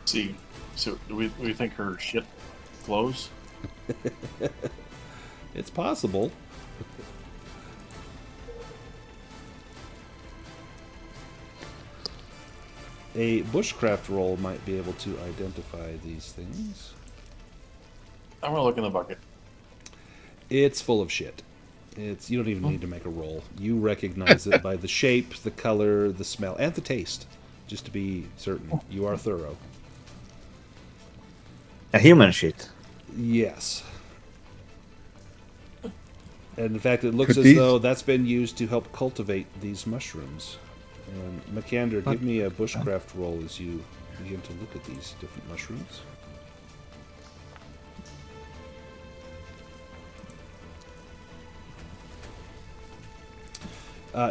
see, so do we think her shit glows? It's possible. A bushcraft roll might be able to identify these things. I'm gonna look in the bucket. It's full of shit. You don't even need to make a roll. You recognize it by the shape, the color, the smell, and the taste. Just to be certain, you are thorough. A human shit. Yes. And in fact, it looks Could as these- though that's been used to help cultivate these mushrooms. And Makander, give me a bushcraft roll as you begin to look at these different mushrooms.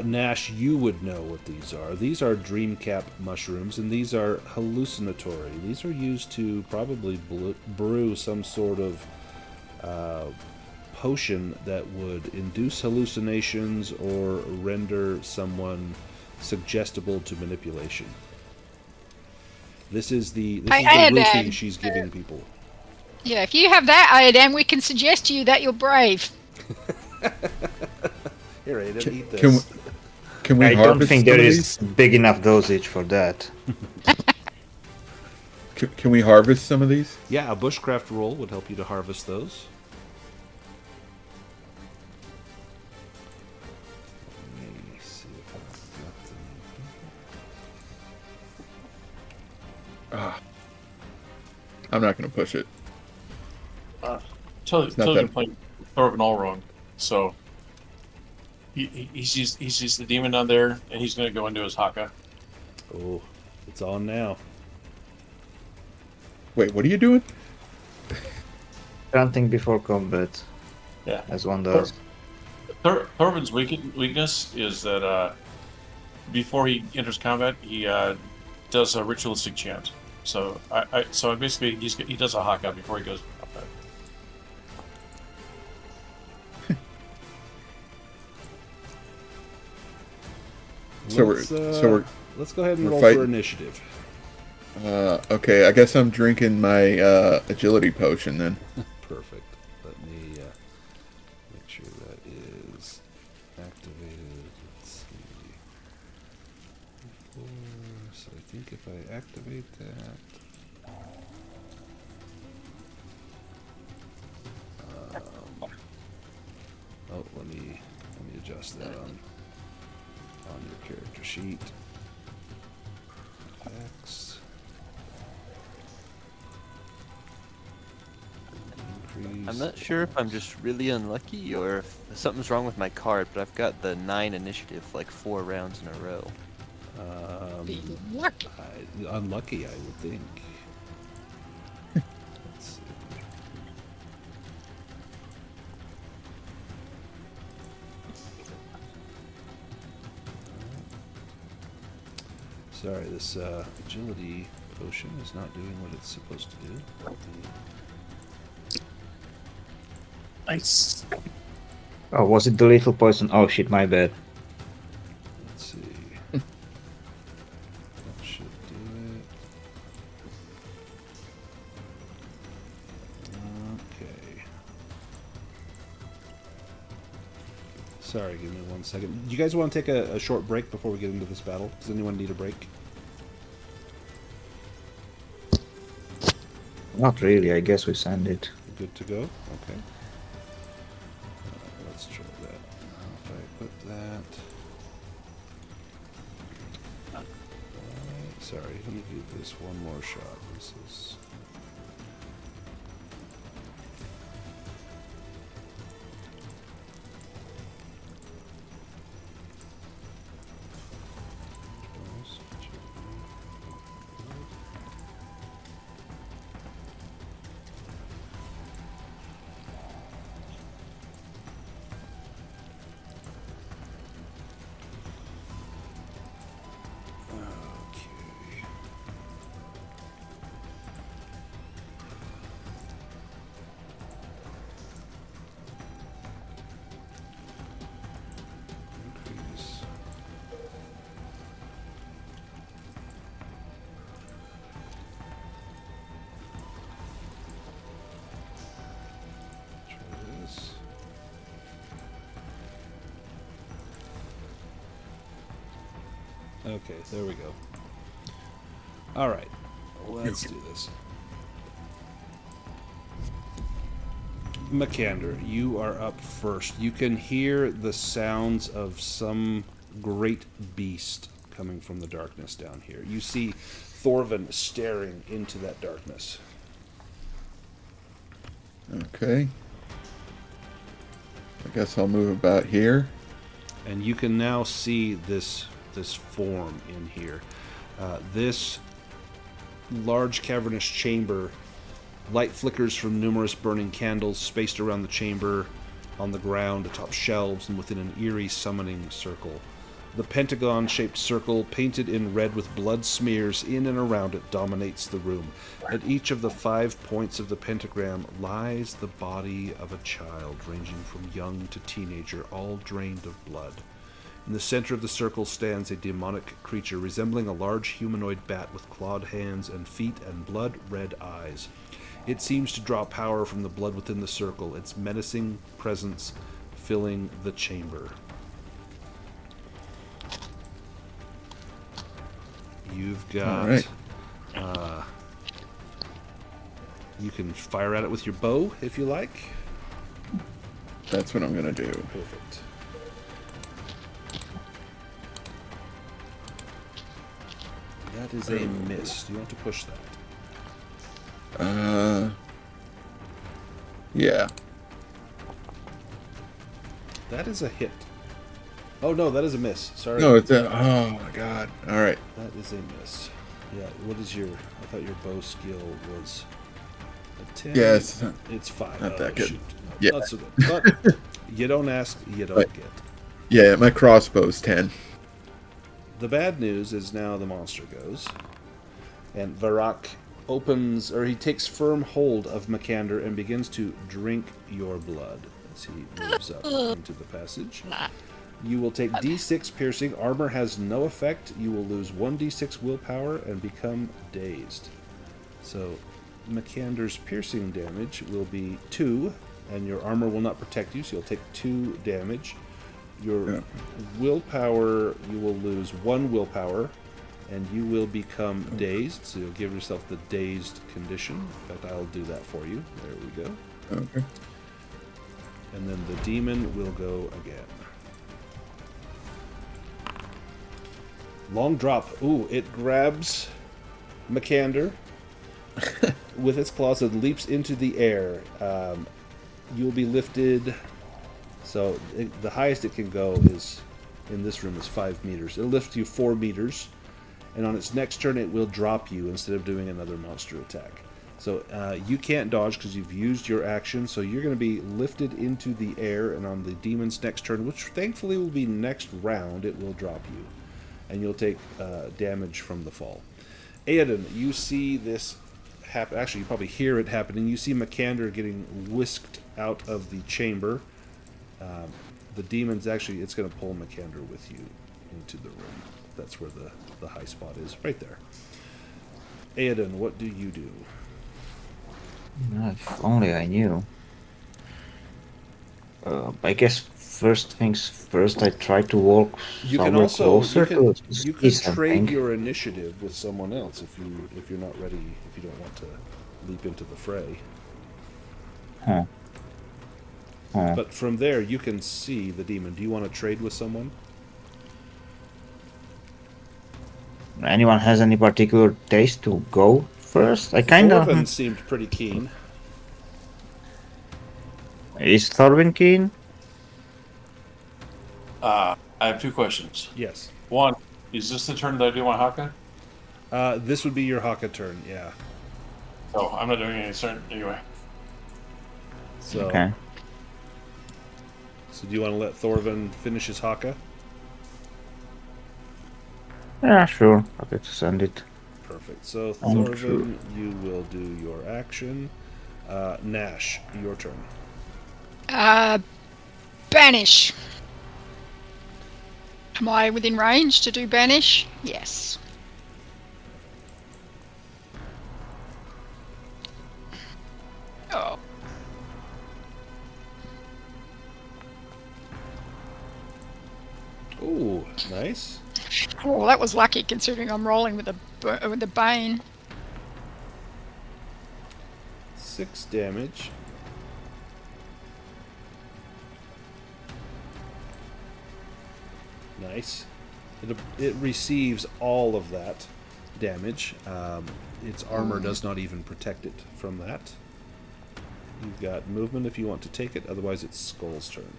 Nash, you would know what these are. These are dreamcap mushrooms, and these are hallucinatory. These are used to probably brew some sort of potion that would induce hallucinations or render someone suggestible to manipulation. This is the roofing she's giving people. Yeah, if you have that, Aoden, we can suggest to you that you're brave. Here, Aiden, eat this. Can we I harvest don't think some there of is big enough dosage for that. these? Can we harvest some of these? Yeah, a bushcraft roll would help you to harvest those. Let me see if I've got them. I'm not going to push it. Tilly's not been that- playing Thorvenal wrong, so he sees the demon down there, and he's gonna go into his haka. Oh, it's on now. Wait, what are you doing? Grunting before combat, Yeah. as one does. Thorvin's weakness is that before he enters combat, he does a ritualistic chant. So so basically he does a haka before he goes to combat. Let's go ahead and we're roll fighting. for initiative. Okay, I guess I'm drinking my agility potion then. Perfect. Let me make sure that is activated. Let's see. So I think if I activate that. Oh, let me adjust that on your character sheet. X. Increase. I'm not sure if I'm just really unlucky or if something's wrong with my card, but I've got the 9 initiative like 4 rounds in a row. Lucky. Unlucky, I would think. Let's see. Sorry, this agility potion is not doing what it's supposed to do. Nice. Oh, was it the lethal poison? Oh shit, my bad. Let's see. That should do it. Okay. Sorry, give me 1 second. Do you guys want to take a short break before we get into this battle? Does anyone need a break? Not really, I guess we send it. Good to go? Okay. Let's try that. If I put that... sorry, let me give this one more shot. This is... Okay, there we go. Alright, let's do this. Makander, you are up first. You can hear the sounds of some great beast coming from the darkness down here. You see Thorvin staring into that darkness. Okay. I guess I'll move about here. And you can now see this form in here. This large cavernous chamber, light flickers from numerous burning candles spaced around the chamber, on the ground, atop shelves, and within an eerie summoning circle. The pentagon-shaped circle, painted in red with blood smears in and around it, dominates the room. At each of the 5 points of the pentagram lies the body of a child, ranging from young to teenager, all drained of blood. In the center of the circle stands a demonic creature resembling a large humanoid bat with clawed hands and feet and blood-red eyes. It seems to draw power from the blood within the circle, its menacing presence filling the chamber. You've got... All right. You can fire at it with your bow, if you like. That's what I'm going to do. Perfect. That is a miss. Do you want to push that? Yeah. That is a hit. Oh no, that is a miss. Sorry. No, it's a... Oh, my God. All right. That is a miss. Yeah, what is your... I thought your bow skill was a 10. Yeah, it's 5. not that good. Shoot. No, Yeah. not so good. But you don't ask, you don't But- get. Yeah, my crossbow's 10. The bad news is now the monster goes. And Varrock opens, or he takes firm hold of Makander and begins to drink your blood as he moves up into the passage. You will take D6 piercing. Armor has no effect. You will lose 1d6 willpower and become dazed. So Makander's piercing damage will be 2, and your armor will not protect you, so you'll take 2 damage. Your willpower, you will lose 1 willpower, and you will become dazed, so you'll give yourself the dazed condition. In fact, I'll do that for you. There we go. Okay. And then the demon will go again. Long drop. Ooh, it grabs Makander with its claws and leaps into the air. You'll be lifted. So the highest it can go is, in this room, is 5 meters. It'll lift you 4 meters. And on its next turn, it will drop you instead of doing another monster attack. So you can't dodge because you've used your action. So you're going to be lifted into the air. And on the demon's next turn, which thankfully will be next round, it will drop you. And you'll take damage from the fall. Aoden, you see this happen. Actually, you probably hear it happening. You see Makander getting whisked out of the chamber. The demon's actually, it's going to pull Makander with you into the room. That's where the high spot is, right there. Aedan, what do you do? If only I knew. I guess first things first, I try to walk You can somewhere also closer to you see could something. trade your initiative with someone else if you're not ready, if you don't want to leap into the fray. Huh. But from there you can see the demon. Do you want to trade with someone? Anyone has any particular taste to go first? I kind of. Thorvin seemed pretty keen. Is Thorvin keen? I have two questions. Yes. One, is this the turn that I do my Haka? This would be your Haka turn, yeah. Oh, I'm not doing any turn anyway. So, Okay. So do you want to let Thorvin finish his Haka? Yeah, sure. Okay, to send it. Perfect. So I'm Thorvin, sure. you will do your action. Nash, your turn. Banish. Am I within range to do banish? Yes. Oh. Ooh, nice. Oh, that was lucky considering I'm rolling with the Bane. 6 damage. Nice. It receives all of that damage. Its armor does not even protect it from that. You've got movement if you want to take it, otherwise it's Skull's turn.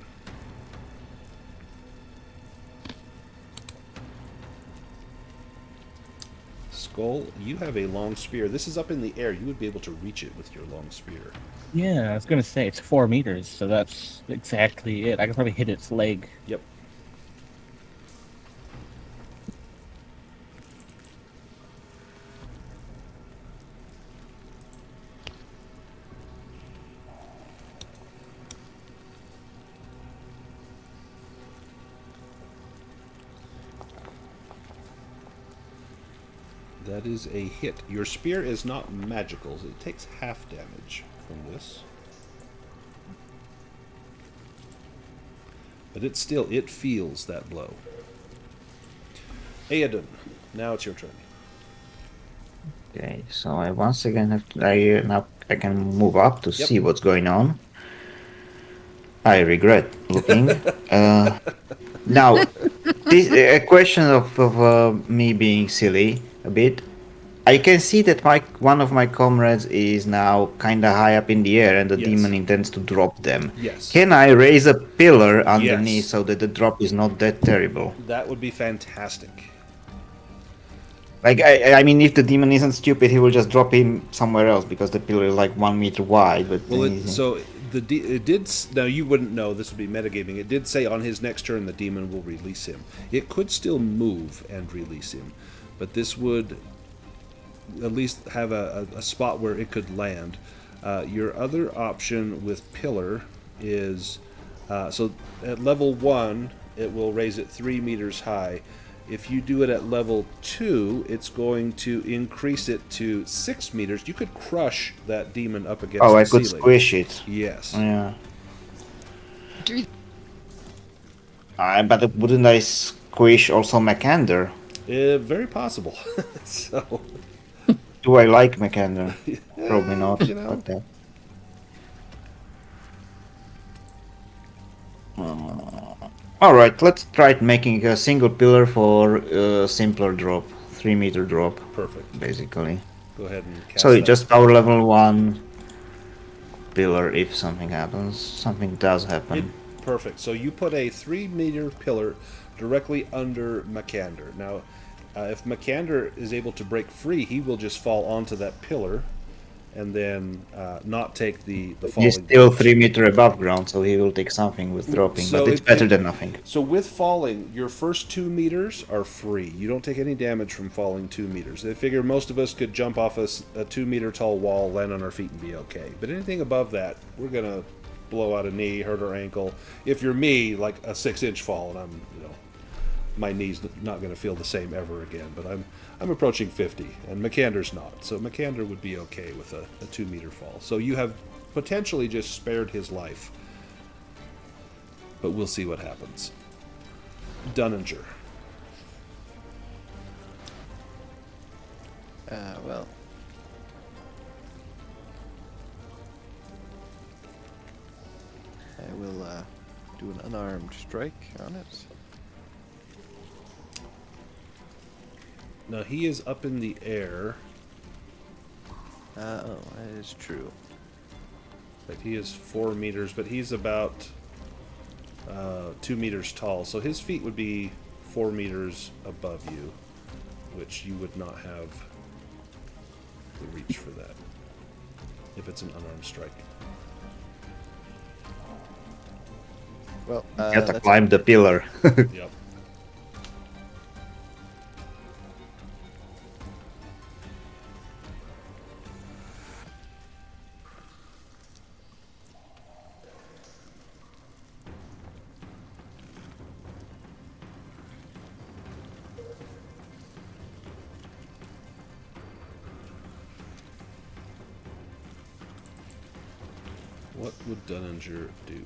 Skull, you have a long spear. This is up in the air. You would be able to reach it with your long spear. Yeah, I was gonna say it's 4 meters, so that's exactly it. I could probably hit its leg. Yep. That is a hit. Your spear is not magical. So it takes half damage from this. But it feels that blow. Aedan, now it's your turn. Okay, so I once again have to. Now I can move up to Yep. see what's going on. I regret looking. Now, this a question of me being silly a bit. I can see that one of my comrades is now kind of high up in the air, and the Yes. demon intends to drop them. Yes. Can I raise a pillar underneath Yes. so that the drop is not that terrible? That would be fantastic. Like I mean, if the demon isn't stupid, he will just drop him somewhere else because the pillar is like 1 meter wide. But Well, then it did. Now you wouldn't know. This would be metagaming. It did say on his next turn the demon will release him. It could still move and release him, but this would at least have a spot where it could land. Your other option with pillar is so at level 1 it will raise it 3 meters high. If you do it at level 2, it's going to increase it to 6 meters. You could crush that demon up against the I could ceiling. squish it. Yes. Yeah. Do But wouldn't I squish also Makander? Very possible. So, Do I like Makander? Probably not. you know. Like that. All right, let's try making a single pillar for a simpler drop, 3 meter drop, Perfect. basically. Go ahead and cast So that. it's just our level 1 pillar if something happens. Something does happen. Perfect. So you put a 3-meter pillar directly under Makander. Now, if Makander is able to break free, he will just fall onto that pillar and then not take the falling. He's still damage. 3 meter above ground, so he will take something with dropping, So but it's it- better it- than nothing. So with falling, your first 2 meters are free. You don't take any damage from falling 2 meters. They figure most of us could jump off a 2 meter tall wall, land on our feet, and be okay. But anything above that, we're gonna blow out a knee, hurt her ankle. If you're me, like a 6-inch fall, and I'm, my knee's not going to feel the same ever again. But I'm approaching 50, and McAnder's not. So McAnder would be okay with a 2-meter fall. So you have potentially just spared his life. But we'll see what happens. Dunninger. Well. I will do an unarmed strike on it. Now he is up in the air. Oh, that is true. But he is 4 meters, but he's about 2 meters tall. So his feet would be 4 meters above you, which you would not have the reach for that if it's an unarmed strike. Well, You have to climb the pillar. Yep. What would Dunninger do?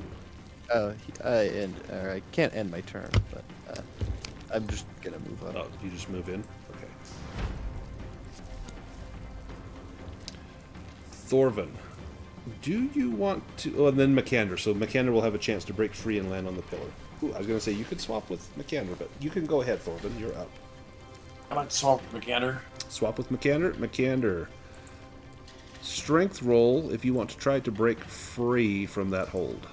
I can't end my turn, but I'm just gonna move on. Oh, you just move in? Okay. Thorvin, do you want to... Oh, and then McAnder. So McAnder will have a chance to break free and land on the pillar. Ooh, I was going to say you could swap with McAnder, but you can go ahead, Thorvin. You're up. I'd like to swap with McAnder. Swap with McAnder. McAnder. Strength roll if you want to try to break free from that hold.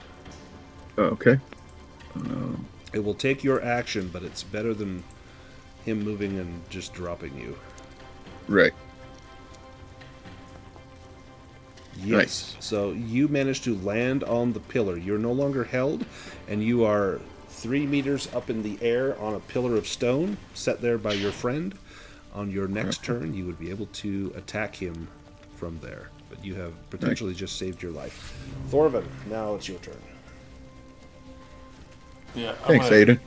Oh, okay. It will take your action, but it's better than him moving and just dropping you. Right. Yes. Nice. So you managed to land on the pillar. You're no longer held, and you are 3 meters up in the air on a pillar of stone set there by your friend. On your next turn, you would be able to attack him from there. But you have potentially just saved your life. Thorvin, now it's your turn. Yeah. Thanks, Aiden.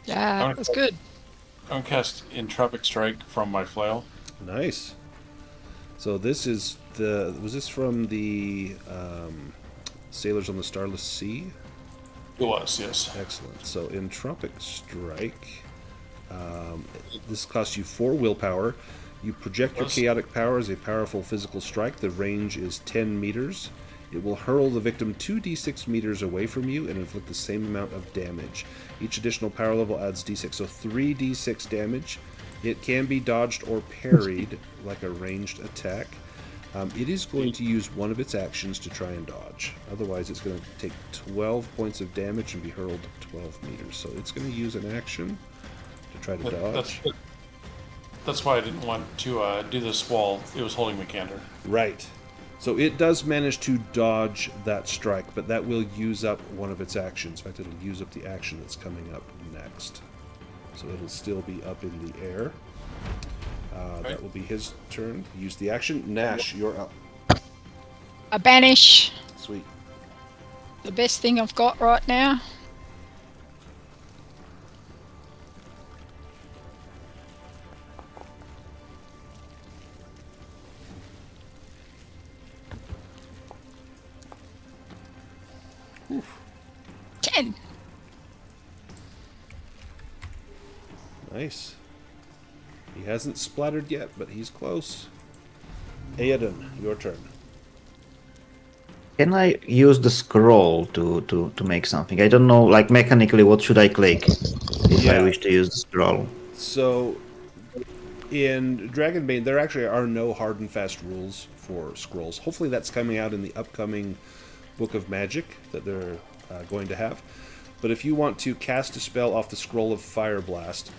Yeah, that's good. I'm gonna cast Entropic Strike from my flail. Nice. So this is the... Was this from the Sailors on the Starless Sea? It was, yes. Excellent. So Entropic Strike. This costs you 4 willpower. You project your chaotic power as a powerful physical strike. The range is 10 meters. It will hurl the victim 2d6 meters away from you and inflict the same amount of damage. Each additional power level adds d6, so 3d6 damage. It can be dodged or parried like a ranged attack. It is going to use one of its actions to try and dodge. Otherwise, it's going to take 12 points of damage and be hurled 12 meters. So it's going to use an action to try to dodge. That's why I didn't want to do this while it was holding McAnder. Right. So it does manage to dodge that strike, but that will use up one of its actions. In fact, it'll use up the action that's coming up next. So it'll still be up in the air. That will be his turn. Use the action. Nash, you're up. A banish. Sweet. The best thing I've got right now. Oof. 10. Nice. He hasn't splattered yet, but he's close. Aiden, your turn. Can I use the scroll to make something? I don't know, like mechanically, what should I click if I wish to use the scroll? So, in Dragonbane, there actually are no hard and fast rules for scrolls. Hopefully that's coming out in the upcoming Book of Magic that they're going to have. But if you want to cast a spell off the Scroll of Fire Blast,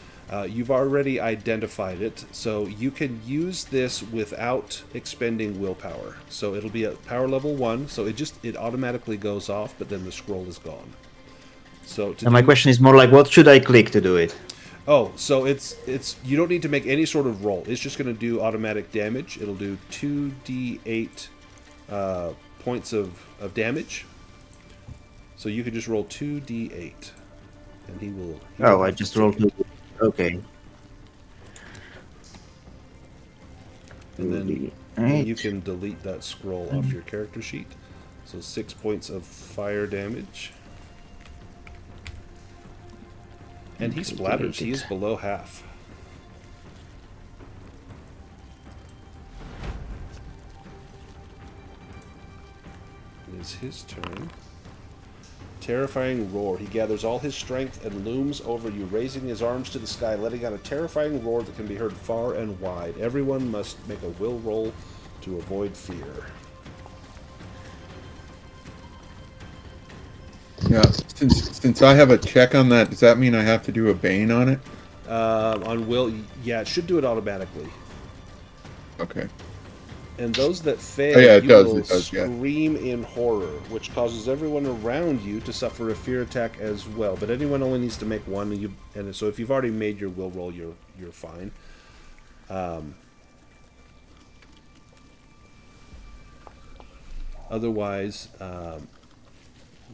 you've already identified it, so you can use this without expending willpower. So it'll be at power level 1, so it automatically goes off, but then the scroll is gone. So my question is more like, what should I click to do it? Oh, so it's you don't need to make any sort of roll. It's just going to do automatic damage. It'll do 2d8 points of damage. So you could just roll 2d8. And he will... Oh, I just rolled 2. Okay. And then Right. you can delete that scroll off your character sheet. So 6 points of fire damage. And he Okay, splatters. delete He it. is below half. It is his turn. Terrifying roar. He gathers all his strength and looms over you, raising his arms to the sky, letting out a terrifying roar that can be heard far and wide. Everyone must make a will roll to avoid fear. Yeah, since I have a check on that, does that mean I have to do a Bane on it? On will, yeah, it should do it automatically. Okay. And those that fail, Oh, yeah, it you does, will it does, yeah. scream in horror, which causes everyone around you to suffer a fear attack as well. But anyone only needs to make one, and so if you've already made your will roll, you're fine. Otherwise,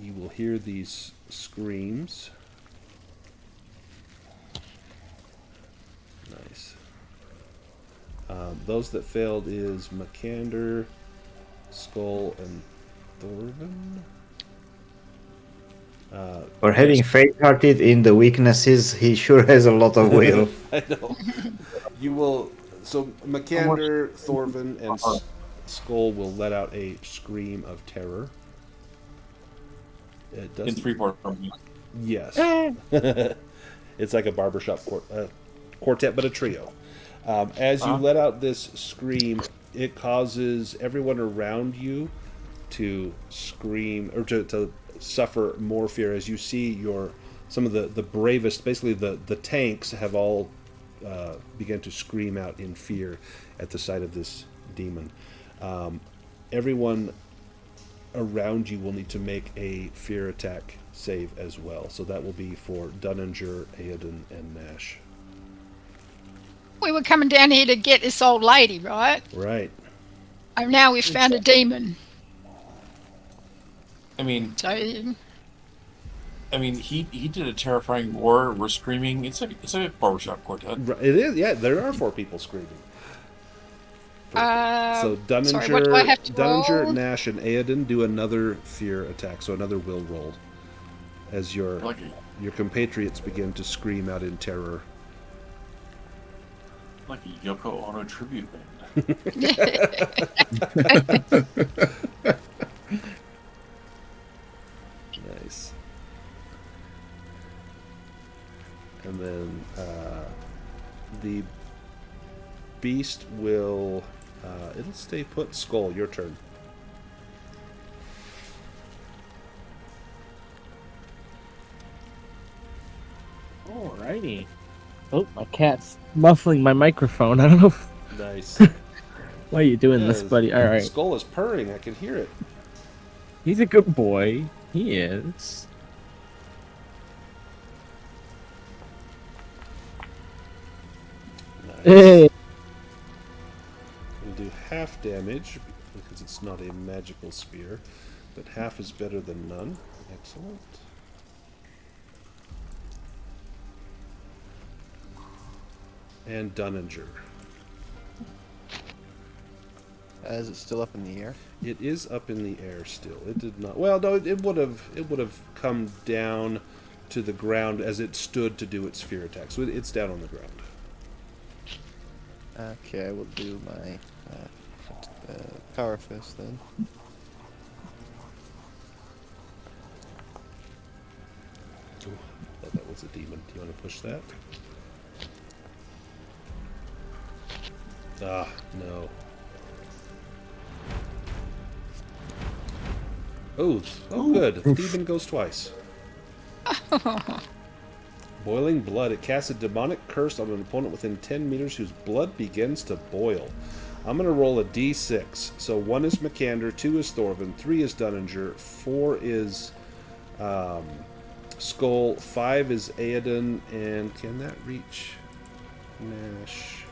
you will hear these screams. Nice. Those that failed is Makander, Skull, and Thorvin. For having faint-hearted in the weaknesses, he sure has a lot of will. I know. You will. So Makander, Thorvin, and Skull will let out a scream of terror. It In doesn't. 3/4. Yes. It's like a barbershop quartet, but a trio. As you let out this scream, it causes everyone around you to scream or to suffer more fear. As you see some of the bravest, basically the tanks have all begun to scream out in fear at the sight of this demon. Everyone around you will need to make a fear attack save as well. So that will be for Dunninger, Aoden, and Nash. We were coming down here to get this old lady, right? Right. And now we've found a demon. I mean, So he did a terrifying roar. We're screaming. It's like a barbershop quartet. It is. Yeah, there are 4 people screaming. So Dunninger, sorry, what do I have to roll? Nash, and Aoden do another fear attack. So another will roll as your compatriots begin to scream out in terror. Like a Yoko Ono tribute band. Nice. And then the beast will... it'll stay put. Skull, your turn. Alrighty. Oh, my cat's muffling my microphone. I don't know Nice. why are you doing this, buddy. Alright. Skull is purring. I can hear it. He's a good boy. He is. Nice. Hey. We'll do half damage because it's not a magical spear, but half is better than none. Excellent. And Dunninger. Is it still up in the air? It is up in the air still. It did not. Well, no, it would have come down to the ground as it stood to do its fear attack. So it's down on the ground. Okay, I will do my power fist then. Ooh, I thought that was a demon. Do you want to push that? Ah, no. Oh, good. The demon goes twice. Boiling blood. It casts a demonic curse on an opponent within 10 meters whose blood begins to boil. I'm going to roll a d6. So 1 is Makander, 2 is Thorvin, 3 is Dunninger, 4 is Skull, 5 is Aoden, and can that reach Nash?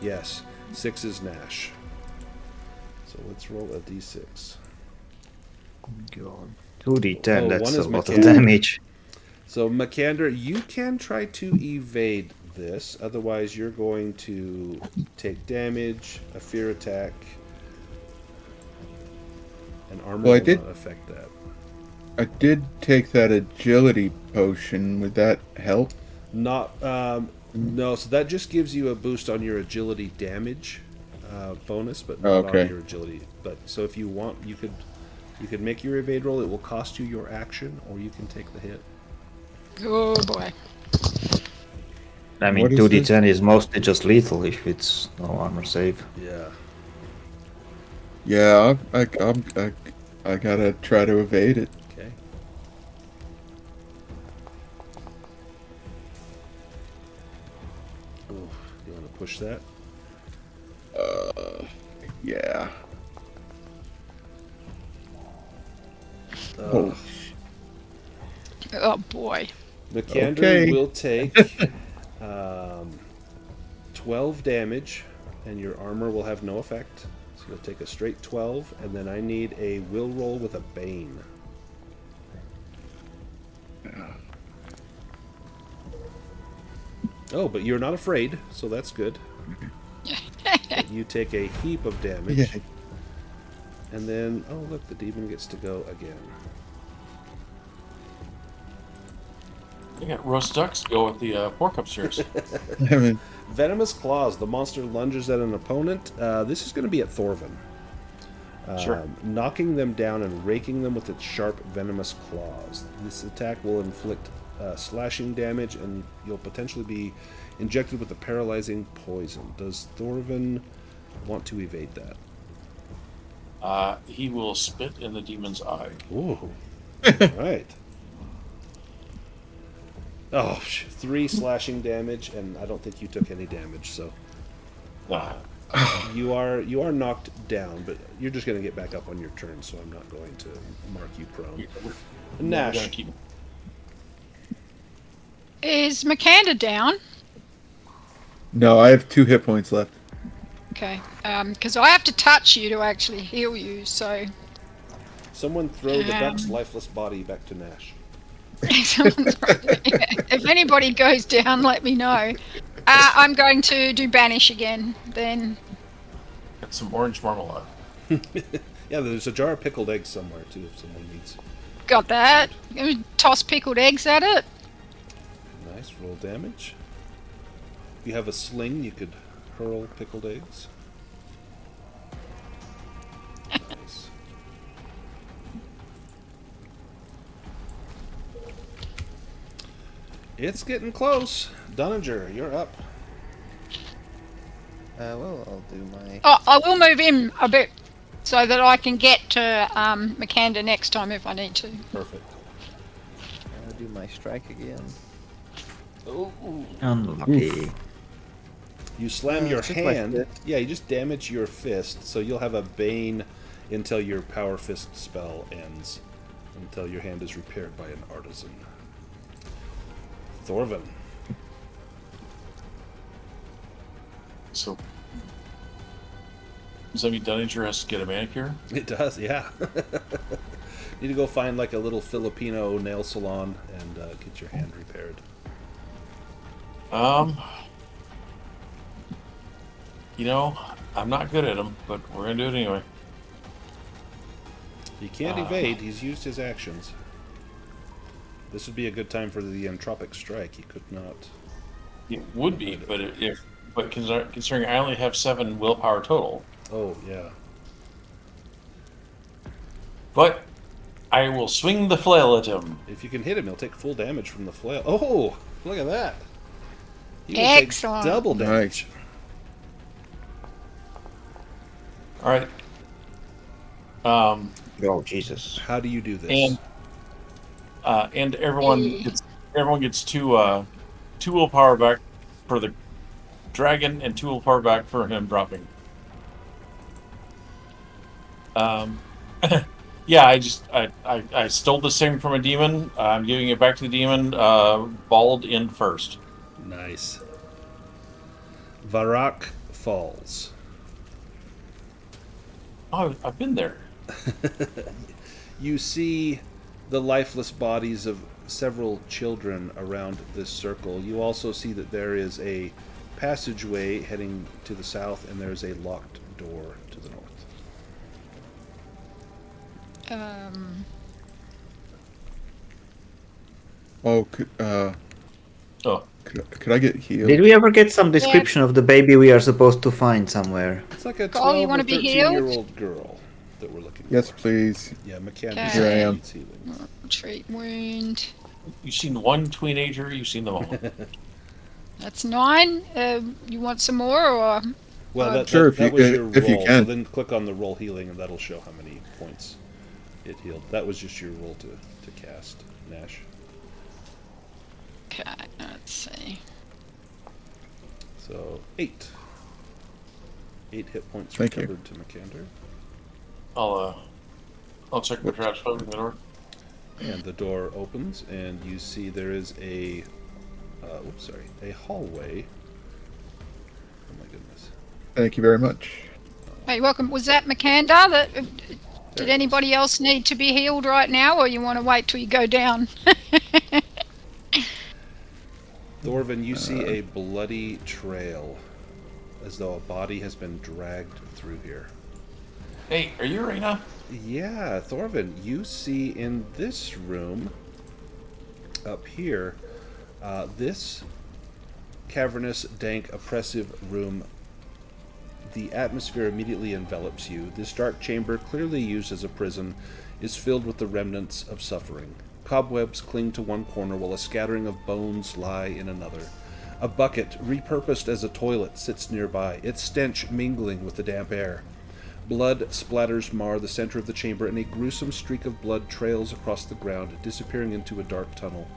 Yes, 6 is Nash. So let's roll a d6. God. 2d10, Oh, that's one a is lot of mechanic. damage. So, Makander, you can try to evade this. Otherwise, you're going to take damage, a fear attack, and armor Well, I will did- not affect that. I did take that agility potion. Would that help? Not no. So that just gives you a boost on your agility damage bonus, but not on Okay. your agility. But so if you want, you could make your evade roll. It will cost you your action, or you can take the hit. Oh boy. I mean, What is 2d10 is mostly just lethal if it's no armor save. Yeah. Yeah, I gotta try to evade it. Okay. Oh, you want to push that? Yeah. Oh. Oh boy. Makander Okay. will take 12 damage, and your armor will have no effect. So you'll take a straight 12, and then I need a will roll with a bane. Oh, but you're not afraid, so that's good. But you take a heap of damage. Yeah. And then, oh look, the demon gets to go again. You got roast ducks. Go with the pork upstairs. I mean, Venomous Claws. The monster lunges at an opponent. This is going to be at Thorvin. Sure. Knocking them down and raking them with its sharp venomous claws. This attack will inflict slashing damage, and you'll potentially be injected with a paralyzing poison. Does Thorvin want to evade that? He will spit in the demon's eye. Ooh. Right. Oh, 3 slashing damage, and I don't think you took any damage, so you are knocked down, but you're just going to get back up on your turn, so I'm not going to mark you prone. Nash. We're gonna keep- Is Makander down? no, I have 2 hit points left. Okay. Because I have to touch you to actually heal you, so Someone throw the duck's lifeless body back to Nash. if anybody goes down, let me know. I'm going to do banish again, then. Get some orange marmalade. Yeah, there's a jar of pickled eggs somewhere, too, if someone needs. Got that. Gonna toss pickled eggs at it. Nice, roll damage. If you have a sling, you could hurl pickled eggs. Nice. It's getting close. Dunninger, you're up. Well, I'll do my. Oh, I will move him a bit so that I can get to Makander next time if I need to. Perfect. I'll do my strike again. Oh, Unlucky. you slam your just my hand. fist. Yeah, you just damage your fist, so you'll have a bane until your power fist spell ends. Until your hand is repaired by an artisan. Thorvin. So, does that mean Dunninger has to get a manicure? It does, yeah. Need to go find like a little Filipino nail salon and get your hand repaired. You know, I'm not good at them, but we're gonna do it anyway. He can't evade. He's used his actions. This would be a good time for the entropic strike. He could not. It would be, but considering I only have 7 willpower total, Oh yeah. but I will swing the flail at him. If you can hit him, he'll take full damage from the flail. Oh, look at that. He will take Excellent. double damage. All right. Oh, Jesus. How do you do this? And everyone gets 2 willpower back for the dragon and 2 willpower back for him dropping. Yeah, I stole the same from a demon. I'm giving it back to the demon. Balled in first. Nice. Varak falls. Oh, I've been there. You see the lifeless bodies of several children around this circle. You also see that there is a passageway heading to the south, and there's a locked door to the north. Oh, Oh, could I get healed? Did we ever get some description of the baby we are supposed to find somewhere? It's like a Cole, 12 you or wanna be 13-year-old girl that we're looking Yes, for. please. Yeah, McCann. Okay. Here I am. Treat wound. you've seen one teenager, you've seen them all. That's 9. You want some more, or Well, that, Sure, that was your if you roll. So can. then click on the roll healing, and that'll show how many points it healed. That was just your roll to cast, Nash. okay? Let's see. So 8. 8 hit points Thank you. recovered to McCander. I'll check the traps open the door. And the door opens, and you see there is a a hallway. Oh my goodness. Thank you very much. Hey, welcome. Was that Makanda? Did anybody else need to be healed right now, or you want to wait till you go down? Thorvin, you see a bloody trail, as though a body has been dragged through here. Hey, are you Raina? Yeah, Thorvin, you see in this room, up here, this cavernous, dank, oppressive room, the atmosphere immediately envelops you. This dark chamber, clearly used as a prison, is filled with the remnants of suffering. Cobwebs cling to one corner while a scattering of bones lie in another. A bucket, repurposed as a toilet, sits nearby, its stench mingling with the damp air. Blood splatters mar the center of the chamber, and a gruesome streak of blood trails across the ground, disappearing into a dark tunnel.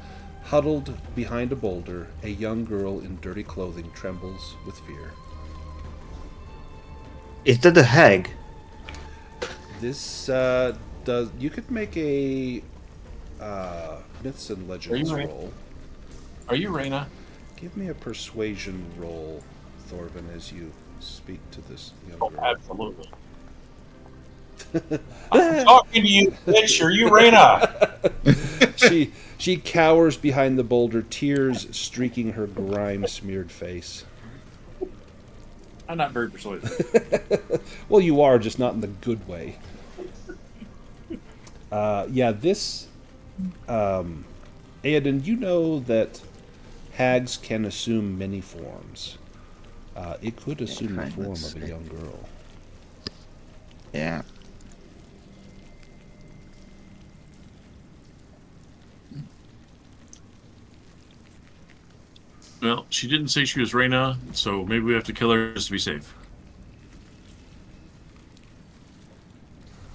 Huddled behind a boulder, a young girl in dirty clothing trembles with fear. Is that a hag? This does. You could make a myths and legends Are you roll. Are you Raina? Give me a persuasion roll, Thorvin, as you speak to this young Oh, girl. absolutely. I'm talking to you, bitch. Are you Raina? She cowers behind the boulder, tears streaking her grime-smeared face. I'm not very persuasive. Well, you are, just not in the good way. This... Aoden, you know that hags can assume many forms. It could assume the form of a young girl. Yeah. Well, she didn't say she was Raina, so maybe we have to kill her just to be safe.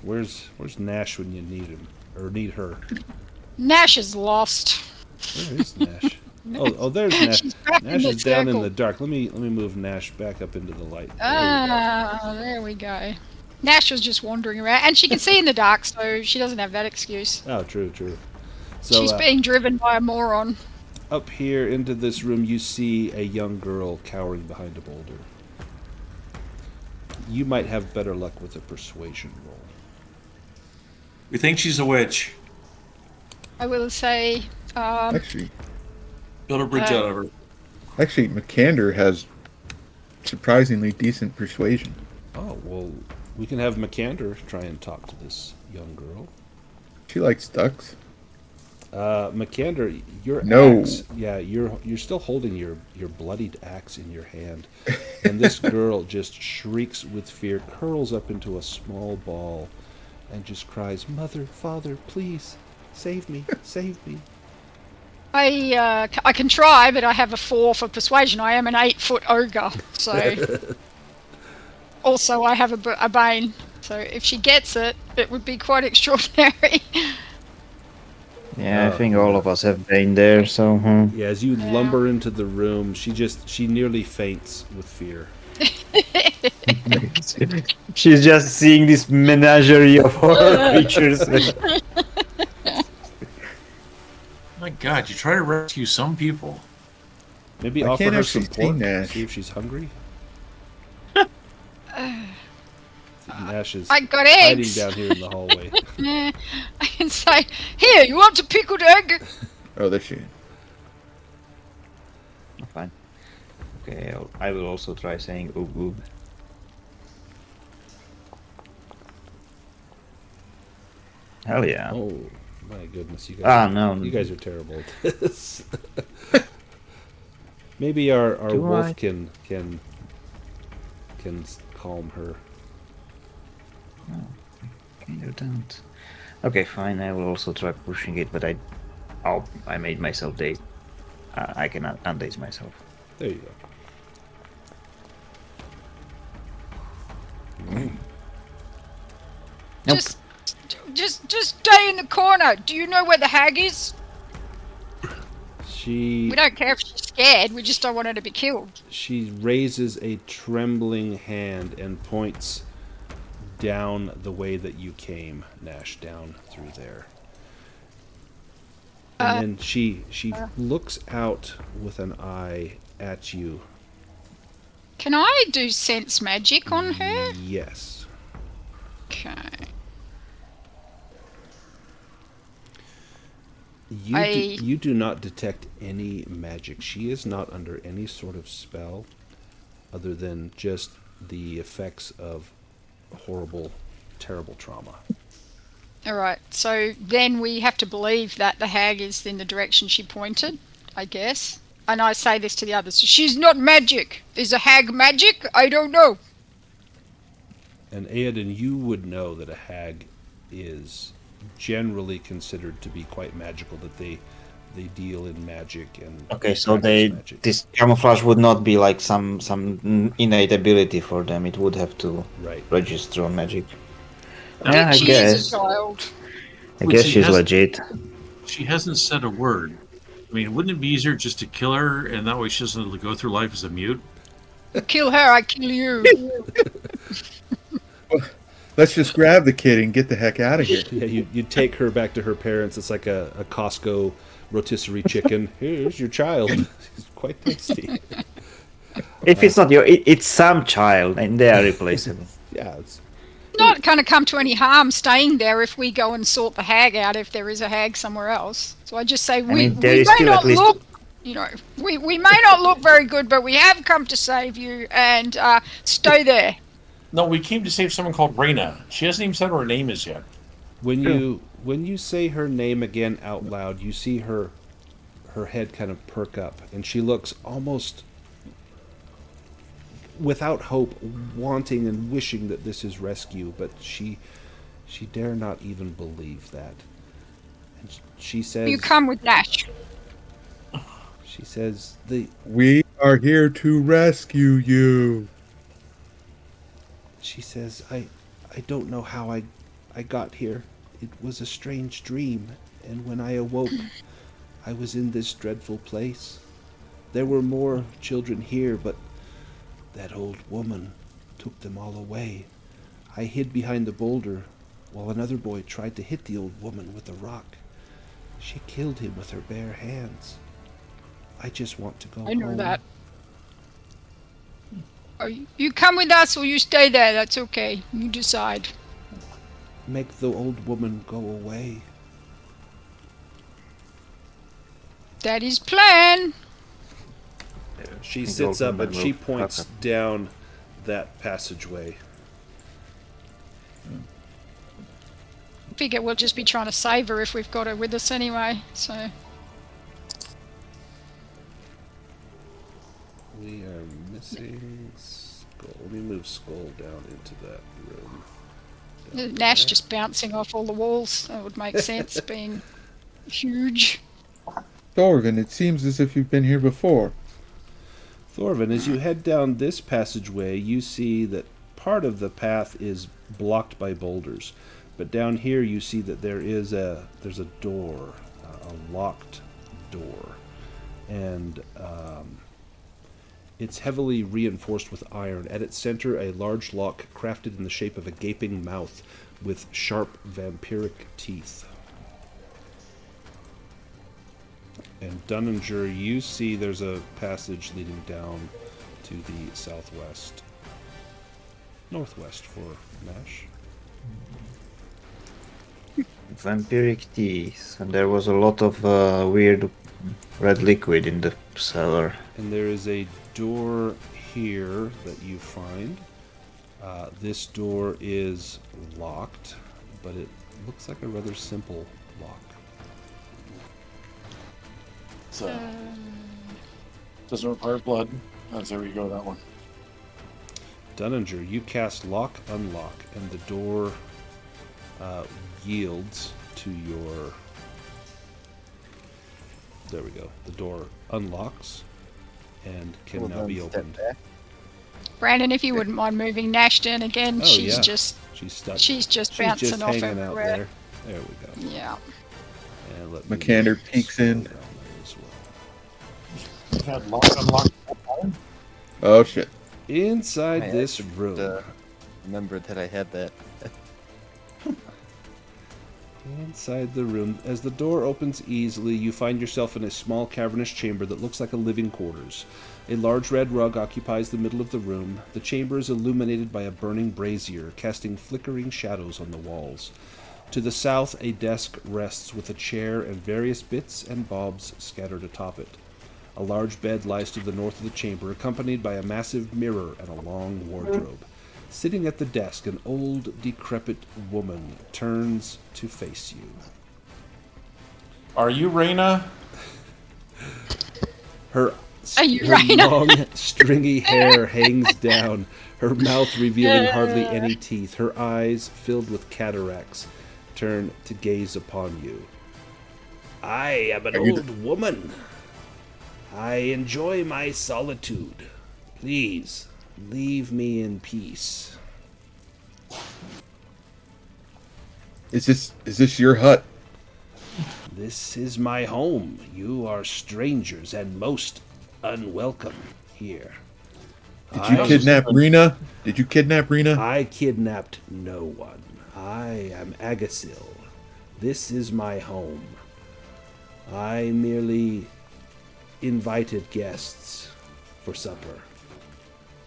Where's Nash when you need him? Or need her? Nash is lost. Where is Nash? Oh, there's Nash. She's back in Nash the is down in circle. the dark. Let me move Nash back up into the light. There we go. Nash was just wandering around, and she can see in the dark, so she doesn't have that excuse. Oh, true. So She's being driven by a moron. up here into this room, you see a young girl cowering behind a boulder. You might have better luck with a persuasion roll. We think she's a witch. I will say, Actually, Build a bridge out of her. McCander has surprisingly decent persuasion. Oh, well, we can have McCander try and talk to this young girl. She likes ducks. McCander, your No. axe, you're still holding your bloodied axe in your hand, and this girl just shrieks with fear, curls up into a small ball, and just cries, "Mother, Father, please, save me, save me." I can try, but I have a 4 for persuasion. I am an 8-foot ogre, so... Also, I have a bane, so if she gets it, it would be quite extraordinary. Yeah, I think all of us have been there, so... Yeah, as you lumber into the room, she nearly faints with fear. She's just seeing this menagerie of horror creatures. My God, you try to rescue some people. Maybe I offer can't her actually some see pork, Nash. see if she's hungry. Nash is I got hiding eggs. down here in the hallway. I can say, here, you want a pickled egg? Oh, there she is. Fine. Okay, I will also try saying oob oob. Hell yeah. Oh my goodness, you guys! No. You guys are terrible at this. Maybe our Do wolf I? can calm her. Can you don't? Okay, fine. I will also try pushing it, but I made myself dazed. I cannot undaze myself. There you go. Nope. Just stay in the corner. Do you know where the hag is? She We don't care if she's scared. We just don't want her to be killed. she raises a trembling hand and points down the way that you came, Nash, down through there. And then she looks out with an eye at you. Can I do sense magic on her? Yes. Okay. You do not detect any magic. She is not under any sort of spell other than just the effects of horrible, terrible trauma. All right. So then we have to believe that the hag is in the direction she pointed, I guess. And I say this to the others. She's not magic. Is a hag magic? I don't know. And Aoden, you would know that a hag is generally considered to be quite magical, that they deal in magic and Okay, so practice magic. this camouflage would not be like some innate ability for them. It would have to Right. register on magic. I Yeah, I think she guess. is a child. I Well, guess she she's has- legit. She hasn't said a word. I mean, wouldn't it be easier just to kill her, and that way she doesn't have to go through life as a mute? You kill her, I kill you. Let's just grab the kid and get the heck out of here. Yeah, you take her back to her parents. It's like a Costco rotisserie chicken. Here's your child. He's quite tasty. If it's not it's some child, and they are replaceable. Yeah, it's Not going to come to any harm staying there if we go and sort the hag out if there is a hag somewhere else. So I just say we mean, there may is still not at least- look, we may not look very good, but we have come to save you and stay there. No, we came to save someone called Reyna. She hasn't even said what her name is yet. when you say her name again out loud, you see her head kind of perk up, and she looks almost without hope, wanting and wishing that this is rescue, but she dare not even believe that. And she says, You come with Nash. she says, We are here to rescue you. she says, I don't know how I got here. It was a strange dream, and when I awoke, I was in this dreadful place. There were more children here, but that old woman took them all away. I hid behind the boulder while another boy tried to hit the old woman with a rock. She killed him with her bare hands. I just want to go I know home. that. You come with us or you stay there. That's okay. You decide. Make the old woman go away. That is plan. She The sits old up and woman she will points fuck up. down that passageway. Figure we'll just be trying to save her if we've got her with us anyway. So We are missing Skull. Let me move Skull down into that room. Down Nash there. just bouncing off all the walls. That would make sense, being huge. Thorvin, it seems as if you've been here before. Thorvin, as you head down this passageway, you see that part of the path is blocked by boulders. But down here you see that there's a door, a locked door. And it's heavily reinforced with iron. At its center, a large lock crafted in the shape of a gaping mouth with sharp vampiric teeth. And Dunninger, you see there's a passage leading down to the southwest. northwest for Nash. Vampiric teeth, and there was a lot of weird red liquid in the cellar. And there is a door here that you find. This door is locked, but it looks like a rather simple lock. So, doesn't require blood. That's there we go. That one. Dunninger, you cast Lock Unlock, and the door yields to your... There we go. The door unlocks and can now be opened. Brandon, if you wouldn't mind moving Nash down again, Oh, she's yeah. just She's stuck. she's just She's bouncing just off hanging out everywhere. there. There we go. Yeah. And let me McCander peeks in. slow down there as well. You've had lock unlock. Oh shit. Inside I this should, room. remember that I had that. Inside the room, as the door opens easily, you find yourself in a small cavernous chamber that looks like a living quarters. A large red rug occupies the middle of the room. The chamber is illuminated by a burning brazier, casting flickering shadows on the walls. To the south, a desk rests with a chair and various bits and bobs scattered atop it. A large bed lies to the north of the chamber, accompanied by a massive mirror and a long wardrobe. Sitting at the desk, an old, decrepit woman turns to face you. Are you Reyna? Her Are you Reyna? long, stringy hair hangs down, her mouth revealing hardly any teeth. Her eyes, filled with cataracts, turn to gaze upon you. I am an old woman. I enjoy my solitude. Please, leave me in peace. Is this your hut? This is my home. You are strangers and most unwelcome here. Did you kidnap Rena? Did you kidnap Rena? I kidnapped no one. I am Agasil. This is my home. I merely invited guests for supper.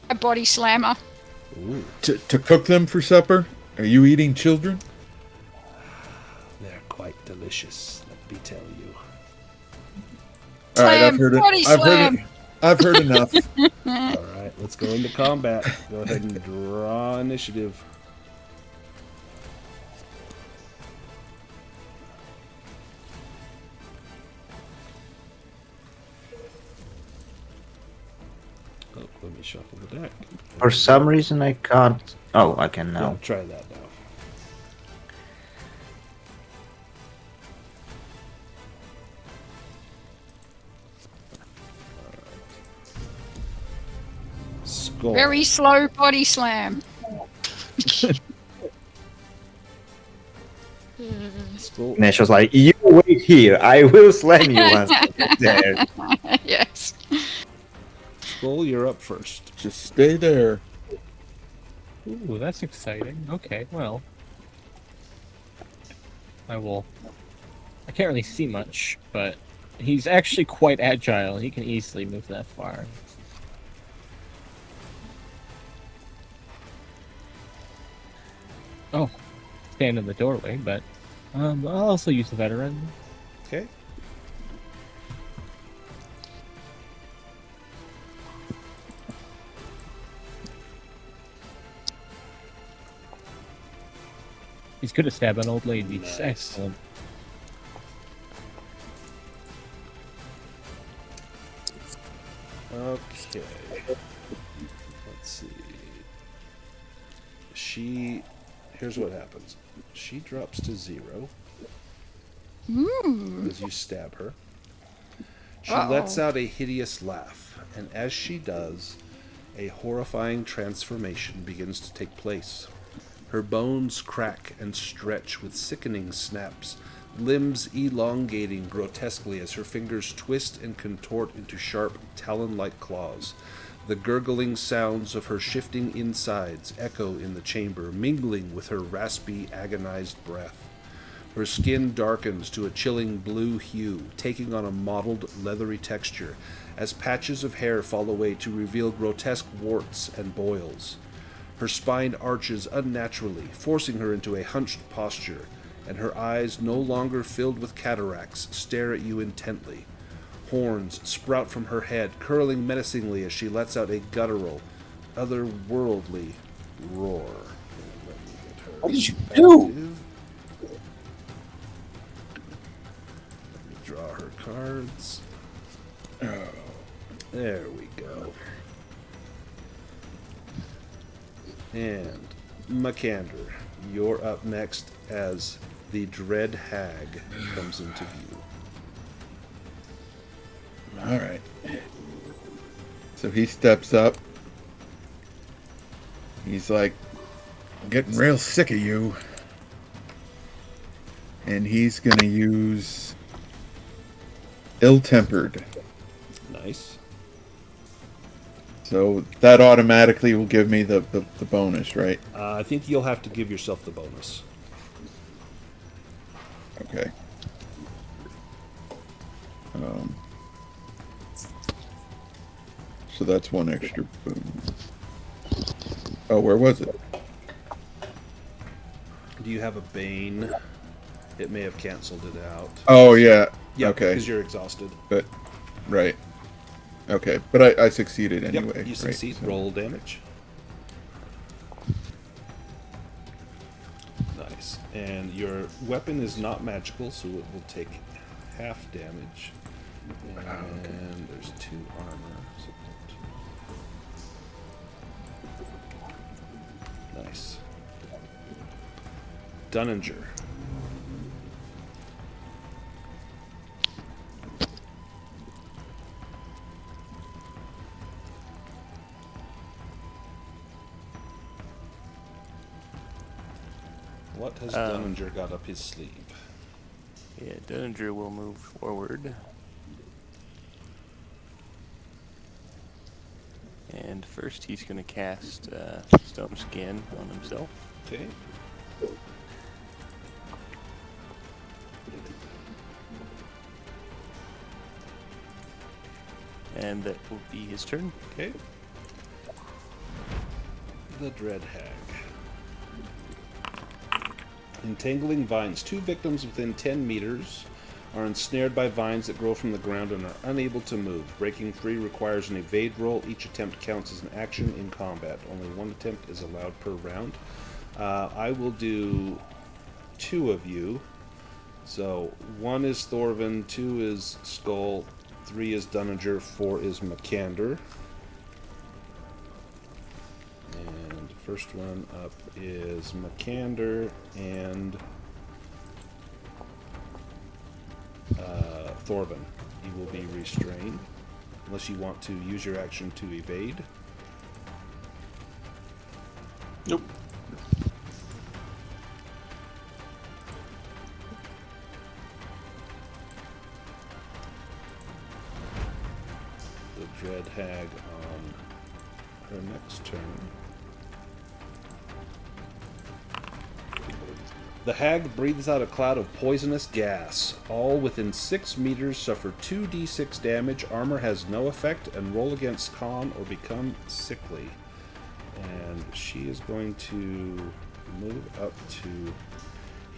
A body slammer. Ooh, To cook them for supper? Are you eating children? they're quite delicious, let me tell you. All right, I've Slam, heard it. body slam. I've heard enough. All right, let's go into combat. Go ahead and draw initiative. Oh, let me shuffle the deck. For some reason, I can't. Oh, I can now. Yeah, try that now. Skull. Very slow body slam. Skull. Nash was like, "You wait here. I will slam you once I get there." Yes. Skull, you're up first. Just stay there. Ooh, that's exciting. Okay, well. I can't really see much, but he's actually quite agile. He can easily move that far. Oh, stand in the doorway, but I'll also use the veteran. Okay. He's good at stabbing old ladies. Nice. Excellent. Okay. Let's see. Here's what happens. She drops to 0 as you stab her. She lets out a hideous laugh, and as she does, a horrifying transformation begins to take place. Her bones crack and stretch with sickening snaps, limbs elongating grotesquely as her fingers twist and contort into sharp, talon-like claws. The gurgling sounds of her shifting insides echo in the chamber, mingling with her raspy, agonized breath. Her skin darkens to a chilling blue hue, taking on a mottled, leathery texture, as patches of hair fall away to reveal grotesque warts and boils. Her spine arches unnaturally, forcing her into a hunched posture, and her eyes, no longer filled with cataracts, stare at you intently. Horns sprout from her head, curling menacingly as she lets out a guttural, otherworldly roar. What did you do? Let me draw her cards. Oh, there we go. And Makander, you're up next as the Dread Hag comes into view. All right. So he steps up. He's like, I'm getting real sick of you. And he's going to use Ill-Tempered. Nice. So that automatically will give me the bonus, right? I think you'll have to give yourself the bonus. Okay. So that's one extra boon. Oh, where was it? Do you have a Bane? It may have canceled it out. Oh, yeah. Yeah, Okay. because you're exhausted. But, right. Okay, but I succeeded anyway. Yep, you succeed. Right, so. Roll damage. Nice. And your weapon is not magical, so it will take half damage. And there's 2 armor. Nice. Dunninger. What has Dunninger got up his sleeve? Yeah, Dunninger will move forward. And first he's going to cast Stone Skin on himself. Okay. And that will be his turn. Okay. The Dread Hag. Entangling vines. 2 victims within 10 meters are ensnared by vines that grow from the ground and are unable to move. Breaking free requires an evade roll. Each attempt counts as an action in combat. Only 1 attempt is allowed per round. I will do 2 of you. So 1 is Thorvin, 2 is Skull, 3 is Dunninger, 4 is Makander. And the first one up is Makander and Thorvin. You will be restrained unless you want to use your action to evade. Nope. The Dread Hag on her next turn. The hag breathes out a cloud of poisonous gas. All within 6 meters suffer 2d6 damage. Armor has no effect, and roll against con or become sickly. And she is going to move up to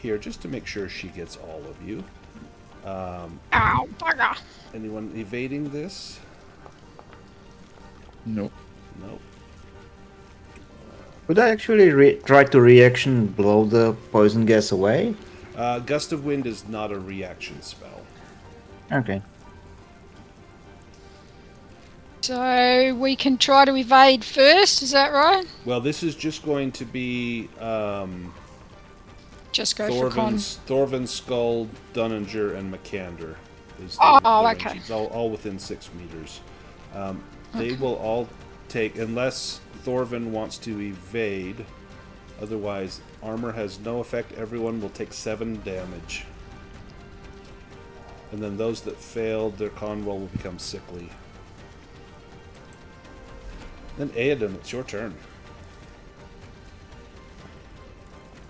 here just to make sure she gets all of you. Ow, bugger! Anyone evading this? Nope. Nope. Would I actually try to reaction blow the poison gas away? Gust of Wind is not a reaction spell. Okay. So we can try to evade first, is that right? Well, this is just going to be Just go for con. Thorvin, Skull, Dunninger, and Makander. Is Oh, the okay. range. It's all within 6 meters. They will all take, unless Thorvin wants to evade. Otherwise, armor has no effect. Everyone will take 7 damage. And then those that failed, their con roll will become sickly. Then Aedan, it's your turn.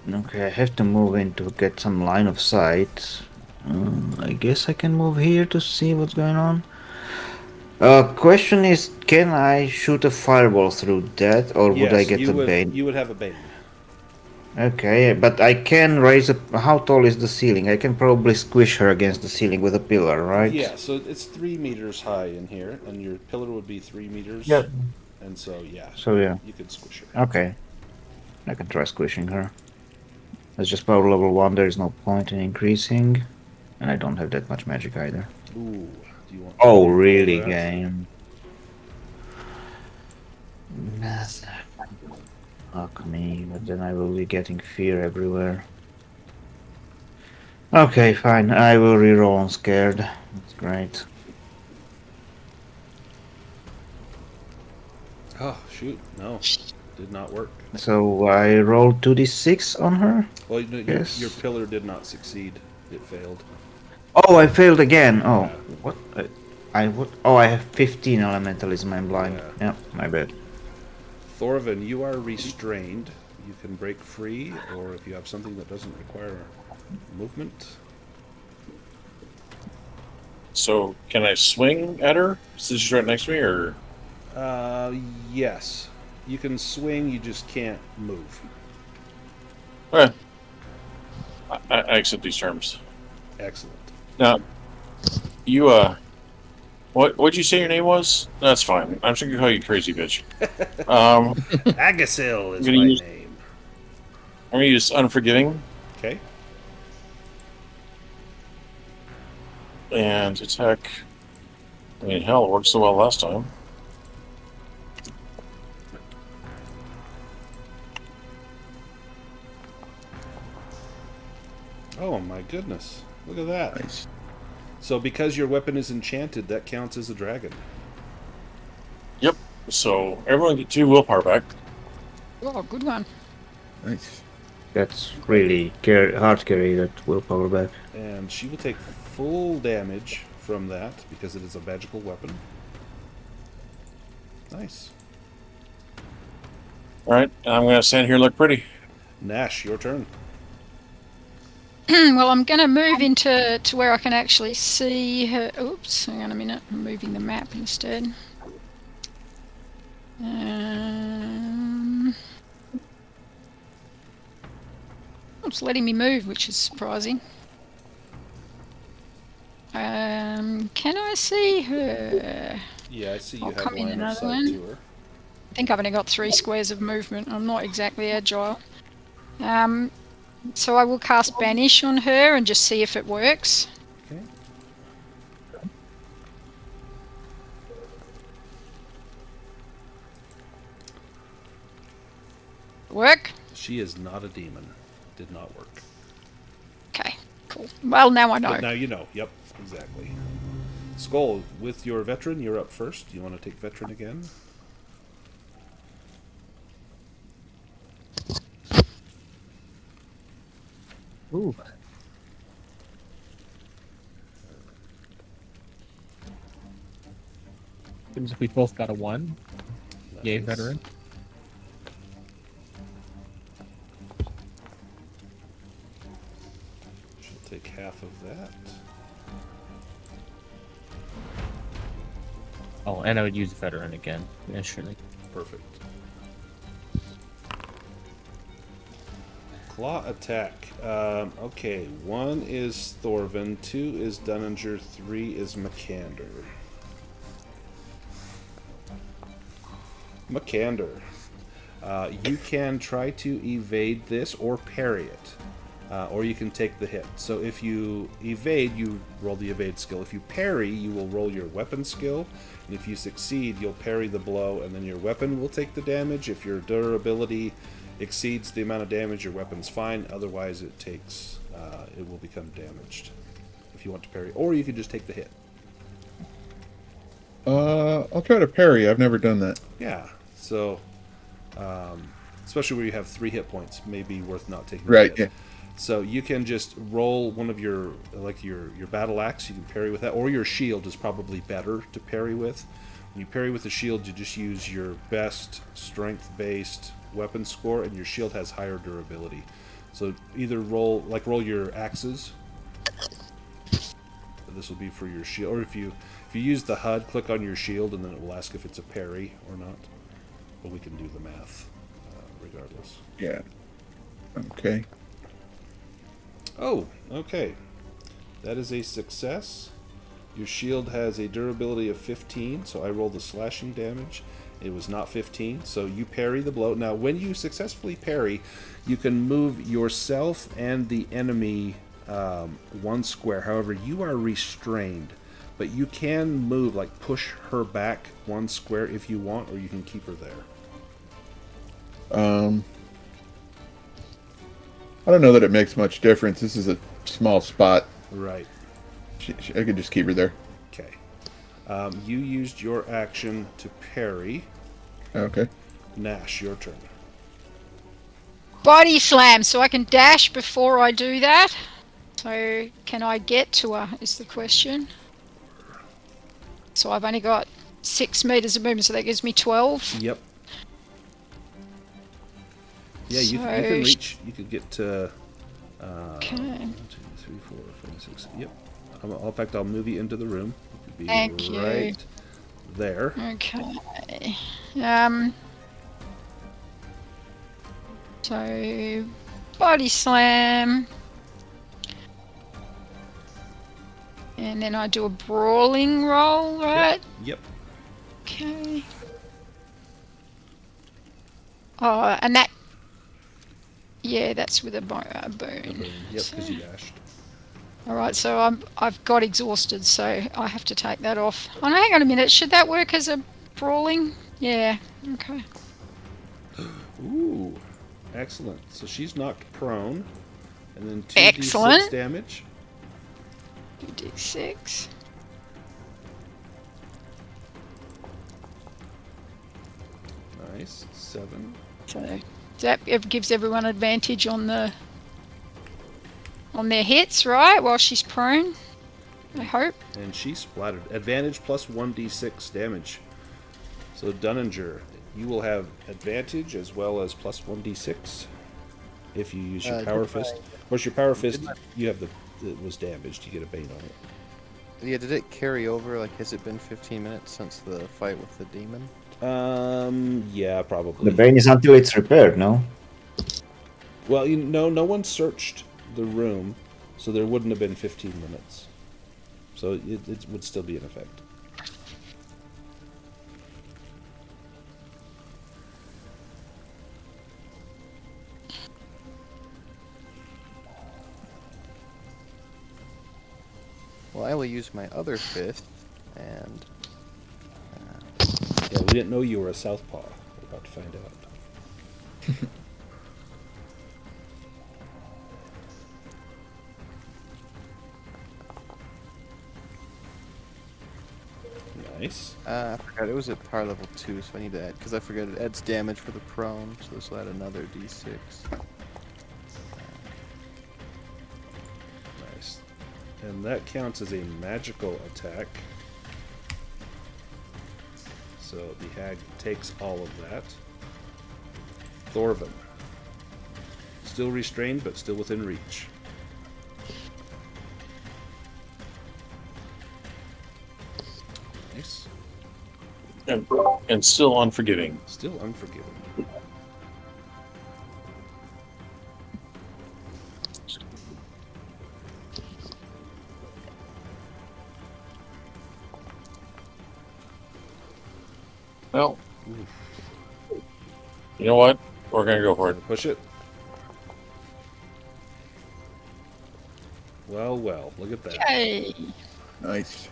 Okay, I have to move in to get some line of sight. I guess I can move here to see what's going on. Question is, can I shoot a fireball through that, or would I Yes, get you a would. bane? You would have a bane. Okay, but I can raise a. How tall is the ceiling? I can probably squish her against the ceiling with a pillar, right? Yeah, so it's 3 meters high in here, and your pillar would be 3 meters. Yeah. And so, yeah. So yeah. You could squish her. Okay. I can try squishing her. It's just power level 1, there is no point in increasing. And I don't have that much magic either. Ooh. Do you want Oh, to really, roll that? game? Fuck me, but then I will be getting fear everywhere. Okay, fine. I will reroll on scared. That's great. Oh, shoot. No. Did not work. So I rolled 2d6 on her? Well, Yes. your pillar did not succeed. It failed. Oh, I failed again. Oh, Yeah. what? I would. Oh, I have 15 elementalism. I'm blind. Yeah. Yeah, my bad. Thorvin, you are restrained. You can break free, or if you have something that doesn't require movement. So can I swing at her since she's right next to me, or? Yes. You can swing, you just can't move. Okay. I accept these terms. Excellent. Now, you what'd you say your name was? That's fine. I'm just gonna call you crazy bitch. Agasil is I'm gonna my use- name. I'm gonna use unforgiving Okay. and attack. I mean, hell, it worked so well last time. Oh my goodness. Look at that. Nice. So because your weapon is enchanted, that counts as a dragon. Yep. So everyone get 2 willpower back. Oh, good one. Nice. That's really hard carry that willpower back. And she will take full damage from that because it is a magical weapon. Nice. All right. I'm gonna stand here and look pretty. Nash, your turn. Well, I'm going to move into where I can actually see her. Oops, hang on a minute. I'm moving the map instead. It's letting me move, which is surprising. Can I see her? Yeah, I see you I'll have come in line of another sight one. to her. I think I've only got 3 squares of movement. I'm not exactly agile. So I will cast Banish on her and just see if it works. Okay. Work? She is not a demon. Did not work. Okay, cool. Well, now I know. But now you know. Yep, exactly. Skull, with your veteran, you're up first. Do you want to take veteran again? Ooh. Seems like we both got a 1. Yay, Nice. veteran. She'll take half of that. Oh, and I would use veteran again initially. Perfect. Claw attack. Okay, 1 is Thorvin, 2 is Dunninger, 3 is McCander. McCander. You can try to evade this or parry it. Or you can take the hit. So if you evade, you roll the evade skill. If you parry, you will roll your weapon skill. And if you succeed, you'll parry the blow, and then your weapon will take the damage. If your durability exceeds the amount of damage, your weapon's fine. Otherwise, it takes, it will become damaged. If you want to parry, or you can just take the hit. I'll try to parry. I've never done that. Yeah. So, especially where you have 3 hit points, may be worth not taking. Right. The hit. Yeah. So you can just roll one of your, like your battle axe, you can parry with that, or your shield is probably better to parry with. When you parry with the shield, you just use your best strength-based weapon score, and your shield has higher durability. So either roll your axes. This will be for your shield, or if you If you use the HUD, click on your shield, and then it will ask if it's a parry or not. But we can do the math regardless. Yeah. Okay. Oh, okay. That is a success. Your shield has a durability of 15, so I roll the slashing damage. It was not 15, so you parry the blow. Now, when you successfully parry, you can move yourself and the enemy 1 square. However, you are restrained, but you can move, like push her back 1 square if you want, or you can keep her there. I don't know that it makes much difference. This is a small spot. Right. I could just keep her there. Okay. You used your action to parry. Okay. Nash, your turn. Body slam, so I can dash before I do that. So can I get to her is the question. So I've only got 6 meters of movement, so that gives me 12. Yep. Yeah, you can reach. You could get to. Okay. 1, 2, 3, 4, 5, 6. Yep. In fact, I'll move you into the room. You could be Thank you. right there. Okay. So body slam. And then I do a brawling roll, right? Yep. Okay. Oh, and that. Yeah, that's with a bone. Yep, because you dashed. All right, so I've got exhausted, so I have to take that off. Oh no, hang on a minute. Should that work as a brawling? Yeah. Okay. Ooh, excellent. So she's knocked prone, and then 2d6 Excellent. damage. 2d6. Nice. 7. So that gives everyone advantage on their hits, right? While she's prone, I hope. And she splattered. Advantage plus 1d6 damage. So Dunninger, you will have advantage as well as plus 1d6 if you use your power fist. Of course, your power fist, you have it was damaged. You get a bane on it. Yeah, did it carry over? Like, has it been 15 minutes since the fight with the demon? Yeah, probably. The bane is until it's repaired, no? Well, no one searched the room, so there wouldn't have been 15 minutes. So it would still be in effect. Well, I will use my other fist, and... Yeah, we didn't know you were a southpaw. We're about to find out. Nice. I forgot, it was at power level 2, so I need to add, because I forgot it adds damage for the prone, so this will add another d6. Nice. And that counts as a magical attack. So the hag takes all of that. Thorvin. Still restrained, but still within reach. Nice. And still unforgiving. Still unforgiving. Well, you know what? We're gonna go for it. Push it. Well, look at that. Yay! Nice.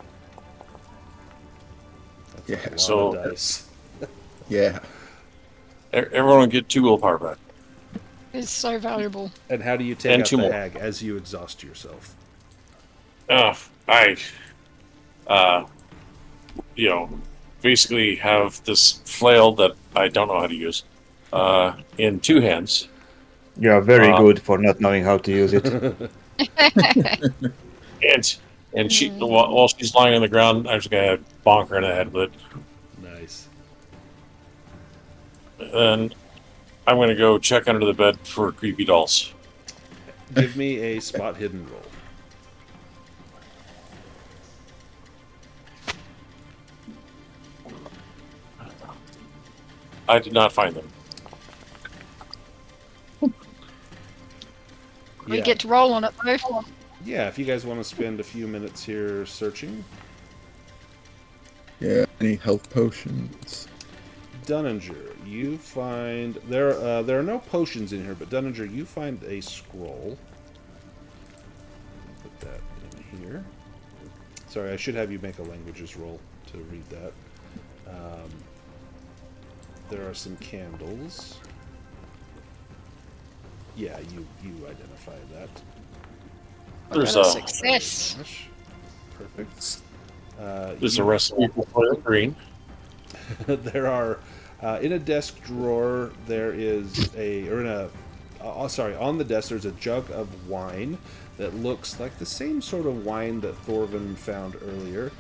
That's Yeah. a lot So- of dice. Yeah. Everyone will get 2 willpower back. It's so valuable. And how do you take And out 2 the more. hag as you exhaust yourself? Basically have this flail that I don't know how to use in 2 hands. You are very good for not knowing how to use it. And she, while she's lying on the ground, I'm just gonna bonk her in the head with it. Nice. And I'm gonna go check under the bed for creepy dolls. Give me a spot hidden roll. I did not find them. We Yeah. get to roll on it though. Yeah, if you guys want to spend a few minutes here searching. Yeah, any health potions? Dunninger, you find there are no potions in here, but Dunninger, you find a scroll. Put that in here. Sorry, I should have you make a languages roll to read that. There are some candles. Yeah, you identify that. There's Got a a success. Gosh. Perfect. there's You- a recipe for the green. there are in a desk drawer there is on the desk there's a jug of wine that looks like the same sort of wine that Thorvin found earlier.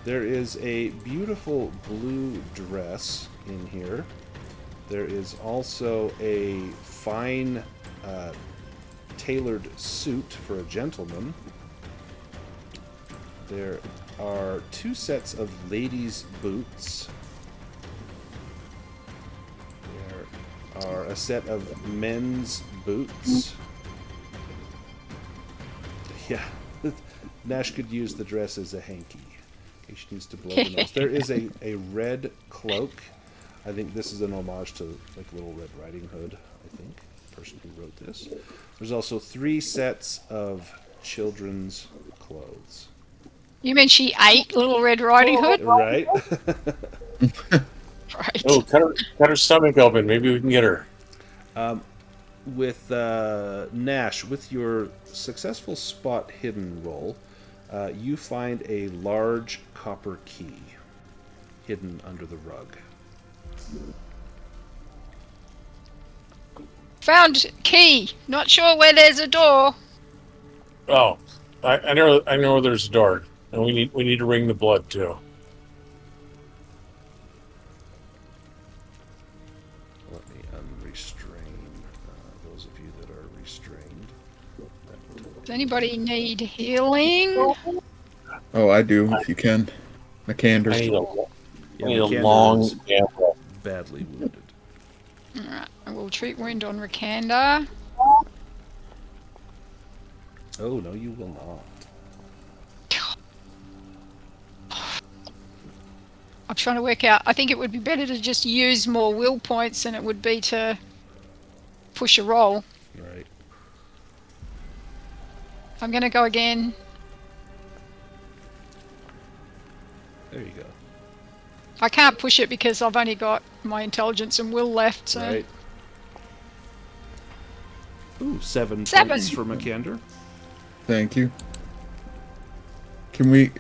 There is a beautiful blue dress in here. There is also a fine tailored suit for a gentleman. There are 2 sets of ladies' boots. There are a set of men's boots. Yeah, Nash could use the dress as a hanky. In case she needs to blow the nose. There is a red cloak. I think this is an homage to like Little Red Riding Hood, I think, the person who wrote this. There's also 3 sets of children's clothes. You mean she ate Little Red Riding Hood? Right? Right. Oh, cut her stomach open. Maybe we can get her. With Nash, with your successful spot hidden roll, you find a large copper key hidden under the rug. Found key. Not sure where there's a door. Oh, I know there's a door, and we need to ring the blood too. Let me unrestrain those of you that are restrained. Does anybody need healing? Oh, I do, if you can. McAnder. I need a McAnder long is gamble. badly wounded. Alright, I will treat wound on Rakanda. Oh, no, you will not. I'm trying to work out. I think it would be better to just use more will points than it would be to push a roll. Right. I'm going to go again. There you go. I can't push it because I've only got my intelligence and will left. So. Right. Ooh, 7 7. points for McAnder. Thank you. Can we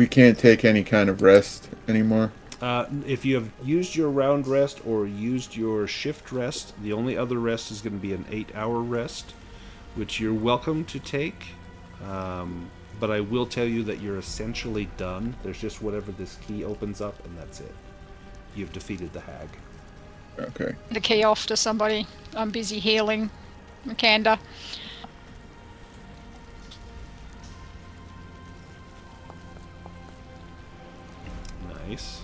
can't take any kind of rest anymore? If you have used your round rest or used your shift rest, the only other rest is going to be an 8-hour rest, which you're welcome to take. But I will tell you that you're essentially done. There's just whatever this key opens up, and that's it. You've defeated the hag. Okay. The key off to somebody. I'm busy healing Makanda. Nice.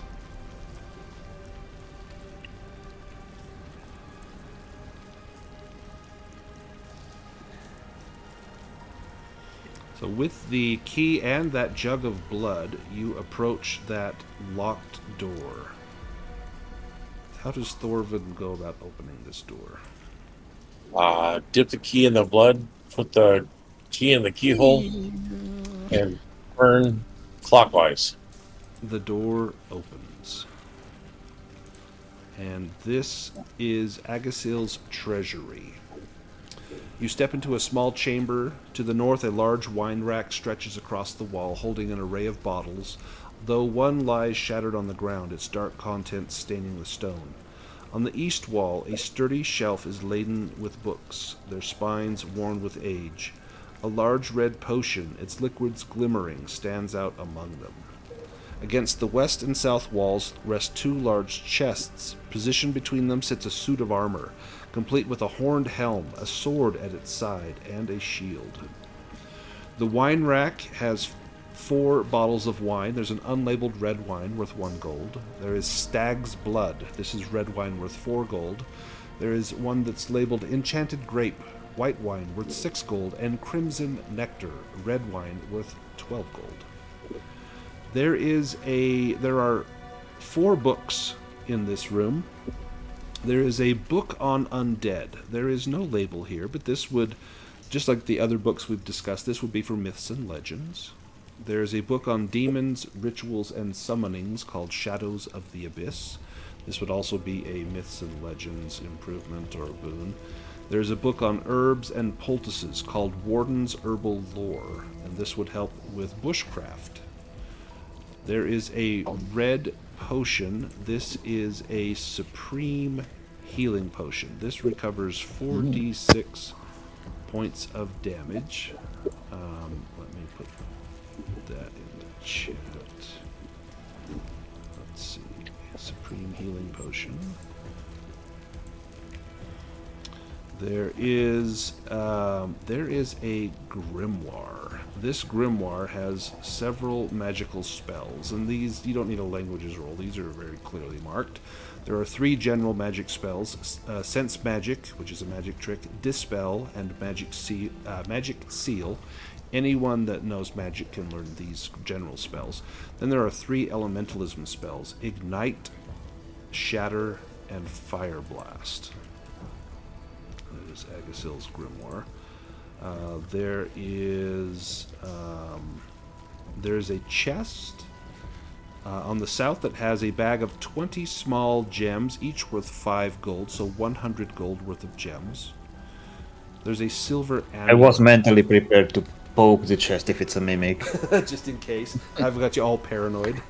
So with the key and that jug of blood, you approach that locked door. How does Thorvin go about opening this door? Dip the key in the blood, put the key in the keyhole, and turn clockwise. The door opens. And this is Agasil's treasury. You step into a small chamber. To the north, a large wine rack stretches across the wall, holding an array of bottles, though one lies shattered on the ground, its dark contents staining the stone. On the east wall, a sturdy shelf is laden with books, their spines worn with age. A large red potion, its liquids glimmering, stands out among them. Against the west and south walls rest 2 large chests. Positioned between them sits a suit of armor, complete with a horned helm, a sword at its side, and a shield. The wine rack has 4 bottles of wine. There's an unlabeled red wine worth 1 gold. There is Stag's Blood. This is red wine worth 4 gold. There is one that's labeled Enchanted Grape, white wine worth 6 gold, and Crimson Nectar, red wine worth 12 gold. There are 4 books in this room. There is a book on undead. There is no label here, but this would, just like the other books we've discussed, this would be for myths and legends. There is a book on demons, rituals, and summonings called Shadows of the Abyss. This would also be a myths and legends improvement or boon. There's a book on herbs and poultices called Warden's Herbal Lore, and this would help with bushcraft. There is a red potion. This is a supreme healing potion. This recovers 4d6 points of damage. Let me put that in the chat. Let's see. Supreme healing potion. There is a grimoire. This grimoire has several magical spells, and these you don't need a languages roll. These are very clearly marked. There are 3 general magic spells: Sense Magic, which is a magic trick; Dispel, and Magic Seal. Anyone that knows magic can learn these general spells. Then there are 3 elementalism spells: Ignite, Shatter, and Fire Blast. That is Agasil's grimoire. There's a chest on the south that has a bag of 20 small gems, each worth 5 gold, so 100 gold worth of gems. There's a silver amulet. I was mentally prepared to poke the chest if it's a mimic. Just in case. I've got you all paranoid.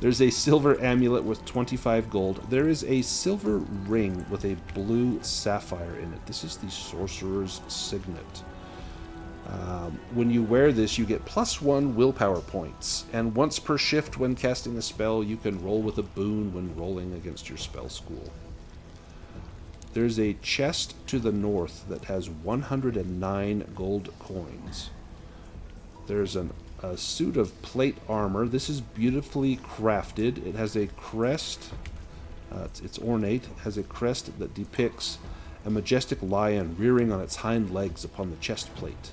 There's a silver amulet with 25 gold. There is a silver ring with a blue sapphire in it. This is the Sorcerer's Signet. When you wear this, you get +1 willpower points, and once per shift when casting a spell, you can roll with a boon when rolling against your spell school. There's a chest to the north that has 109 gold coins. There's a suit of plate armor. This is beautifully crafted. It has a crest. It's ornate. It has a crest that depicts a majestic lion rearing on its hind legs upon the chest plate.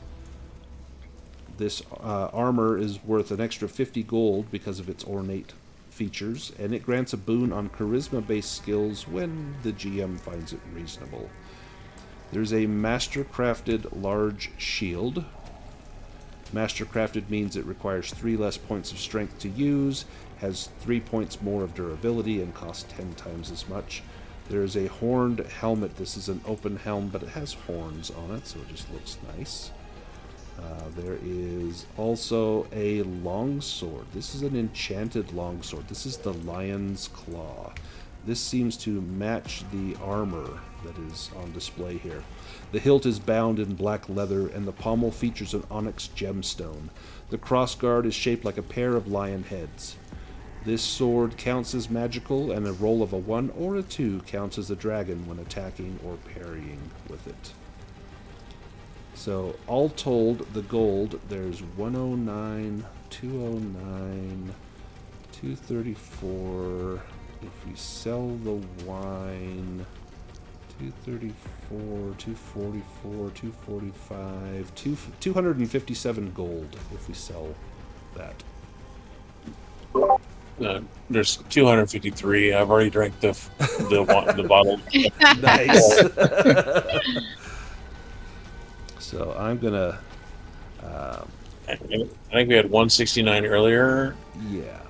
This armor is worth an extra 50 gold because of its ornate features, and it grants a boon on charisma-based skills when the GM finds it reasonable. There's a master-crafted large shield. Master-crafted means it requires 3 less points of strength to use, has 3 points more of durability, and costs 10 times as much. There is a horned helmet. This is an open helm, but it has horns on it, so it just looks nice. There is also a longsword. This is an enchanted longsword. This is the Lion's Claw. This seems to match the armor that is on display here. The hilt is bound in black leather, and the pommel features an onyx gemstone. The crossguard is shaped like a pair of lion heads. This sword counts as magical, and a roll of a 1 or a 2 counts as a dragon when attacking or parrying with it. So, all told, the gold, there's 109, 209, 234. If we sell the wine, 234, 244, 245, 257 gold if we sell that. There's 253. I've already drank the bottle. Nice. So I'm gonna. I think we had 169 earlier. Yeah.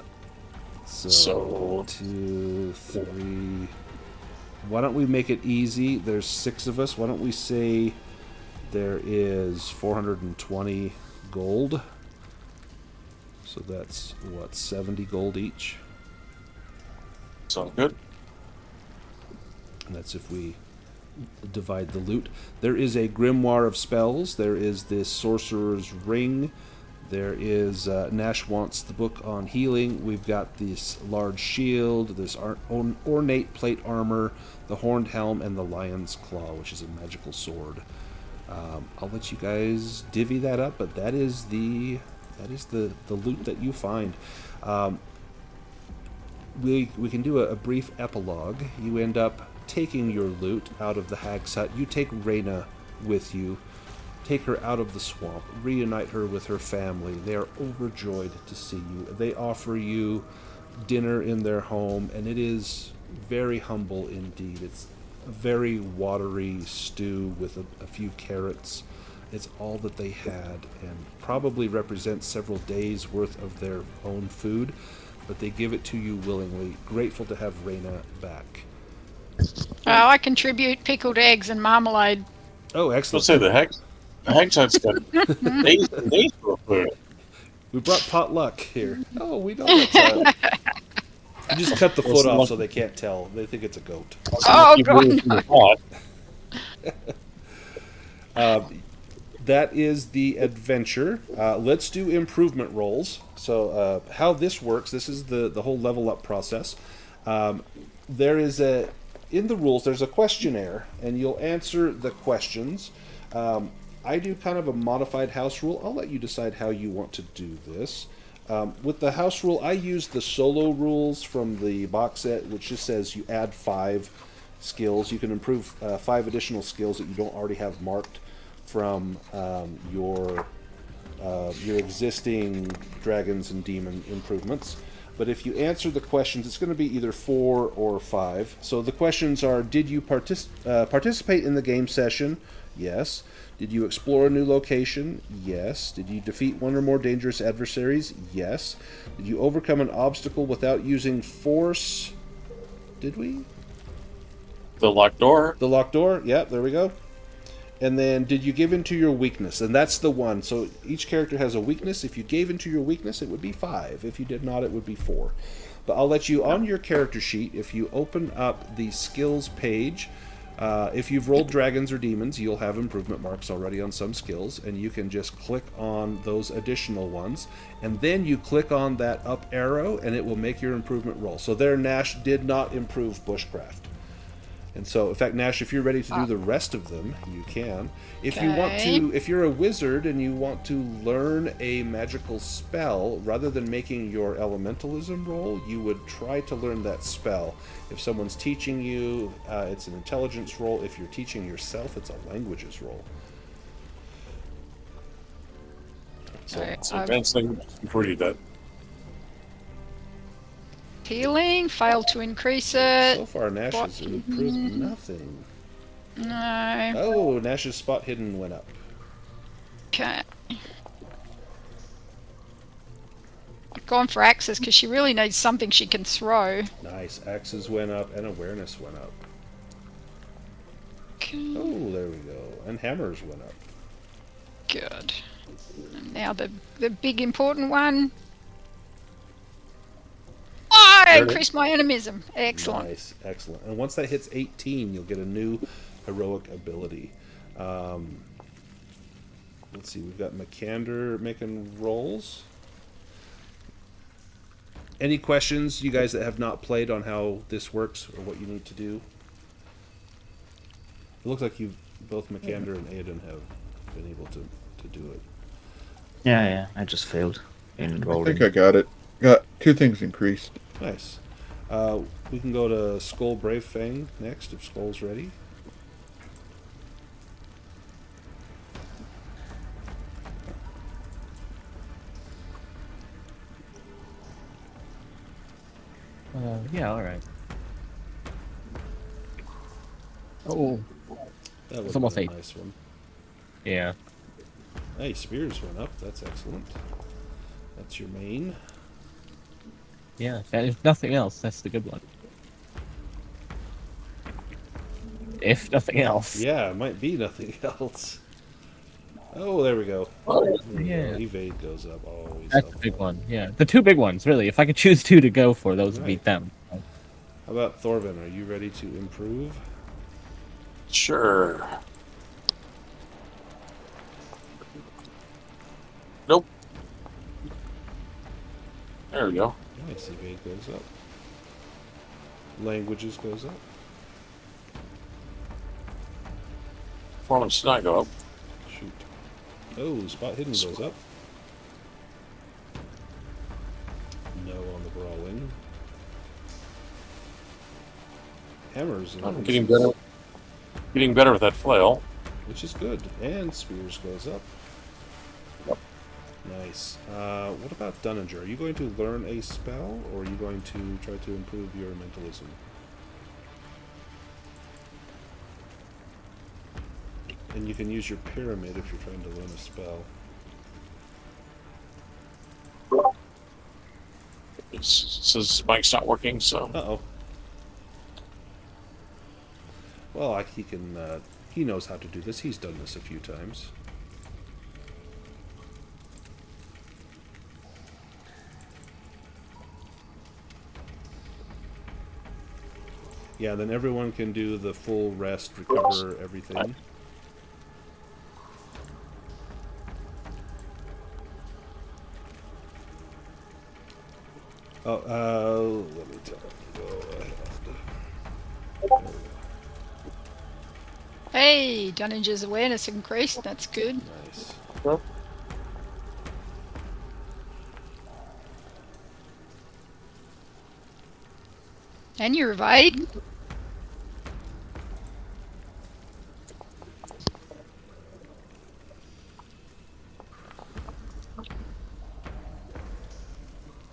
So 2, 3. Why don't we make it easy? There's 6 of us. Why don't we say there is 420 gold? So that's what, 70 gold each? Sounds good. And that's if we divide the loot. There is a grimoire of spells. There is this sorcerer's ring. There is Nash wants the book on healing. We've got this large shield, this ornate plate armor, the horned helm, and the lion's claw, which is a magical sword. I'll let you guys divvy that up, but that is the That is the loot that you find. We can do a brief epilogue. You end up taking your loot out of the hag's hut. You take Reyna with you. Take her out of the swamp. Reunite her with her family. They are overjoyed to see you. They offer you dinner in their home, and it is very humble indeed. It's a very watery stew with a few carrots. It's all that they had, and probably represents several days' worth of their own food, but they give it to you willingly, grateful to have Reyna back. Oh, I contribute pickled eggs and marmalade. Oh, Let's excellent. say the Hag's Hut's got days and days for food. We brought potluck here. Oh, we know that's You just cut the foot off so they can't tell. They think it's a goat. Oh, God. That is the adventure. Let's do improvement rolls. So how this works, this is the whole level up process. There is in the rules, there's a questionnaire, and you'll answer the questions. I do kind of a modified house rule. I'll let you decide how you want to do this. With the house rule, I use the solo rules from the box set, which just says you add 5 skills. You can improve 5 additional skills that you don't already have marked from your existing dragons and demon improvements. But if you answer the questions, it's going to be either 4 or 5. So the questions are: did you participate in the game session? Yes. Did you explore a new location? Yes. Did you defeat one or more dangerous adversaries? Yes. Did you overcome an obstacle without using force? Did we? The locked door. The locked door? Yeah, there we go. And then, did you give into your weakness? And that's the one. So each character has a weakness. If you gave into your weakness, it would be 5. If you did not, it would be 4. But I'll let you, on your character sheet, if you open up the skills page, if you've rolled dragons or demons, you'll have improvement marks already on some skills, and you can just click on those additional ones, and then you click on that up arrow, and it will make your improvement roll. So there, Nash did not improve bushcraft. And so, in fact, Nash, if you're ready to do the rest of them, you can. If you want to, if you're a wizard and you want to learn a magical spell, rather than making your elementalism roll, you would try to learn that spell. If someone's teaching you, it's an intelligence roll. If you're teaching yourself, it's a languages roll. So it's advanced languages before you do that. Healing, failed to increase it. So far, Nash has improved nothing. No. Oh, Nash's spot hidden went up. Okay. I've gone for axes because she really needs something she can throw. Nice. Axes went up and awareness went up. Okay. Oh, there we go. And hammers went up. Good. And now the big important one. Oh, I increased my animism. Excellent. Nice, excellent. And once that hits 18, you'll get a new heroic ability. Let's see, we've got McCander making rolls. Any questions, you guys that have not played, on how this works or what you need to do? It looks like both McCander and Aiden have been able to do it. Yeah, I just failed in I rolling. think I got it. Got 2 things increased. Nice. We can go to Skull Brave Fang next, if Skull's ready. Yeah, alright. Oh, That was almost a 8. nice one. Yeah. Hey, spears went up. That's excellent. That's your main. Yeah, if nothing else, that's the good one. If nothing else. Yeah, it might be nothing else. Oh, there we go. Oh, There we yeah. go. Evade goes up. Always That's the helpful. big one, yeah. The 2 big ones, really. If I could choose 2 to go for, those would be Right. them. How about Thorvin? Are you ready to improve? Sure. Nope. There we go. Nice. Evade goes up. Languages goes up. Performance did not go up. Shoot. Oh, spot hidden goes up. hammers. I'm getting better. Getting better with that flail. Which is good. And spears goes up. Yep. Nice. What about Dunninger? Are you going to learn a spell, or are you going to try to improve your mentalism? And you can use your pyramid if you're trying to learn a spell. It says mic's not working, so. Uh-oh. Well, he can. He knows how to do this. He's done this a few times. Yeah, then everyone can do the full rest, recover everything. Oh, let me tell you. Go ahead. Hey, Dunninger's awareness increased. That's good. Nice. And you evade.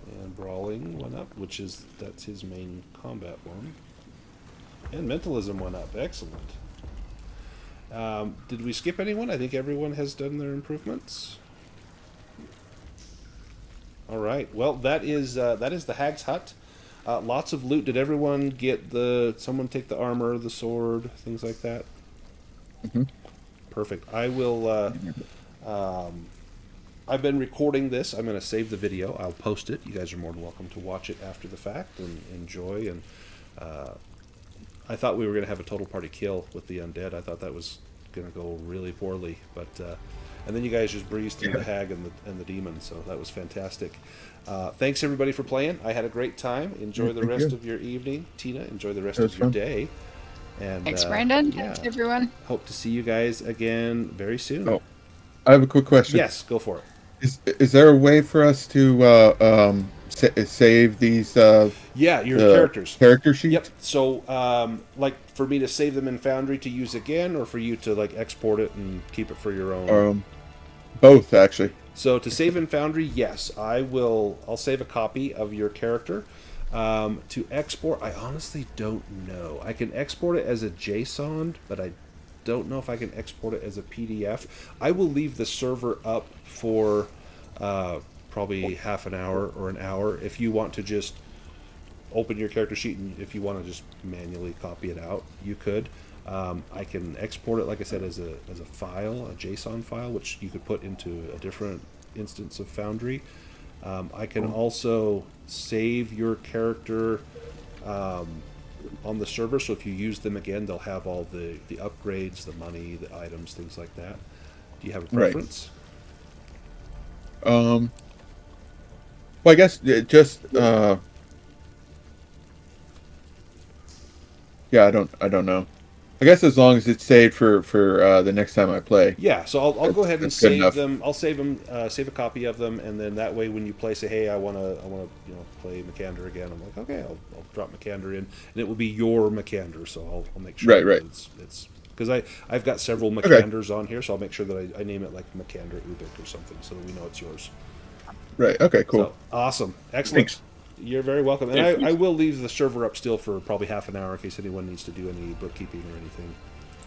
And brawling went up, that's his main combat one. And mentalism went up. Excellent. Did we skip anyone? I think everyone has done their improvements. All right. Well, that is the Hag's Hut. Lots of loot. Did everyone get someone take the armor, the sword, things like that? Mm-hmm. Perfect. I will. I've been recording this. I'm going to save the video. I'll post it. You guys are more than welcome to watch it after the fact and enjoy. And I thought we were going to have a total party kill with the undead. I thought that was going to go really poorly, but and then you guys just breezed through the hag and the demon, so that was fantastic. Thanks everybody for playing. I had a great time. Enjoy the rest of your evening. Tina, enjoy the rest of your day. And Thanks, Brandon. Yeah, Thanks, everyone. hope to see you guys again very soon. Oh, I have a quick question. Yes, go for it. Is there a way for us to save these? Yeah, your characters. Character sheet. Yep. So, like for me to save them in Foundry to use again, or for you to like export it and keep it for your own. Both actually. So to save in Foundry, yes, I'll save a copy of your character. To export, I honestly don't know. I can export it as a JSON, but I don't know if I can export it as a PDF. I will leave the server up for probably half an hour or an hour if you want to just open your character sheet, and if you want to just manually copy it out, you could. I can export it, like I said, as a file, a JSON file, which you could put into a different instance of Foundry. I can also save your character on the server, so if you use them again, they'll have all the upgrades, the money, the items, things like that. Do you have a preference? Well, I guess it just yeah, I don't know. I guess as long as it's saved for the next time I play. Yeah, so I'll go ahead and save them. I'll save them, save a copy of them, and then that way when you play, say, hey, I wanna play Makander again. I'm like, okay, I'll drop Makander in, and it will be your Makander. So I'll make sure that it's because I've got several Makanders on here, so I'll make sure that I name it like Makander Ubik or something, so that we know it's yours. Right. Okay. Cool. So, awesome. Excellent. Thanks. You're very welcome. And I will leave the server up still for probably half an hour in case anyone needs to do any bookkeeping or anything.